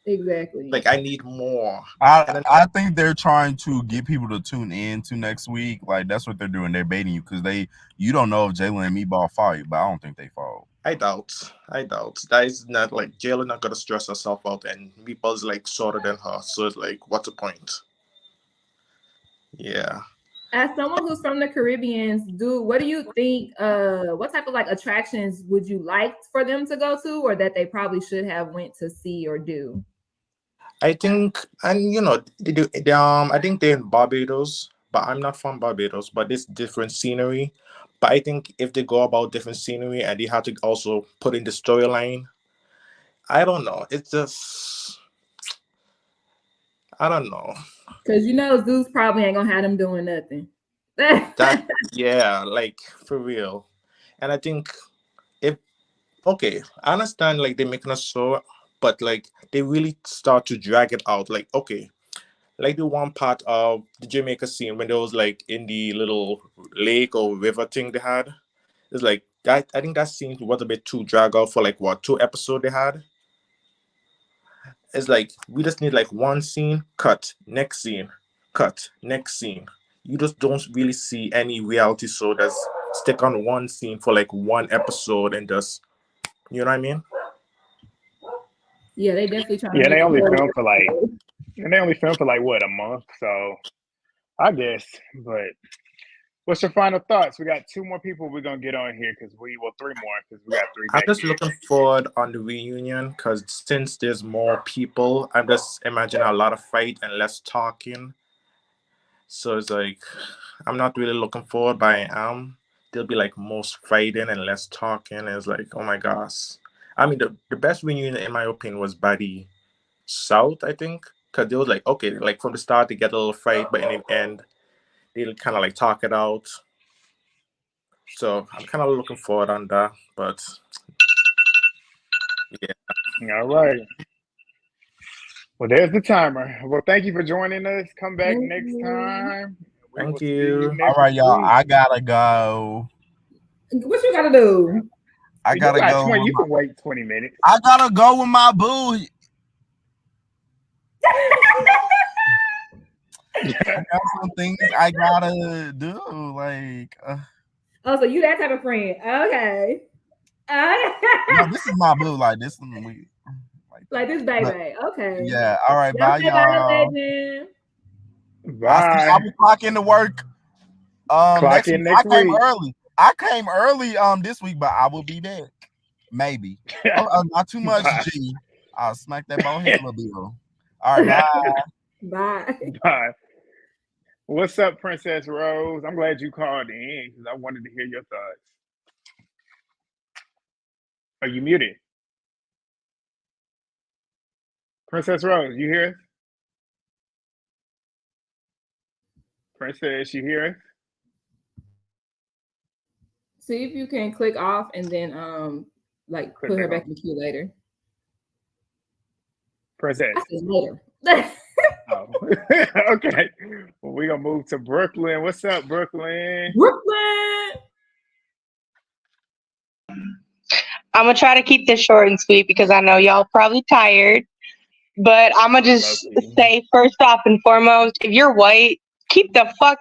Exactly. Like I need more. I think they're trying to get people to tune in to next week. Like that's what they're doing. They're baiting you because you don't know if Jalen and Meatball fight, but I don't think they fought. I doubt. That is not like Jalen not gonna stress herself out, and Meatball's like shorter than her, so it's like, what's the point? Yeah. As someone who's from the Caribbean, what do you think? What type of like attractions would you like for them to go to, or that they probably should have went to see or do? I think, and they do. I think they're in Barbados, but I'm not from Barbados. But it's different scenery. But I think if they go about different scenery and they have to also put in the storyline, I don't know. It's just, I don't know. Because Zeus probably ain't gonna have them doing nothing. Yeah, like for real. And I think I understand like they're making us show, but like they really start to drag it out. Like, okay, like the one part of the Jamaica scene when they was like in the little lake or river thing they had. It's like that. I think that scene was a bit too drag out for like 2 episodes they had. It's like we just need like one scene, cut, next scene, cut, next scene. You just don't really see any reality show that's stick on one scene for like 1 episode and just, you know what I mean? Yeah, they definitely trying. Yeah, they only film for like what, a month? So I guess. But what's your final thoughts? We got 2 more people we're gonna get on here 3 more because we got 3. I'm just looking forward on the reunion because since there's more people, I'm just imagining a lot of fight and less talking. So it's like I'm not really looking forward, but I am. There'll be like most fighting and less talking. And it's like, oh my gosh. I mean, the best reunion in my opinion was Baddies South, I think, because they was like, okay, like from the start they get a little fight, but in the end they'll kind of like talk it out. So I'm kind of looking forward on that, but yeah. All right. Well, there's the timer. Well, thank you for joining us. Come back next time. Thank you. All right, y'all. I gotta go. What you gotta do? I gotta go. You can wait 20 minutes. I gotta go with my boo. I got some things I gotta do. Like, oh, so you that type of friend? Okay. No, this is my boo. Like this, like this baby. Okay. Yeah. All right. Bye, y'all. Bye. I will clock into work. Clock in next week. Early. I came early this week, but I will be back. Maybe. Not too much, G. I'll smack that ball head bill. All right, bye. Bye. What's up, Princess Rose? I'm glad you called in because I wanted to hear your thoughts. Are you muted? Princess Rose, you hear us? Princess, you hear us? See if you can click off and then like put her back in the queue later. Princess. Later. Oh. Okay. Well, we're gonna move to Brooklyn. What's up, Brooklyn? I'm gonna try to keep this short and sweet because I know y'all probably tired. But I'm gonna just say first off and foremost, if you're white, keep the fuck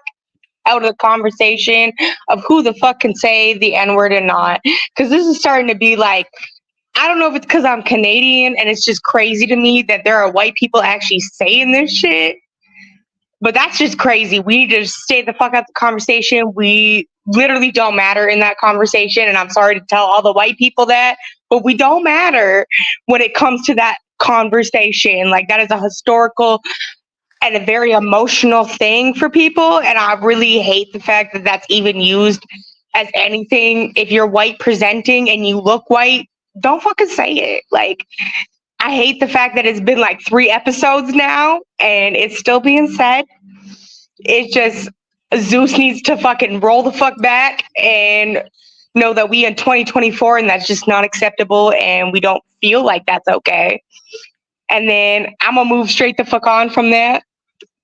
out of the conversation of who the fuck can say the N-word or not. Because this is starting to be like, I don't know if it's because I'm Canadian and it's just crazy to me that there are white people actually saying this shit. But that's just crazy. We need to stay the fuck out the conversation. We literally don't matter in that conversation. And I'm sorry to tell all the white people that, but we don't matter when it comes to that conversation. Like, that is a historical and a very emotional thing for people. And I really hate the fact that that's even used as anything. If you're white presenting and you look white, don't fucking say it. Like, I hate the fact that it's been like 3 episodes now and it's still being said. It's just, Zeus needs to fucking roll the fuck back and know that we in 2024 and that's just not acceptable and we don't feel like that's okay. And then I'm gonna move straight the fuck on from that.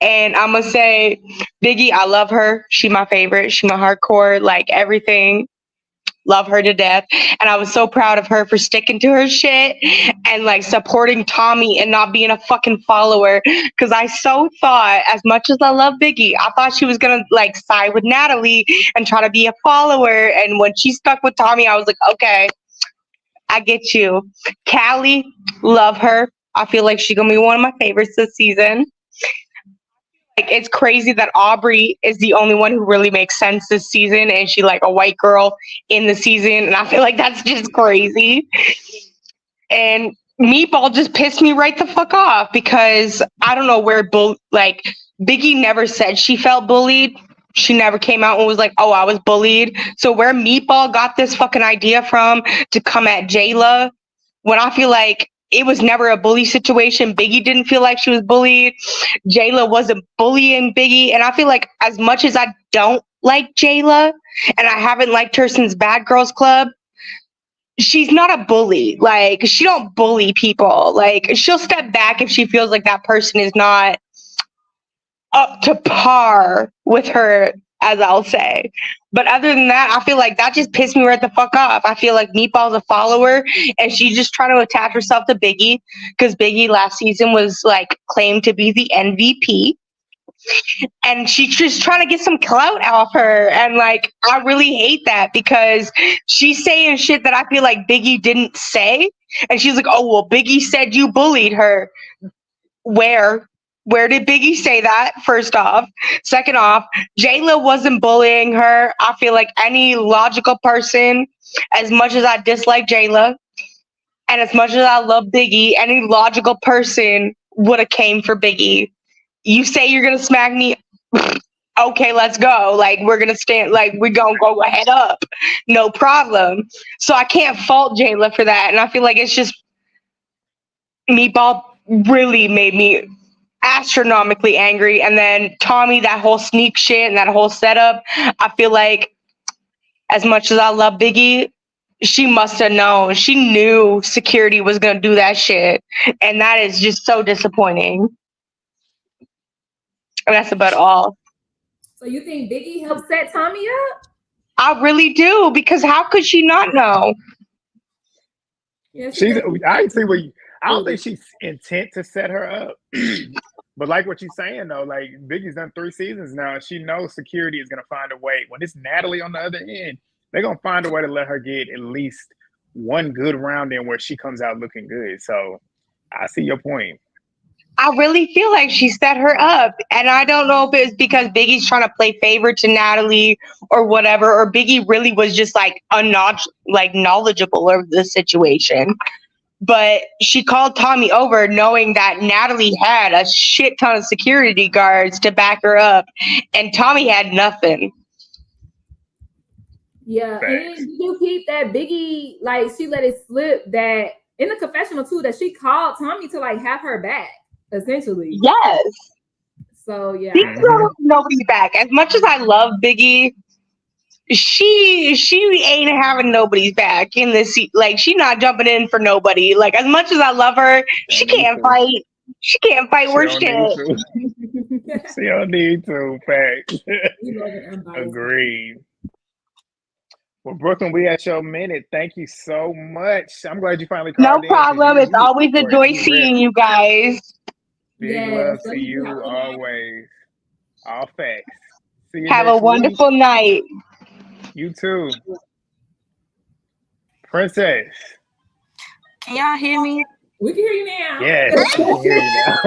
And I'm gonna say, Biggie, I love her. She my favorite. She my hardcore, like everything. Love her to death. And I was so proud of her for sticking to her shit and like supporting Tommie and not being a fucking follower. Cause I so thought, as much as I love Biggie, I thought she was gonna like side with Natalie and try to be a follower. And when she stuck with Tommie, I was like, okay, I get you. Callie, love her. I feel like she's gonna be one of my favorites this season. Like, it's crazy that Aubrey is the only one who really makes sense this season, and she like a white girl in the season, and I feel like that's just crazy. And Meatball just pissed me right the fuck off because I don't know where like Biggie never said she felt bullied. She never came out and was like, "Oh, I was bullied." So where Meatball got this fucking idea from to come at Jayla, when I feel like it was never a bully situation. Biggie didn't feel like she was bullied. Jayla wasn't bullying Biggie. And I feel like as much as I don't like Jayla, and I haven't liked her since Bad Girls Club, she's not a bully. Like, she don't bully people. Like, she'll step back if she feels like that person is not up to par with her, as I'll say. But other than that, I feel like that just pissed me right the fuck off. I feel like Meatball's a follower and she's just trying to attach herself to Biggie because Biggie last season was like claimed to be the MVP. And she's just trying to get some clout off her. And like, I really hate that because she's saying shit that I feel like Biggie didn't say. And she's like, oh, well, Biggie said you bullied her. Where did Biggie say that? First off. Second off, Jayla wasn't bullying her. I feel like any logical person, as much as I dislike Jayla, and as much as I love Biggie, any logical person would have came for Biggie. You say you're gonna smack me? Okay, let's go. Like, we're gonna stand, like, we're gonna go head up. No problem. So I can't fault Jayla for that. And I feel like it's just Meatball really made me astronomically angry. And then Tommie, that whole sneak shit and that whole setup, I feel like as much as I love Biggie, she must have known. She knew security was gonna do that shit. And that is just so disappointing. And that's about all. So you think Biggie helped set Tommie up? I really do, because how could she not know? Yeah, I see what I don't think she's intent to set her up. But like what you're saying though, like Biggie's done 3 seasons now. She knows security is gonna find a way. When it's Natalie on the other end, they're gonna find a way to let her get at least one good round in where she comes out looking good. So I see your point. I really feel like she set her up. And I don't know if it's because Biggie's trying to play favor to Natalie or whatever, or Biggie really was just like knowledgeable of the situation. But she called Tommie over knowing that Natalie had a shit ton of security guards to back her up. And Tommie had nothing. Yeah, and then did you keep that Biggie, like, she let it slip that in the confessional too, that she called Tommie to like have her back, essentially. Yes. So yeah. Biggie don't have nobody's back. As much as I love Biggie, she ain't having nobody's back in this. Like, she not jumping in for nobody. Like, as much as I love her, she can't fight. She can't fight worth shit. She don't need to. Facts. Agreed. Well, Brooklyn, we at your minute. Thank you so much. I'm glad you finally called. No problem. It's always a joy seeing you guys. Big love to you always. All facts. See you Have a wonderful night. You too. Princess. Can y'all hear me? We can hear you now. Yes, we can hear you now.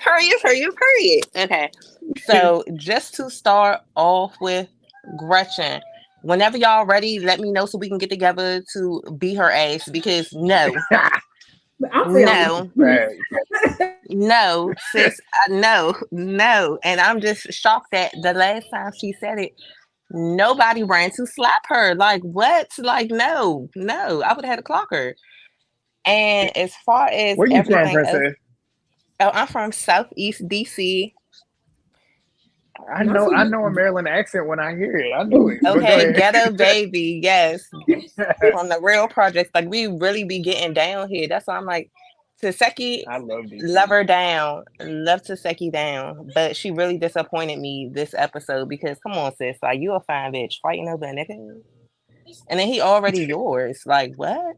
Hurry. Okay. So just to start off with Gretchen, whenever y'all ready, let me know so we can get together to beat her ass because no. No, sis, no. And I'm just shocked that the last time she said it, nobody ran to slap her. Like, what? Like, no. I would have had to clock her. And as far as where you from, everything else, Princess? I'm from Southeast DC. I know a Maryland accent when I hear it. I knew it. But go Okay, ahead. ghetto baby, yes. From the real projects. Like, we really be getting down here. That's why I'm like, Taseki, I love DC. love her down. Love Taseki down. But she really disappointed me this episode because, come on, sis. Like, you a fine bitch fighting over a nigga. And then he already yours. Like, what?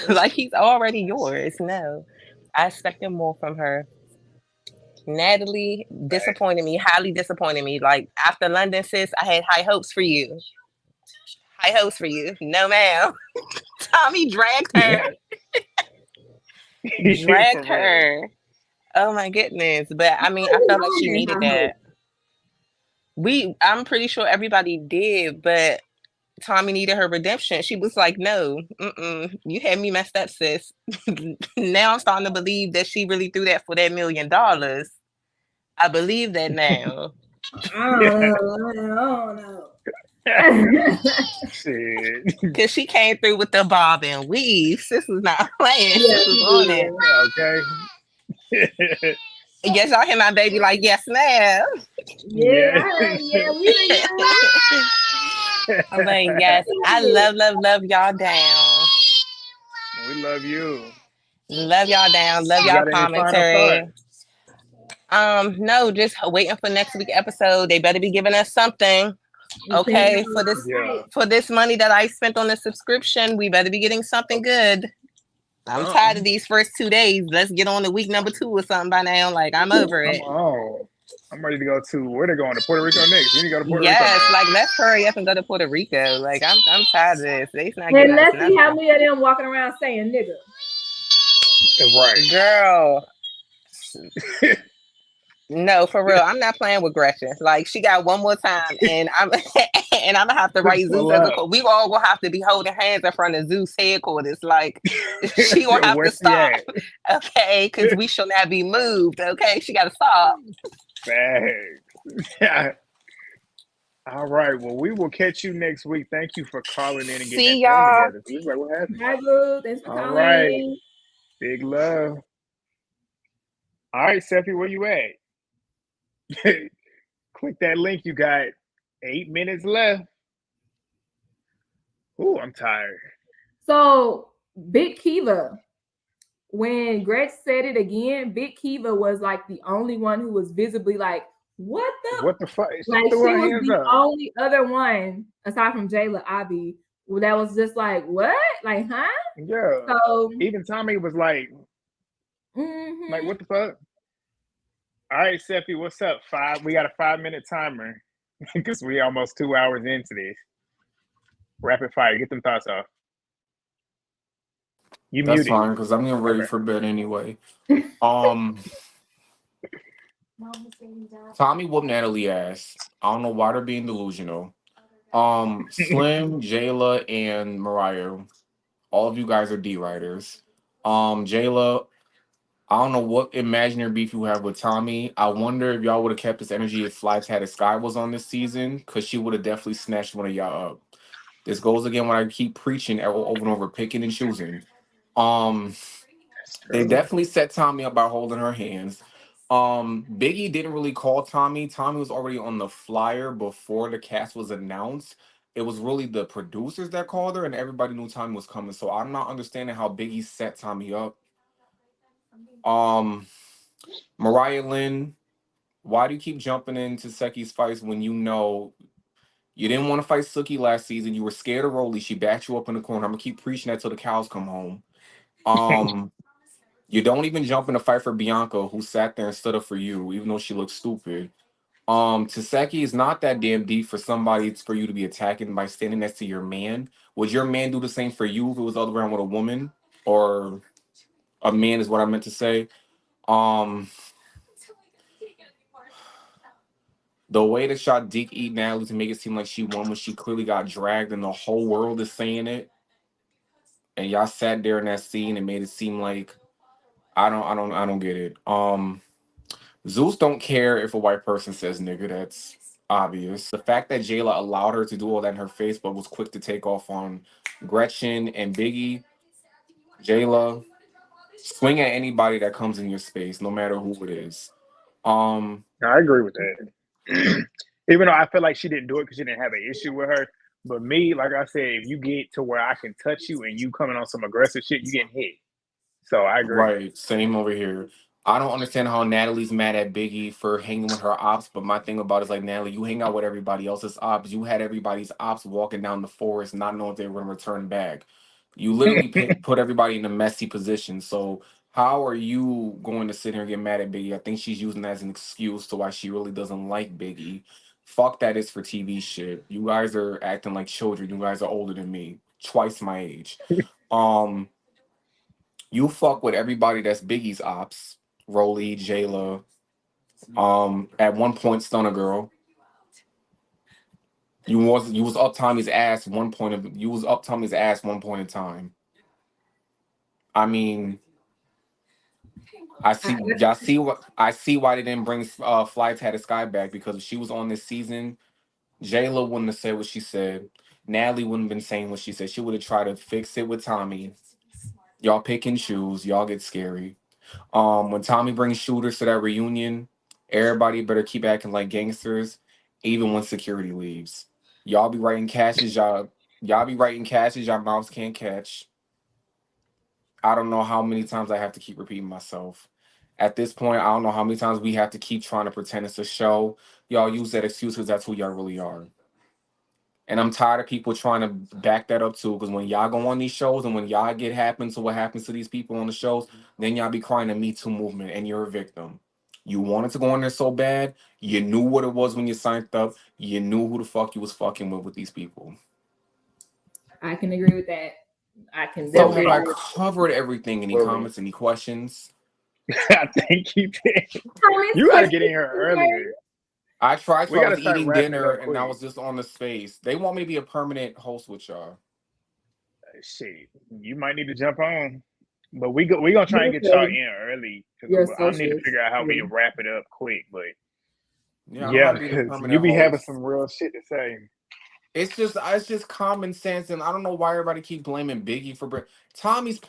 Like, he's already yours. No. I expected more from her. Natalie disappointed me, highly disappointed me. Like, after London, sis, I had high hopes for you. No, ma'am. Tommie dragged her. Dragged her. Oh my goodness. But I mean, I felt like she needed that. I'm pretty sure everybody did, but Tommie needed her redemption. She was like, no, you had me messed up, sis. Now I'm starting to believe that she really threw that for that $1 million. I believe that now. I don't know. Shit. Because she came through with the bob and weave. Sis was not playing. Sis was on it. Okay. Yes, y'all hear my baby like, yes, ma'am. Yeah, we I'm like, yes, I love y'all down. We love you. Love y'all down. Love y'all commentary. No, just waiting for next week's episode. They better be giving us something. Okay, for this money that I spent on the subscription, we better be getting something good. I'm tired of these first 2 days. Let's get on to week number 2 or something by now. Like, I'm over it. I'm ready to go to where they going to Puerto Rico next. We need to go to Puerto Rico. Yes, like let's hurry up and go to Puerto Rico. Like I'm tired of this. They's not getting let's see how many of them walking around saying nigga. Right, girl. No, for real. I'm not playing with Gretchen. Like she got one more time, and I'm gonna have to write Zeus as a code. We all gonna have to be holding hands in front of Zeus headquarters. Like she gonna have to stop, okay? Because we shall not be moved. Okay, she gotta stop. Thanks. All right. Well, we will catch you next week. Thank you for calling in and getting See that y'all. together. Like, what happened? Bye, boo. Thanks for calling. Right. Big love. All right, Seppi, where you at? Click that link. You got 8 minutes left. Ooh, I'm tired. So, Big Kiva, when Gretch said it again, Big Kiva was like the only one who was visibly like, what the fuck? Like, she was the only other one, aside from Jayla Abby, that was just like, what? Like, huh? Yeah. So, even Tommie was like, like, what the fuck? All right, Seppi, what's up? We got a 5-minute timer because we almost 2 hours into this. Rapid fire, get them thoughts off. That's muted. Fine because I'm getting ready for bed anyway. Tommie whooped Natalie ass. I don't know why they're being delusional. Slim, Jayla, and Mariah, all of you guys are D writers. Jayla, I don't know what imaginary beef you have with Tommie. I wonder if y'all would have kept this energy if Flights Had a Sky was on this season, because she would have definitely snatched one of y'all up. This goes again when I keep preaching over and over, picking and choosing. They definitely set Tommie up by holding her hands. Biggie didn't really call Tommie. Tommie was already on the flyer before the cast was announced. It was really the producers that called her, and everybody knew Tommie was coming. So I'm not understanding how Biggie set Tommie up. Mariah Lynn, why do you keep jumping into Seki's fights when you know you didn't want to fight Suki last season? You were scared of Rolly. She backed you up in the corner. I'm gonna keep preaching that till the cows come home. You don't even jump in a fight for Bianca, who sat there and stood up for you, even though she looked stupid. Taseki is not that damn deep for somebody for you to be attacking by standing next to your man. Would your man do the same for you if it was the other way around with a woman? Or A man is what I meant to say. The way that y'all dick eat Natalie to make it seem like she won when she clearly got dragged and the whole world is saying it, and y'all sat there in that scene and made it seem like I don't get it. Zeus don't care if a white person says nigga. That's obvious. The fact that Jayla allowed her to do all that in her face, but was quick to take off on Gretchen and Biggie. Jayla, swing at anybody that comes in your space, no matter who it is. I agree with that. Even though I feel like she didn't do it because she didn't have an issue with her. But me, like I said, if you get to where I can touch you and you coming on some aggressive shit, you getting hit. So I agree. Right, same over here. I don't understand how Natalie's mad at Biggie for hanging with her ops, but my thing about it is like, Natalie, you hang out with everybody else's ops. You had everybody's ops walking down the forest, not knowing if they were going to return back. You literally put everybody in a messy position. So how are you going to sit here and get mad at Biggie? I think she's using that as an excuse to why she really doesn't like Biggie. Fuck that is for TV shit. You guys are acting like children. You guys are older than me, twice my age. You fuck with everybody that's Biggie's ops. Rolly, Jayla. At one point, Stunner Girl. You was up Tommie's ass one point in time. I mean, I see why they didn't bring Fly Tatted Sky back, because if she was on this season, Jayla wouldn't have said what she said. Natalie wouldn't have been saying what she said. She would have tried to fix it with Tommie. Y'all pick and choose. Y'all get scary. When Tommie brings shooters to that reunion, everybody better keep acting like gangsters, even when security leaves. Y'all be writing cashes, y'all be writing cashes y'all mouths can't catch. I don't know how many times I have to keep repeating myself. At this point, I don't know how many times we have to keep trying to pretend it's a show. Y'all use that excuse because that's who y'all really are. And I'm tired of people trying to back that up too, because when y'all go on these shows and when y'all get happens to what happens to these people on the shows, then y'all be crying the Me Too movement and you're a victim. You wanted to go in there so bad, you knew what it was when you signed up, you knew who the fuck you was fucking with these people. I can agree with that. I can So definitely have I agree. covered everything? Any comments, any questions? I think you did. You got to get in here earlier. I tried, so We I got was to start eating wrapping it dinner up and I quick. was just on the space. They want me to be a permanent host with y'all. Shit, you might need to jump on. But we gonna try and get y'all in early because I need to figure out how we can wrap it up quick. But Yeah, I'm because permanent you be having host. some real shit to say. It's just common sense, and I don't know why everybody keeps blaming Biggie for Tommie's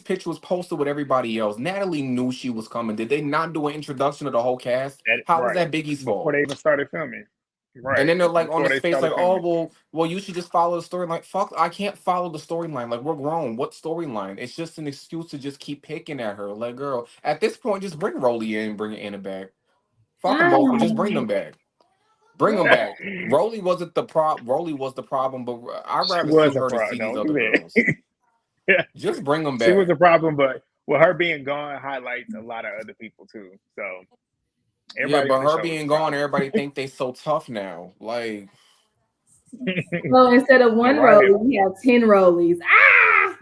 picture was posted with everybody else. Natalie knew she was coming. Did they not do an introduction of the whole cast? How is that Biggie's before fault? they even started filming? Right. And then they're like on Before the they space, started like, filming. oh well, you should just follow the storyline. Fuck, I can't follow the storyline. Like, we're grown. What storyline? It's just an excuse to just keep picking at her. Like, girl, at this point, just bring Rolly in, bring Anna back. Fuck them both, but just bring them back. Bring them back. Rolly wasn't the Rolly was the problem, but I'd rather see her than see these Don't other do girls. that. Just bring them She was back. a problem, but with her being gone highlights a lot of other people too. So Yeah, everybody but on the her show was being a gone, problem. everybody think they so tough now. Like, Well, instead of one Rolly, we have 10 Rollies. Ah!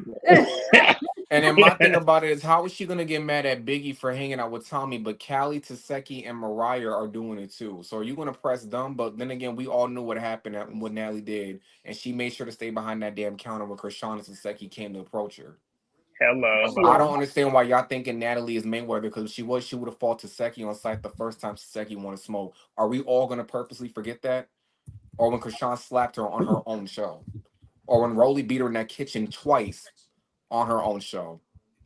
and then my thing about it is, how is she gonna get mad at Biggie for hanging out with Tommie, but Callie, Taseki, and Mariah are doing it too? So are you gonna press them? But then again, we all knew what happened at what Natalie did, and she made sure to stay behind that damn counter when Krishan and Taseki came to approach her. Hello. I don't understand why y'all thinking Natalie is Mayweather, because she would have fought Taseki on site the first time Taseki wanted smoke. Are we all gonna purposely forget that? Or when Krishan slapped her on her own show? Or when Rolly beat her in that kitchen twice on her own show?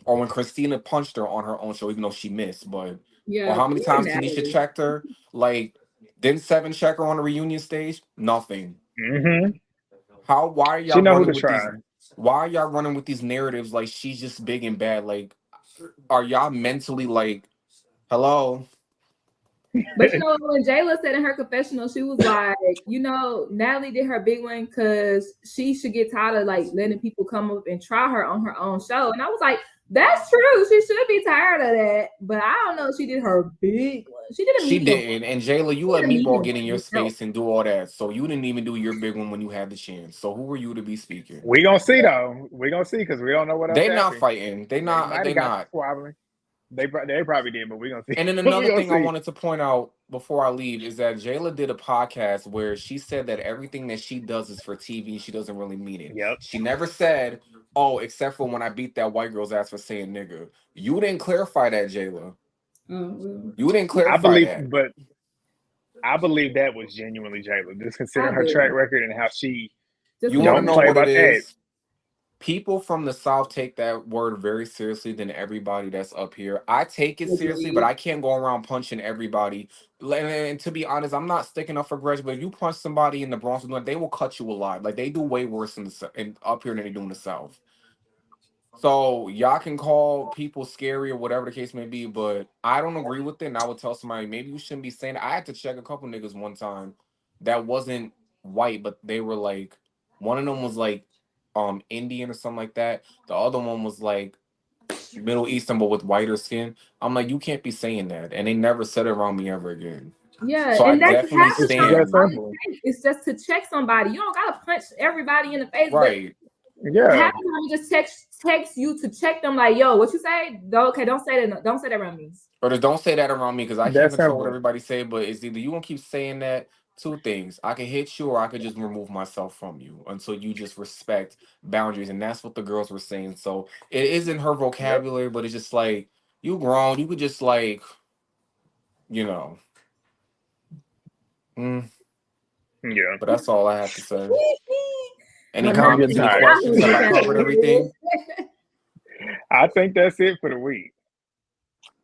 Or when Christina punched her on her own show, even though she missed? But or how many times Tanisha checked her? Like, didn't Seven check her on the reunion stage? Nothing. Mm-hmm. Why are y'all She know who running to with try. these? Why are y'all running with these narratives like she's just big and bad? Like, are y'all mentally like, hello? But you know, when Jayla said in her confessional, she was like, you know, Natalie did her big one because she should get tired of like letting people come up and try her on her own show. And I was like, That's true. She should be tired of that, but I don't know if she did her big one. She did a She medium. didn't. And Jayla, you She let did a Meatball medium get in your one. No. space and do all that. So you didn't even do your big one when you had the chance. So who were you to be speaking? We gonna see though. We gonna see because we don't know what else They not happened. fighting. They might not. They have got not. squabbling. They probably did, but we gonna see. And then we another gonna thing I see. wanted to point out before I leave is that Jayla did a podcast where she said that everything that she does is for TV. She doesn't really mean it. Yep. She never said, "Oh, except for when I beat that white girl's ass for saying nigga." You didn't clarify that, Jayla. You didn't clarify that. But I believe that was genuinely Jayla, just considering her track record and how she You want to don't know play what about it that. is? People from the South take that word very seriously than everybody that's up here. I take it seriously, but I can't go around punching everybody. And to be honest, I'm not sticking up for grudge, but if you punch somebody in the Bronx, they will cut you alive. Like they do way worse in up here than they do in the South. So y'all can call people scary or whatever the case may be, but I don't agree with it. And I would tell somebody maybe you shouldn't be saying that. I had to check a couple niggas one time that wasn't white, but they were like, one of them was like Indian or something like that. The other one was like Middle Eastern but with whiter skin. I'm like, you can't be saying that. And they never said it around me ever again. Yeah, So and I that's definitely half the stand. It's just to check somebody. You don't gotta punch everybody in the face, Right. but yeah, half the time you just text you to check them. Like, yo, what you say? Okay, don't say that. Don't say that around me. Or just don't say that around me because I can't That's control what simple. everybody say. But it's either you gonna keep saying that. Two things: I can hit you, or I could just remove myself from you until you just respect boundaries. And that's what the girls were saying. So it isn't her vocabulary, but it's just like you grown. You could just like, you know. Yeah. But that's all I have to say. Any I'm gonna comments? get Any tired. questions? Have I covered everything? I think that's it for the week.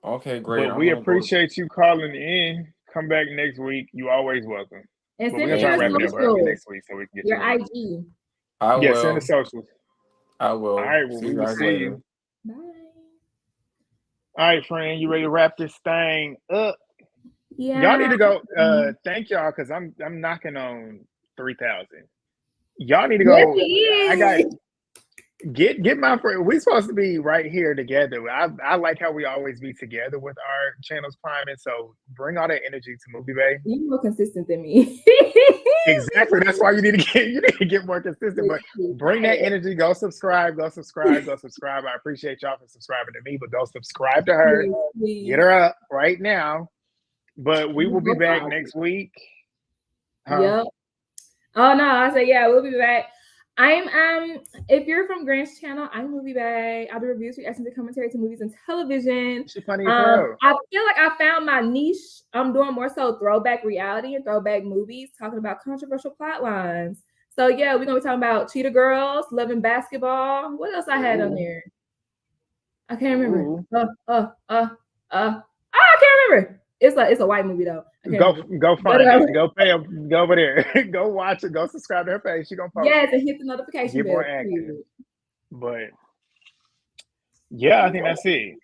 Okay, great. But we appreciate you calling in. Come back next week. You always welcome. And but we're gonna try to wrap it up early next week so we can get your to IG. I will. send the socials. I will. All right, well, See we you will guys see later. you. Bye. All right, friend, you ready to wrap this thing up? Yeah. Y'all need to go. Thank y'all because I'm knocking on 3,000. Y'all need to go. Yes, I got get my friend. We're supposed to be right here together. I like how we always be together with our channels climbing. So bring all that energy to Movie Bay. You're more consistent than me. Exactly. That's why you need to get more consistent. But bring that energy. Go subscribe. Go subscribe. Go subscribe. I appreciate y'all for subscribing to me, but go subscribe to her. Yes, get her up right now. But we will be back next week. Yep. Oh no, I said yeah, we'll be back. I'm if you're from Grant's channel, I'm Movie Bay. I'll do reviews, reactions, and commentary to movies and television. She's funny as hell. I feel like I found my niche. I'm doing more so throwback reality and throwback movies, talking about controversial plot lines. So yeah, we're gonna be talking about Cheetah Girls, Loving Basketball. What else I had on there? I can't remember. I can't remember. It's a white movie though. Go find it. Go pay them. Go over there. Go watch it. Go subscribe to her page. She gonna post. Yes, and hit the notification bell. Get more active. But yeah, I think that's it.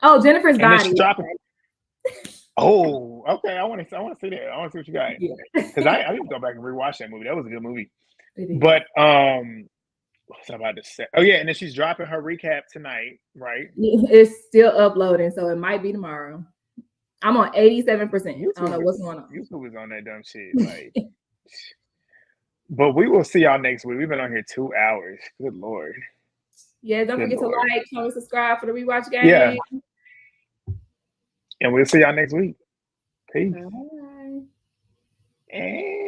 Oh, Jennifer's Body. Oh, okay. I want to see that. I want to see what you got. Because I need to go back and rewatch that movie. That was a good movie. But what's I about to say? Oh yeah, and then she's dropping her recap tonight, right? It's still uploading, so it might be tomorrow. I'm on 87%. I don't know what's going on. YouTube is on that dumb shit. Like, but we will see y'all next week. We've been on here 2 hours. Good Lord. Yeah, don't forget to like, comment, subscribe for the rewatch game. Yeah. And we'll see y'all next week. Peace. Bye. And